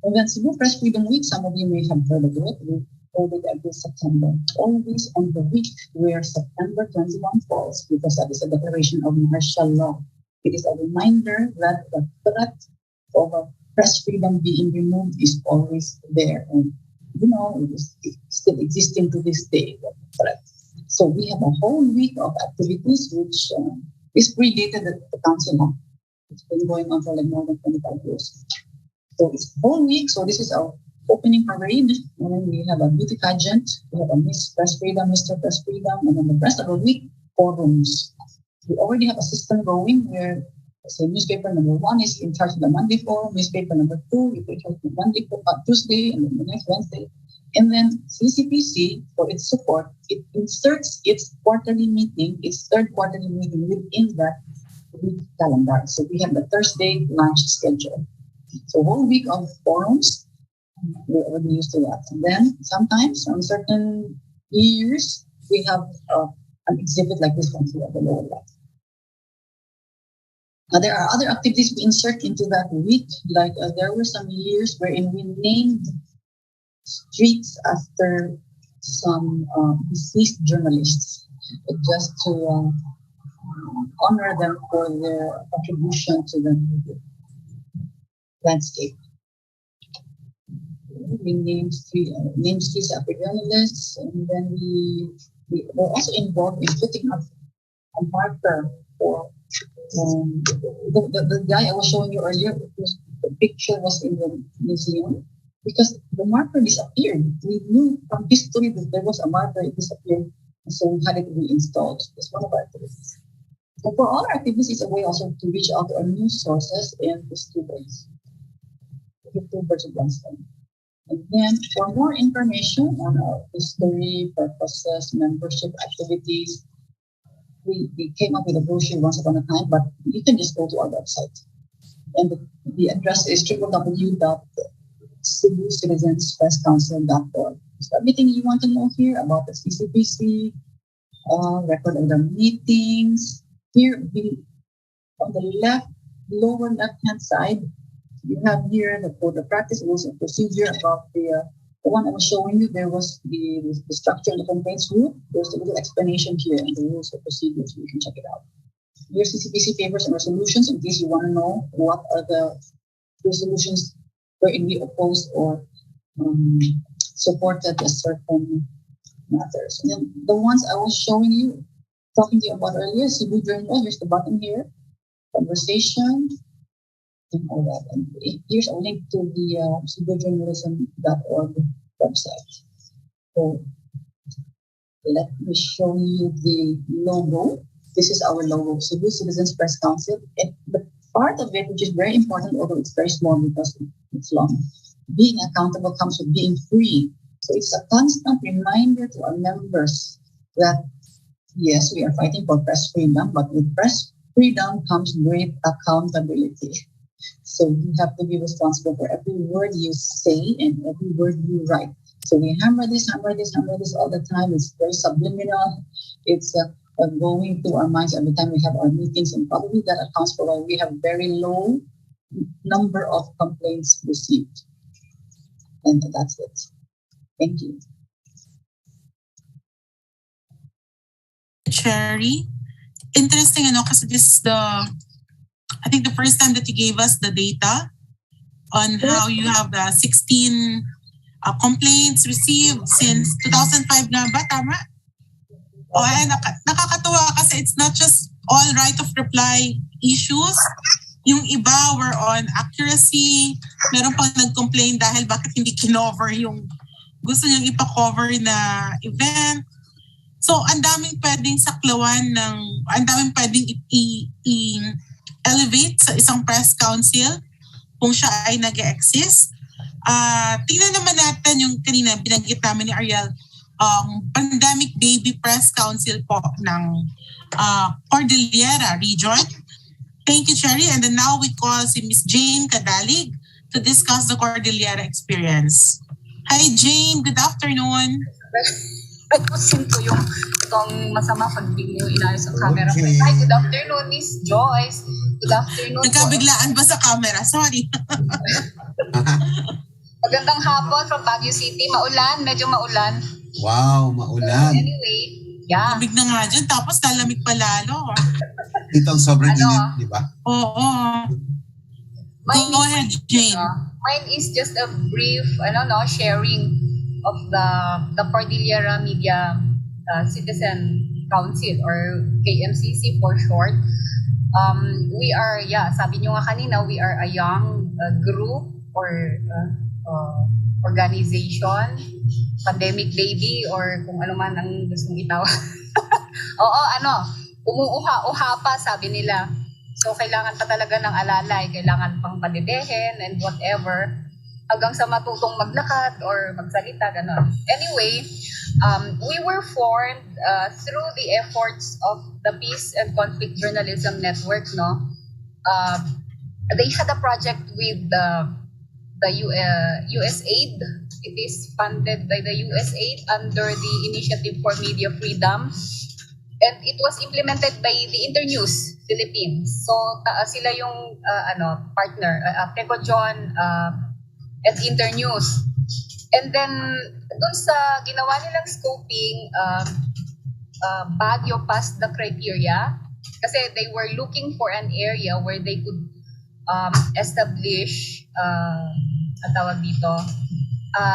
And then Cebu Press Freedom Week, some of you may have heard of it. We hold it every September, always on the week where September 21 falls, because that is a declaration of martial law. It is a reminder that the threat of press freedom being removed is always there. And, it is still existing to this day, the threat. So we have a whole week of activities which is predated the council law. It's been going on for like more than 25 years. So it's a whole week. So this is our opening parade. And then we have a beauty pageant. We have a Miss Press Freedom, Mr. Press Freedom, and then the rest of the week, forums. We already have a system going where, say, newspaper number 1 is in charge of the Monday forum, newspaper number 2 is in charge of the Monday, Tuesday, and then the next Wednesday. And then CCPC, for its support, it inserts its quarterly meeting, its third quarterly meeting within that week calendar. So we have the Thursday lunch schedule. So whole week of forums, we're already used to that. And then sometimes on certain years, we have an exhibit like this one here at the lower left. Now, there are other activities we insert into that week, like there were some years wherein we named streets after some deceased journalists, just to honor them for their contribution to the media landscape. We named streets after journalists, and then we were also involved in putting up a marker for the guy I was showing you earlier. The picture was in the museum because the marker disappeared. We knew from history that there was a marker, it disappeared, and so we had it reinstalled. It's one of our activities. So for all our activities, it's a way also to reach out to our news sources and the students. Hit 2 birds with one stone. And then for more information on our history, purposes, membership activities, we came up with a brochure once upon a time, but you can just go to our website. And the address is www.cebucitizenspresscouncil.org. So everything you want to know here about the CCPC, record of the meetings. Here, on the lower left-hand side, you have here the code of practice, rules and procedure about the one I was showing you. There was the structure and the complaints group. There's a little explanation here and the rules and procedures. You can check it out. Here's CCPC papers and resolutions in case you want to know what are the resolutions wherein we opposed or supported a certain matters. And then the ones I was showing you, talking to you about earlier, Cebu Journal, here's the button here, conversation, and all that. And here's a link to the cebujournalism.org website. So let me show you the logo. This is our logo, Cebu Citizens Press Council. And the part of it, which is very important, although it's very small because it's long, being accountable comes with being free. So it's a constant reminder to our members that, yes, we are fighting for press freedom, but with press freedom comes great accountability. So you have to be responsible for every word you say and every word you write. So we hammer this all the time. It's very subliminal. It's going through our minds every time we have our meetings, and probably that accounts for why we have very low number of complaints received. And that's it. Thank you. Cherry. Interesting, kasi this is I think the first time that you gave us the data on how you have the 16 complaints received since 2005 na ba? Tama? Nakakatuwa kasi it's not just all right of reply issues. Yung iba were on accuracy. Meron pang nag-complain dahil bakit hindi kinover yung gusto niyang ipa-cover na event. So, ang daming pwedeng saklawan ang daming pwedeng i-elevate sa isang press council kung siya ay nag-exist. Tingnan naman natin yung kanina binanggit namin ni Ariel, Pandemic Baby Press Council po ng Cordillera Region. Thank you, Cherry. And then now we call si Ms. Jane Cadalig to discuss the Cordillera experience. Hi, Jane. Good afternoon. Ayusin ko itong masama pag bigla yung inayos ang camera. Hi, good afternoon, Miss Joyce. Good afternoon. Nagkabiglaan ba sa camera? Sorry. Magandang hapon from Baguio City. Maulan, medyo maulan. Wow, maulan. Anyway, yeah. Lamig na nga dyan, tapos lalamig pa lalo. Dito ang sobrang init, di ba? Oo. Go ahead, Jane. Mine is just a brief, sharing of the Cordillera Media Citizen Council or KMCC for short. We are, sabi nyo nga kanina, we are a young group or organization, pandemic baby, or kung ano man ang gustong itawag. Umuuha-uha pa, sabi nila. So, kailangan pa talaga ng alalay, kailangan pang padedehin and whatever, hanggang sa matutong maglakad or magsalita, gano'n. Anyway, we were formed through the efforts of the Peace and Conflict Journalism Network, no? They had a project with the USAID. It is funded by the USAID under the Initiative for Media Freedom. And it was implemented by the Internews Philippines. So, sila yung partner, Teco John and Internews. And then, dun sa ginawa nilang scoping, Baguio passed the criteria kasi they were looking for an area where they could establish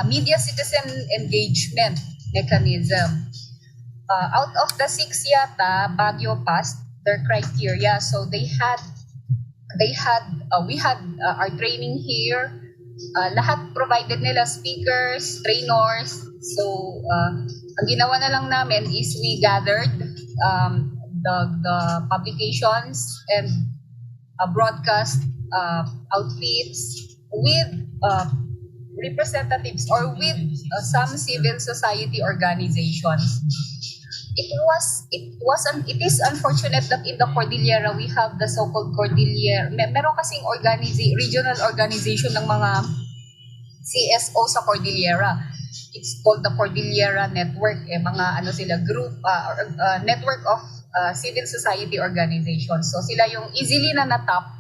media citizen engagement mechanism. Out of the 6 yata, Baguio passed their criteria. So we had our training here. Lahat provided nila speakers, trainers. So ang ginawa na lang namin is we gathered the publications and broadcast outfits with representatives or with some civil society organizations. It is unfortunate that in the Cordillera we have the so-called Cordillera. Meron kasing regional organization ng mga CSO sa Cordillera. It's called the Cordillera Network. Mga group, network of civil society organizations. So sila yung easily na natap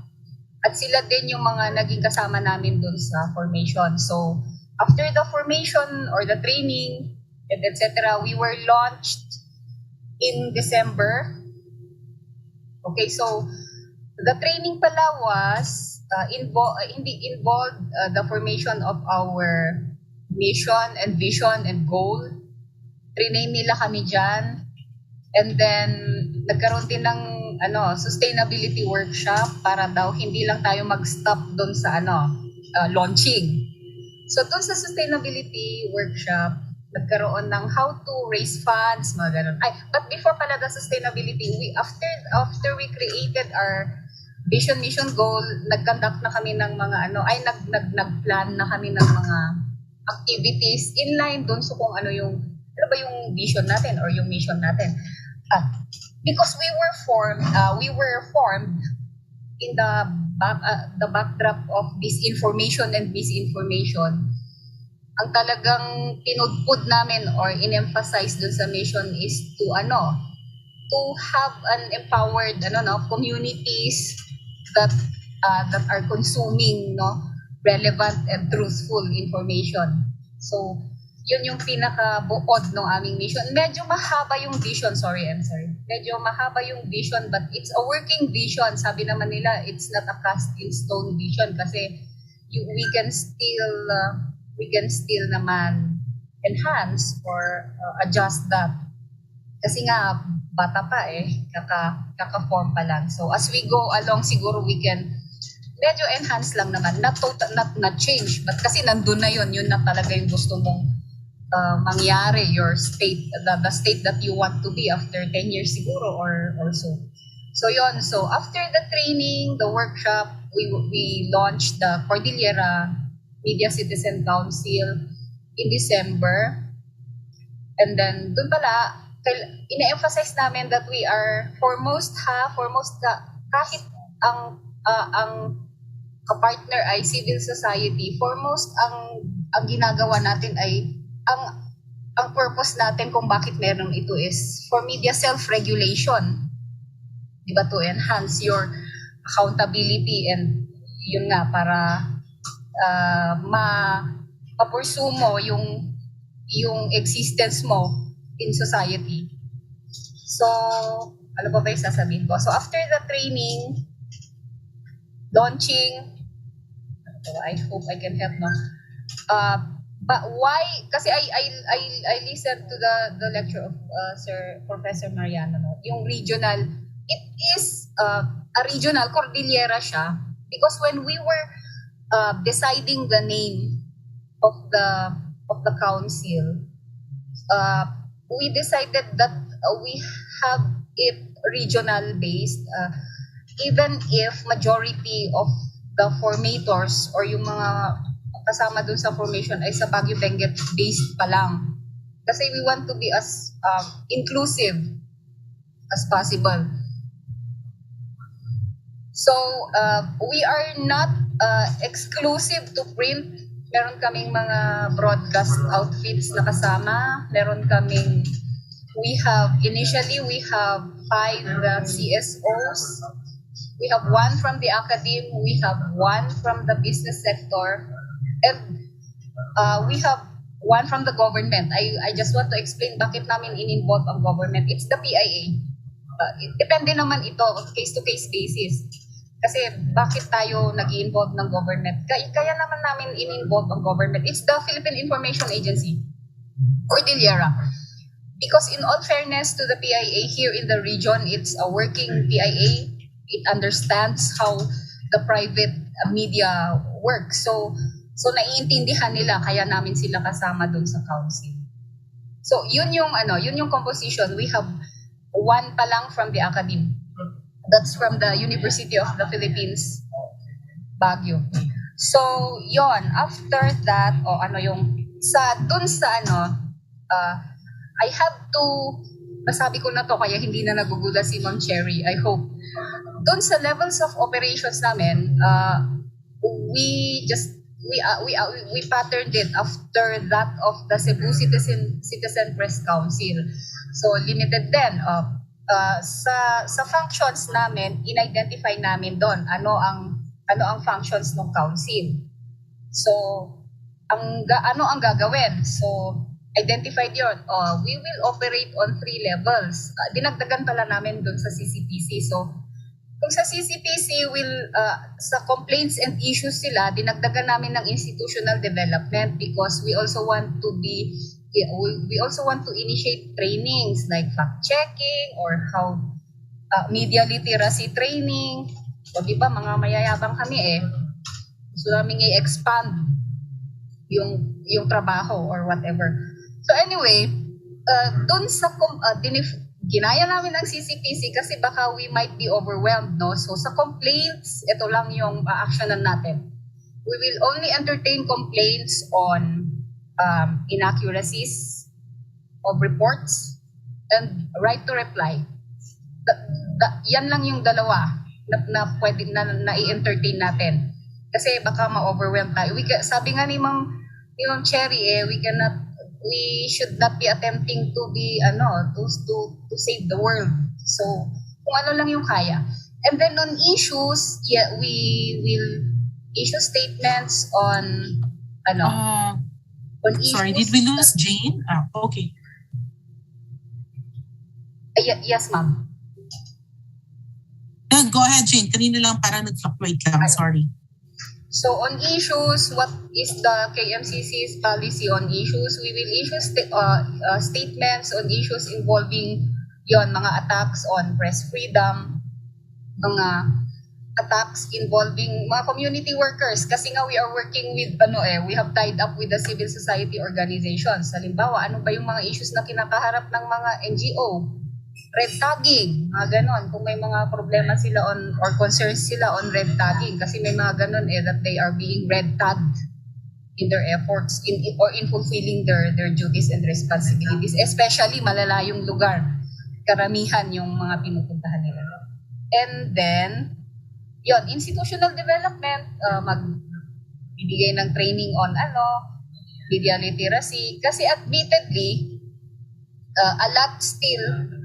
at sila din yung mga naging kasama namin dun sa formation. So after the formation or the training and etc., we were launched in December. Okay, so the training pala was involved the formation of our mission and vision and goal. Rename nila kami dyan. And then, nagkaroon din ng sustainability workshop para daw hindi lang tayo mag-stop doon sa launching. So, doon sa sustainability workshop, nagkaroon ng how to raise funds, mga ganun. But before pala the sustainability, after we created our vision, mission, goal, nag-conduct na kami ng mga nag-plan na kami ng mga activities in line doon so kung ano ba yung vision natin or yung mission natin. Because we were formed in the backdrop of disinformation and misinformation. Ang talagang pinudpud namin or in-emphasize dun sa mission is to have an empowered communities that are consuming relevant and truthful information. So yun yung pinaka-buod ng aming mission. Medyo mahaba yung vision, Medyo mahaba yung vision but it's a working vision. Sabi naman nila, it's not a cast in stone vision kasi we can still naman enhance or adjust that. Kasi nga, bata pa kaka-form pa lang. So as we go along, siguro we can medyo enhance lang naman. Not change, but kasi nandun na yun na talaga yung gusto mong mangyari, your state, the state that you want to be after 10 years siguro or so. So yun, so after the training, the workshop, we launched the Cordillera Media Citizen Council in December. And then dun pala, ina-emphasize namin that we are foremost kahit ang kapartner ay civil society, foremost ang ginagawa natin ay ang purpose natin kung bakit meron ito is for media self-regulation. Diba? To enhance your accountability and yun nga para ma-pursue mo yung existence mo in society. So, ano ba yung sasabihin ko? So, after the training, launching, I hope I can help, no? But why? Kasi I listened to the lecture of Professor Mariano, no? Yung regional, it is a regional, Cordillera siya. Because when we were deciding the name of the council, we decided that we have it regional based, even if majority of the formators or yung mga kasama dun sa formation ay sa Baguio Benguet based pa lang. Kasi we want to be as inclusive as possible. So, we are not exclusive to print. Meron kaming mga broadcast outfits na kasama. Initially we have 5 CSOs. We have 1 from the academe. We have 1 from the business sector. And we have 1 from the government. I just want to explain bakit namin in-involve ang government. It's the PIA. Depende naman ito, case-to-case basis. Kasi bakit tayo nag-i-involve ng government? Kaya naman namin in-involve ang government. It's the Philippine Information Agency, Cordillera. Because in all fairness to the PIA here in the region, it's a working PIA. It understands how the private media works. So naiintindihan nila, kaya namin sila kasama dun sa council. So yun yung composition. We have 1 pa lang from the academe. That's from the University of the Philippines, Baguio. So yon, after that, I have to, nasabi ko na to kaya hindi na nagugulat si Ma'am Cherry, I hope. Doon sa levels of operations namin, we patterned it after that of the Cebu Citizen Press Council. So limited din. Sa functions namin, in-identify namin doon ano ang functions ng council. So ano ang gagawin? So identified yon. We will operate on 3 levels. Dinagdagan pala namin doon sa CCPC. So kung sa CCPC sa complaints and issues sila, dinagdagan namin ng institutional development because we also want to initiate trainings like fact-checking or how media literacy training. O di ba, mga mayayabang kami Gusto namin i-expand yung trabaho or whatever. So anyway, dun sa ginaya namin ng CCPC kasi baka we might be overwhelmed, no? So sa complaints, ito lang yung actionan natin. We will only entertain complaints on inaccuracies of reports and right to reply. Yan lang yung dalawa na pwede na i-entertain natin. Kasi baka ma-overwhelm tayo. Sabi nga ni Ma'am Cherry, we should not be attempting to be to save the world. So kung ano lang yung kaya. And then on issues, we will issue statements on sorry, did we lose Jane? Okay. Yes, ma'am. Go ahead, Jane. Kanina lang parang nag-fluctuate lang. Sorry. So on issues, what is the KMCC's policy on issues? We will issue statements on issues involving mga attacks on press freedom, mga attacks involving mga community workers. Kasi nga we are working with, we have tied up with the civil society organizations. Halimbawa, ano ba yung mga issues na kinakaharap ng mga NGO? Red tagging, mga ganon. Kung may mga problema sila or concerns sila on red tagging, kasi may mga ganon that they are being red tagged in their efforts in fulfilling their duties and responsibilities, especially malalayong lugar. Karamihan yung mga pinupuntahan nila. And then, institutional development, magbibigay ng training on media literacy. Kasi admittedly, a lot still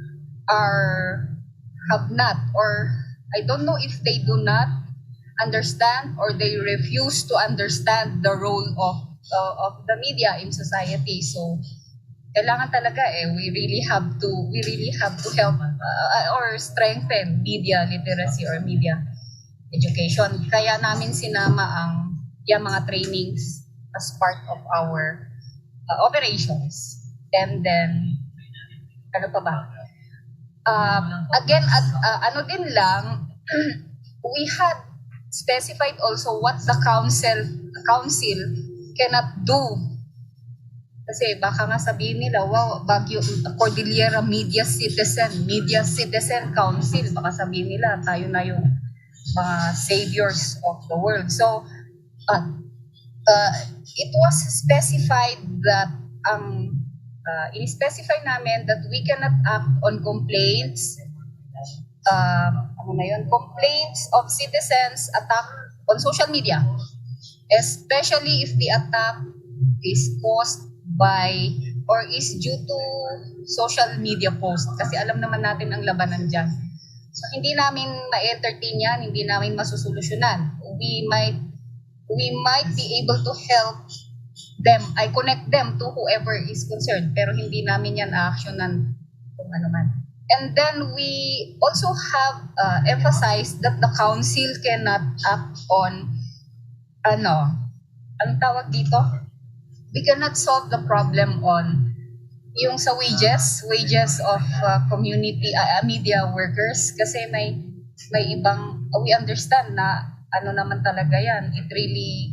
have not, or I don't know if they do not understand or they refuse to understand the role of the media in society. So kailangan talaga we really have to help or strengthen media literacy or media education. Kaya namin sinama ang mga trainings as part of our operations. And then ano pa ba? Again, din lang, we had specified also what the council cannot do. Kasi baka nga sabihin nila, wow, Baguio, Cordillera Media Citizen Council. Baka sabihin nila, tayo na yung mga saviors of the world. So, it was specified that in-specify namin that we cannot act on complaints complaints of citizens attack on social media, especially if the attack is caused by or is due to social media post, kasi alam naman natin ang labanan dyan. So hindi namin ma-entertain yan, hindi namin masusolusyonan. We might be able to help them, I connect them to whoever is concerned, pero hindi namin yan actionan kung ano man. And then we also have emphasized that the council cannot act on anong tawag dito? We cannot solve the problem on yung sa wages of community media workers, kasi may ibang, we understand na naman talaga yan, it really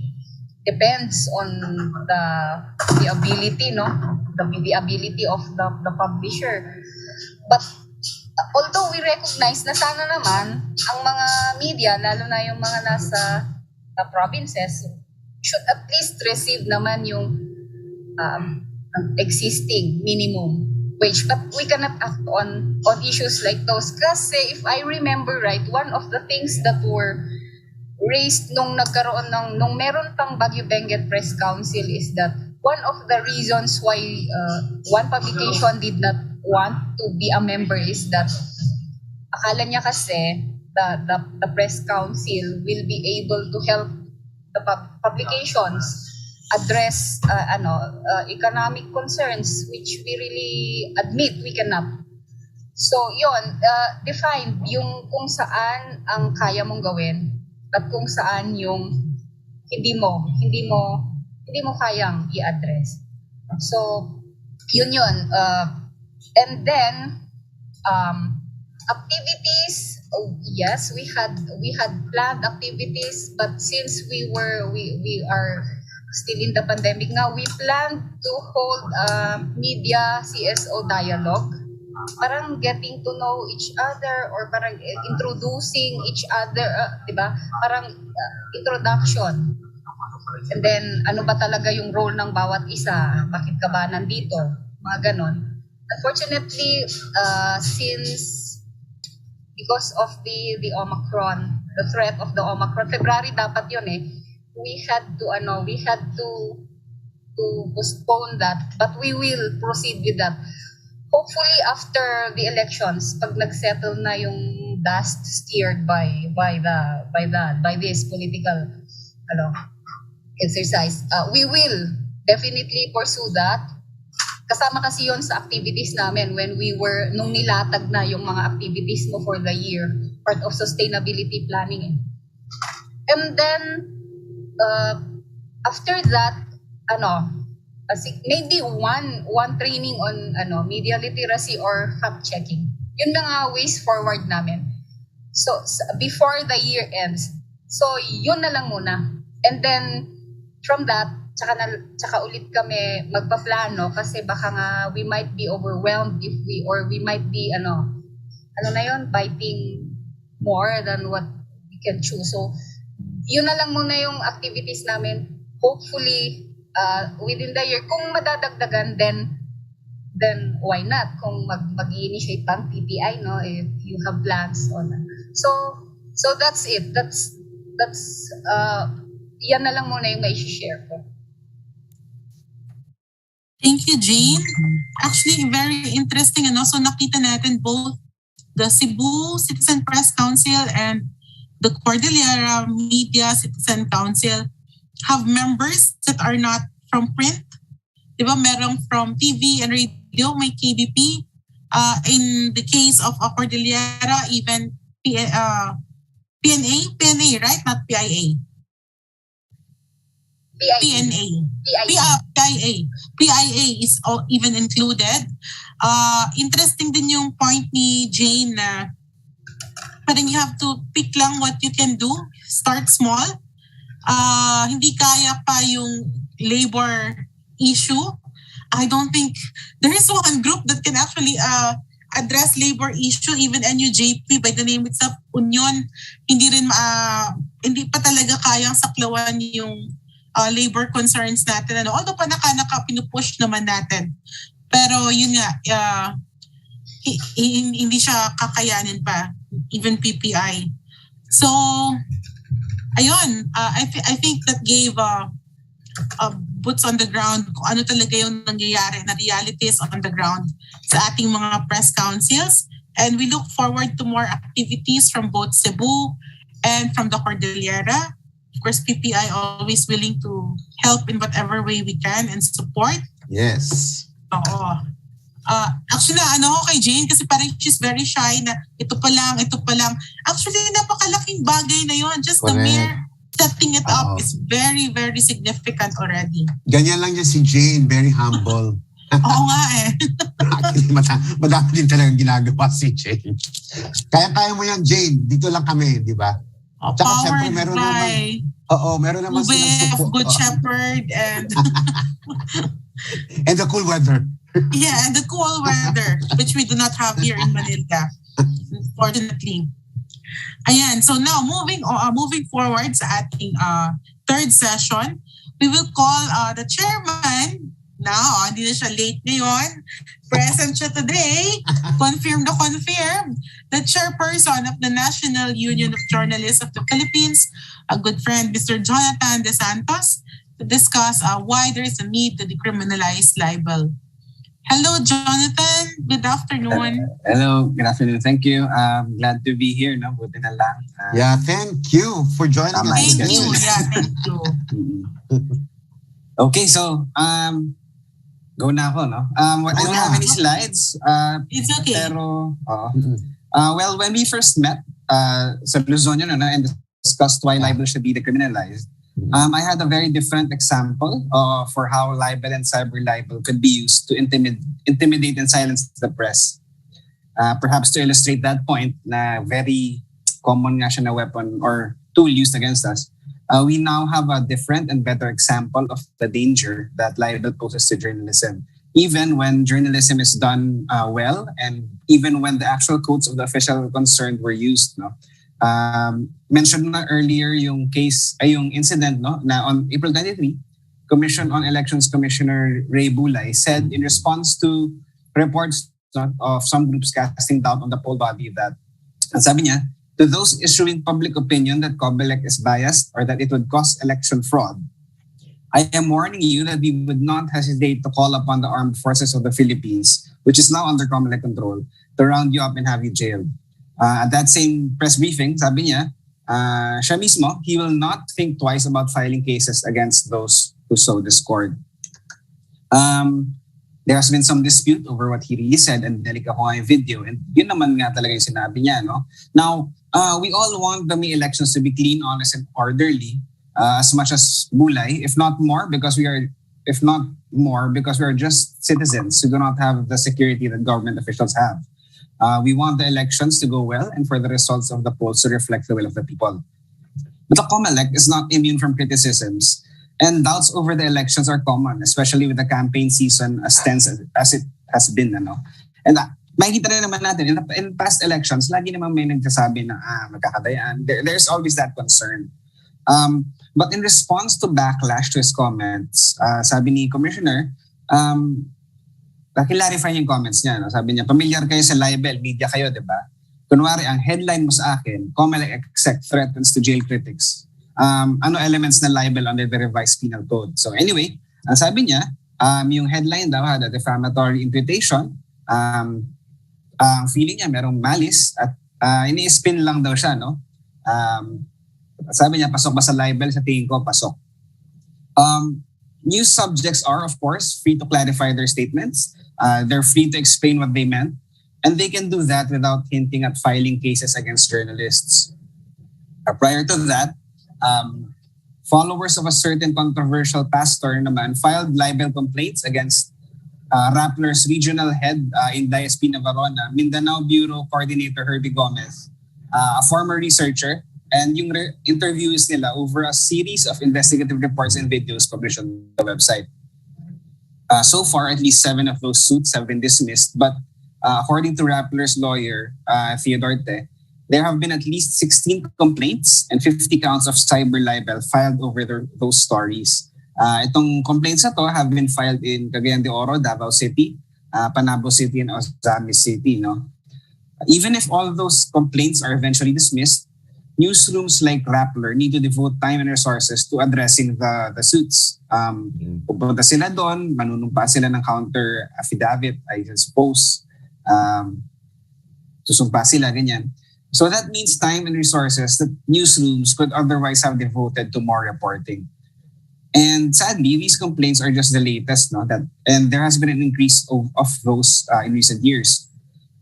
depends on the ability, the ability of the publisher. But although we recognize na sana naman ang mga media, lalo na yung mga nasa provinces, should at least receive naman yung existing minimum wage. But we cannot act on issues like those. Kasi if I remember right, one of the things that were raised nung meron pang Baguio Benguet Press Council is that one of the reasons why one publication did not want to be a member is that akala niya kasi the press council will be able to help the publications address economic concerns, which we really admit we cannot. So define yung kung saan ang kaya mong gawin at kung saan yung hindi mo kayang i-address. So yun. And then activities, yes, we had planned activities, but since we are still in the pandemic nga, we plan to hold a media CSO dialogue. Parang getting to know each other or parang introducing each other, di ba? Parang introduction. And then, ano ba talaga yung role ng bawat isa? Bakit ka ba nandito? Mga ganon. Unfortunately, because of the Omicron, the threat of the Omicron, February dapat yun eh. We had to postpone that, but we will proceed with that. Hopefully after the elections, pag nagsettle na yung dust steered by this political exercise, we will definitely pursue that. Kasama kasi yon sa activities namin nung nilatag na yung mga activities mo for the year, part of sustainability planning. And then, after that, maybe one training on media literacy or fact checking. Yun mga ways forward namin. So before the year ends. So yun na lang muna. And then from that, tsaka ulit kami magpaplano kasi baka nga we might be overwhelmed we might be biting more than what we can chew. So yun na lang muna yung activities namin. Hopefully within the year, kung madadagdagan, then why not? Kung mag-initiate pang PPI, no? If you have plans on. So that's it. That's yan na lang muna yung mai-share ko. Thank you, Jane. Actually, very interesting. So nakita natin both the Cebu Citizen Press Council and the Cordillera Media Citizen Council have members that are not from print. Diba, merong from TV and radio, may KBP. In the case of Cordillera, even PNA, right? Not PIA. PIA is even included. Interesting din yung point ni Jane na parang you have to pick lang what you can do. Start small. Hindi kaya pa yung labor issue. I don't think there is one group that can actually address labor issue, even NUJP by the name itself, Union. Hindi pa talaga kayang saklawan yung labor concerns natin. Although panaka pinupush naman natin. Pero yun nga, hindi siya kakayanin pa, even PPI. So, ayun, I think that gave boots on the ground kung ano talaga yung nangyayari na realities on the ground sa ating mga press councils. And we look forward to more activities from both Cebu and from the Cordillera. Of course, PPI always willing to help in whatever way we can and support. Yes. Oo. Actually, ko kay Jane kasi parang she's very shy na ito pa lang. Actually, napakalaking bagay na yon. Just the mere setting it up is very, very significant already. Ganyan lang yan si Jane, very humble. Oo nga eh. Actually, madami din talagang ginagawa si Jane. Kaya mo yan, Jane. Dito lang kami, di ba? Tsaka syempre, meron naman silang Good Shepherd and and the cool weather. Yeah, and the cool weather, which we do not have here in Manila, unfortunately. Ayan, so now moving forward sa ating third session, we will call the chairman. Now, hindi na siya late ngayon. Present siya today. Confirmed, the chairperson of the National Union of Journalists of the Philippines, a good friend, Mr. Jonathan De Santos, to discuss why there is a need to decriminalize libel. Hello, Jonathan. Good afternoon. Hello. Good afternoon. Thank you. Glad to be here. No, buti na lang. Yeah, thank you for joining us. Thank you. Yeah, thank you. Okay, so go na ako, no? I don't have any slides. It's okay. Pero, well, when we first met sa Luzon, and discussed why libel should be decriminalized, I had a very different example for how libel and cyber libel could be used to intimidate and silence the press. Perhaps to illustrate that point, na very common nga siya na weapon or tool used against us. we now have a different and better example of the danger that libel poses to journalism. Even when journalism is done well, and even when the actual quotes of the official concerned were used, no? Mentioned na earlier yung case, yung incident, no, na on April 23, Commission on Elections Commissioner Ray Bulay said in response to reports of some groups casting doubt on the poll body that, sabi niya, to those issuing public opinion that COMELEC is biased or that it would cause election fraud, I am warning you that we would not hesitate to call upon the armed forces of the Philippines, which is now under COMELEC control, to round you up and have you jailed. At that same press briefing, sabi niya, siya mismo, he will not think twice about filing cases against those who sow discord. There has been some dispute over what he really said, and nalika ko nga yung video, and yun naman nga talaga yung sinabi niya. No? Now, we all want the May elections to be clean, honest, and orderly, as much as Bulay, if not more, because we are just citizens who do not have the security that government officials have. We want the elections to go well and for the results of the polls to reflect the will of the people. But the COMELEC is not immune from criticisms, and doubts over the elections are common, especially with the campaign season as tense as it has been. Ano? And makikita rin naman natin, in past elections, lagi naman may nagsasabi na magkakadayaan. There's always that concern. But in response to backlash to his comments, sabi ni Commissioner, clarify yung comments niya. No? Sabi niya, familiar kayo sa libel, media kayo, di ba? Kunwari, ang headline mo sa akin, COMELEC exec threatens to jail critics. Ano elements na libel under the revised penal code? So anyway, ang sabi niya, yung headline daw had a defamatory imputation. Ang feeling niya merong malice at ini-spin lang daw siya, no? Sabi niya, pasok ba sa libel? Sa tingin ko, pasok. News subjects are, of course, free to clarify their statements. They're free to explain what they meant. And they can do that without hinting at filing cases against journalists. Prior to that, followers of a certain controversial pastor naman filed libel complaints against Rappler's regional head in DSP Navarona, Mindanao Bureau Coordinator Herbie Gomez, a former researcher, and yung interviews nila over a series of investigative reports and videos published on the website. So far, at least 7 of those suits have been dismissed, but according to Rappler's lawyer, Theodore Te, there have been at least 16 complaints and 50 counts of cyber libel filed over those stories. Itong complaints na to have been filed in Cagayan de Oro, Davao City, Panabo City, and Ozamis City. No? Even if all those complaints are eventually dismissed, newsrooms like Rappler need to devote time and resources to addressing the suits. Pupunta sila doon, manunumpa sila ng counter affidavit, I suppose. Susumpa sila, ganyan. So that means time and resources that newsrooms could otherwise have devoted to more reporting. And sadly, these complaints are just the latest, no? And there has been an increase of those in recent years.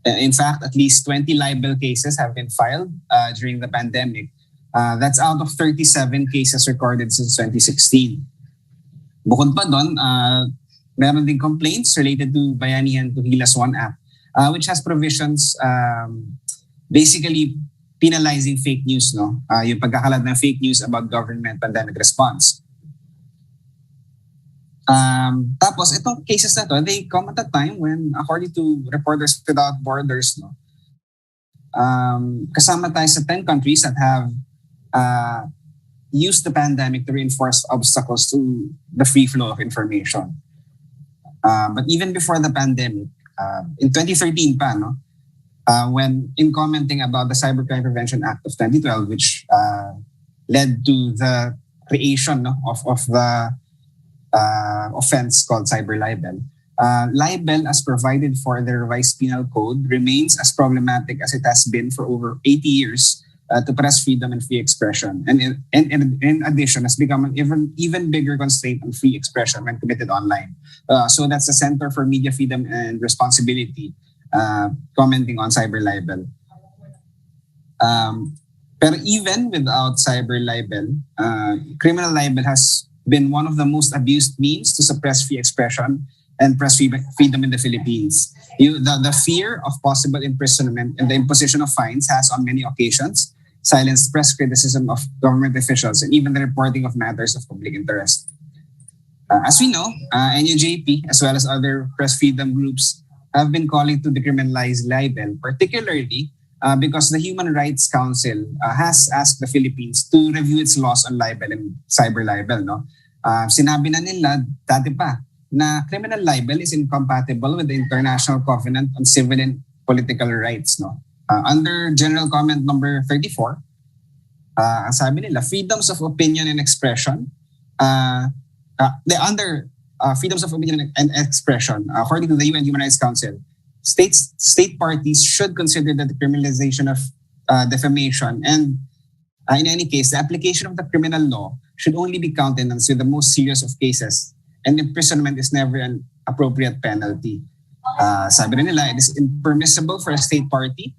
In fact, at least 20 libel cases have been filed during the pandemic. That's out of 37 cases recorded since 2016. Bukod pa doon, meron din complaints related to Bayanihan to Hilas One app, which has provisions basically penalizing fake news, no? Yung pagkakalat ng fake news about government pandemic response. Tapos, itong cases na to, they come at a time when, according to Reporters Without Borders, no, kasama tayo sa 10 countries that have used the pandemic to reinforce obstacles to the free flow of information. But even before the pandemic, in 2013 pa, no, when in commenting about the Cybercrime Prevention Act of 2012, which led to the creation, no, of the offense called cyber libel. Libel, as provided for the revised penal code, remains as problematic as it has been for over 80 years to press freedom and free expression. And in addition, has become an even bigger constraint on free expression when committed online. So that's the Center for Media Freedom and Responsibility commenting on cyber libel. Pero even without cyber libel, criminal libel has been one of the most abused means to suppress free expression and press freedom in the Philippines. The fear of possible imprisonment and the imposition of fines has on many occasions silence press criticism of government officials, and even the reporting of matters of public interest. As we know, NUJP, as well as other press freedom groups, have been calling to decriminalize libel, particularly because the Human Rights Council has asked the Philippines to review its laws on libel and cyber libel. No? Sinabi na nila dati pa na criminal libel is incompatible with the International Covenant on Civil and Political Rights. No? Under General Comment number 34, ang sabi nila, freedoms of opinion and expression, under freedoms of opinion and expression, according to the UN Human Rights Council, state parties should consider the decriminalization of defamation, and in any case, the application of the criminal law should only be countenanced with the most serious of cases, and imprisonment is never an appropriate penalty. Sabi rin nila, it is impermissible for a state party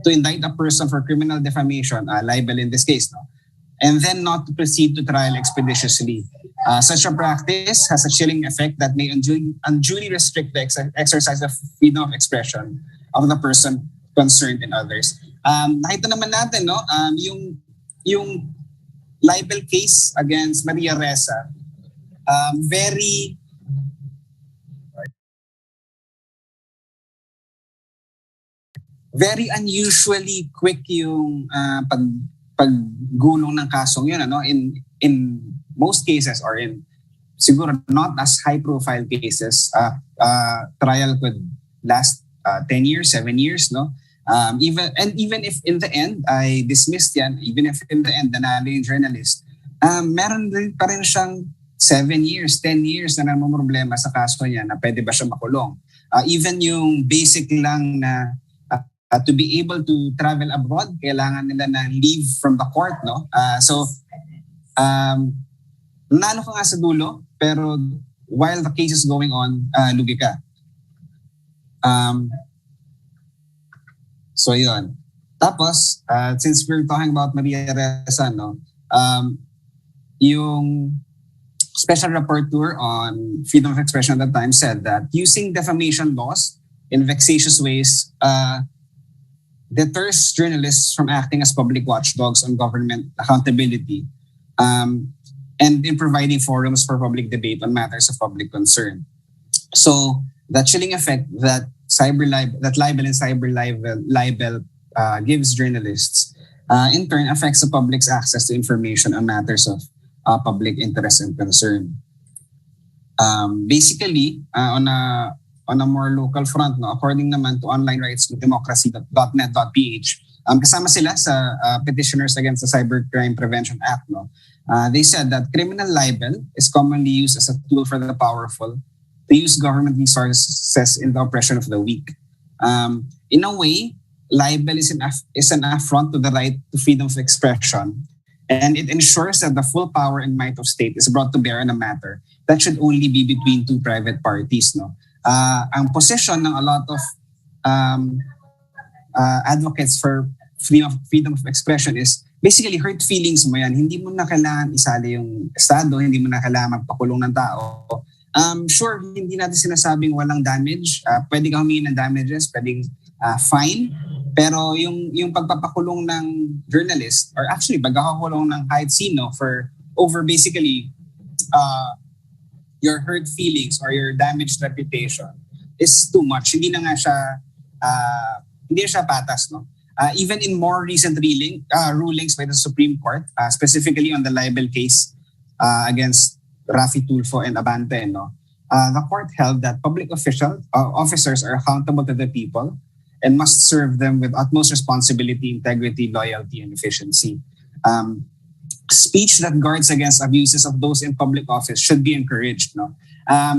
to indict a person for criminal defamation, libel in this case, no? And then not to proceed to trial expeditiously. Such a practice has a chilling effect that may unduly restrict the exercise of freedom of expression of the person concerned and others. Nakita naman natin, no, yung libel case against Maria Ressa, very unusually quick yung paggulong ng kasong yun, ano, in most cases, or in siguro not as high profile cases, trial could last 10 years, 7 years, no? Even if in the end I dismissed yan, even if in the end nanalo yung journalist, meron rin pa rin siyang 7 years, 10 years na namumroblema sa kaso niya na pwede ba siya makulong. Even yung basic lang na to be able to travel abroad, kailangan nila na leave from the court, no? Nanalo ka nga sa dulo, pero while the case is going on, lugi ka. So yun. Tapos, since we're talking about Maria Ressa, no, yung special rapporteur on freedom of expression at the time said that using defamation laws in vexatious ways deters journalists from acting as public watchdogs on government accountability, and in providing forums for public debate on matters of public concern. So the chilling effect that libel and cyber libel gives journalists, in turn affects the public's access to information on matters of public interest and concern. Basically, on a more local front, no, according naman to online rights to democracy.net.ph, kasama sila sa petitioners against the Cybercrime Prevention Act. No, they said that criminal libel is commonly used as a tool for the powerful to use government resources in the oppression of the weak. In a way, libel is an affront to the right to freedom of expression, and it ensures that the full power and might of state is brought to bear on a matter that should only be between two private parties. No, ang position ng a lot of advocates for freedom of expression is basically hurt feelings mo yan. Hindi mo na kailangan isali yung estado, hindi mo na kailangan magpakulong ng tao. Sure, hindi natin sinasabing walang damage. Pwede ka humingi ng damages, pwedeng fine. Pero yung pagpapakulong ng journalist, or actually pagkakakulong ng kahit sino for over basically your hurt feelings or your damaged reputation is too much. Hindi na siya patas, no? Even in more recent rulings by the Supreme Court, specifically on the libel case against Rafi Tulfo and Abante, no? The court held that public officers are accountable to the people and must serve them with utmost responsibility, integrity, loyalty, and efficiency. Speech that guards against abuses of those in public office should be encouraged. No?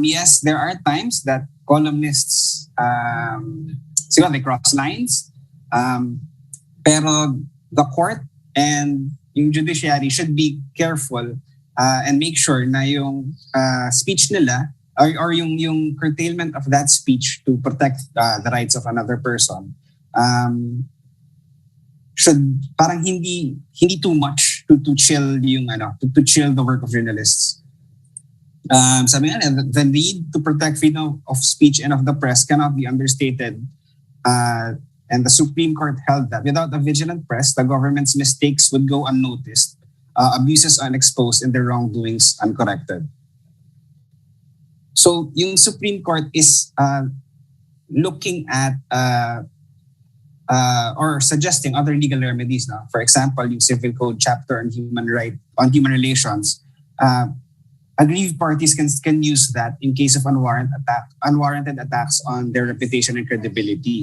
Yes, there are times that columnists they cross lines, pero the court and yung judiciary should be careful and make sure na yung speech nila or yung curtailment of that speech to protect the rights of another person should parang hindi too much to chill yung to chill the work of journalists. Sabi nga, the need to protect freedom of speech and of the press cannot be understated And the Supreme Court held that without a vigilant press, the government's mistakes would go unnoticed, abuses unexposed, and their wrongdoings uncorrected. So yung Supreme Court is looking at or suggesting other legal remedies. Now, for example, yung Civil Code chapter on human relations. Aggrieved parties can use that in case of unwarranted attacks on their reputation and credibility.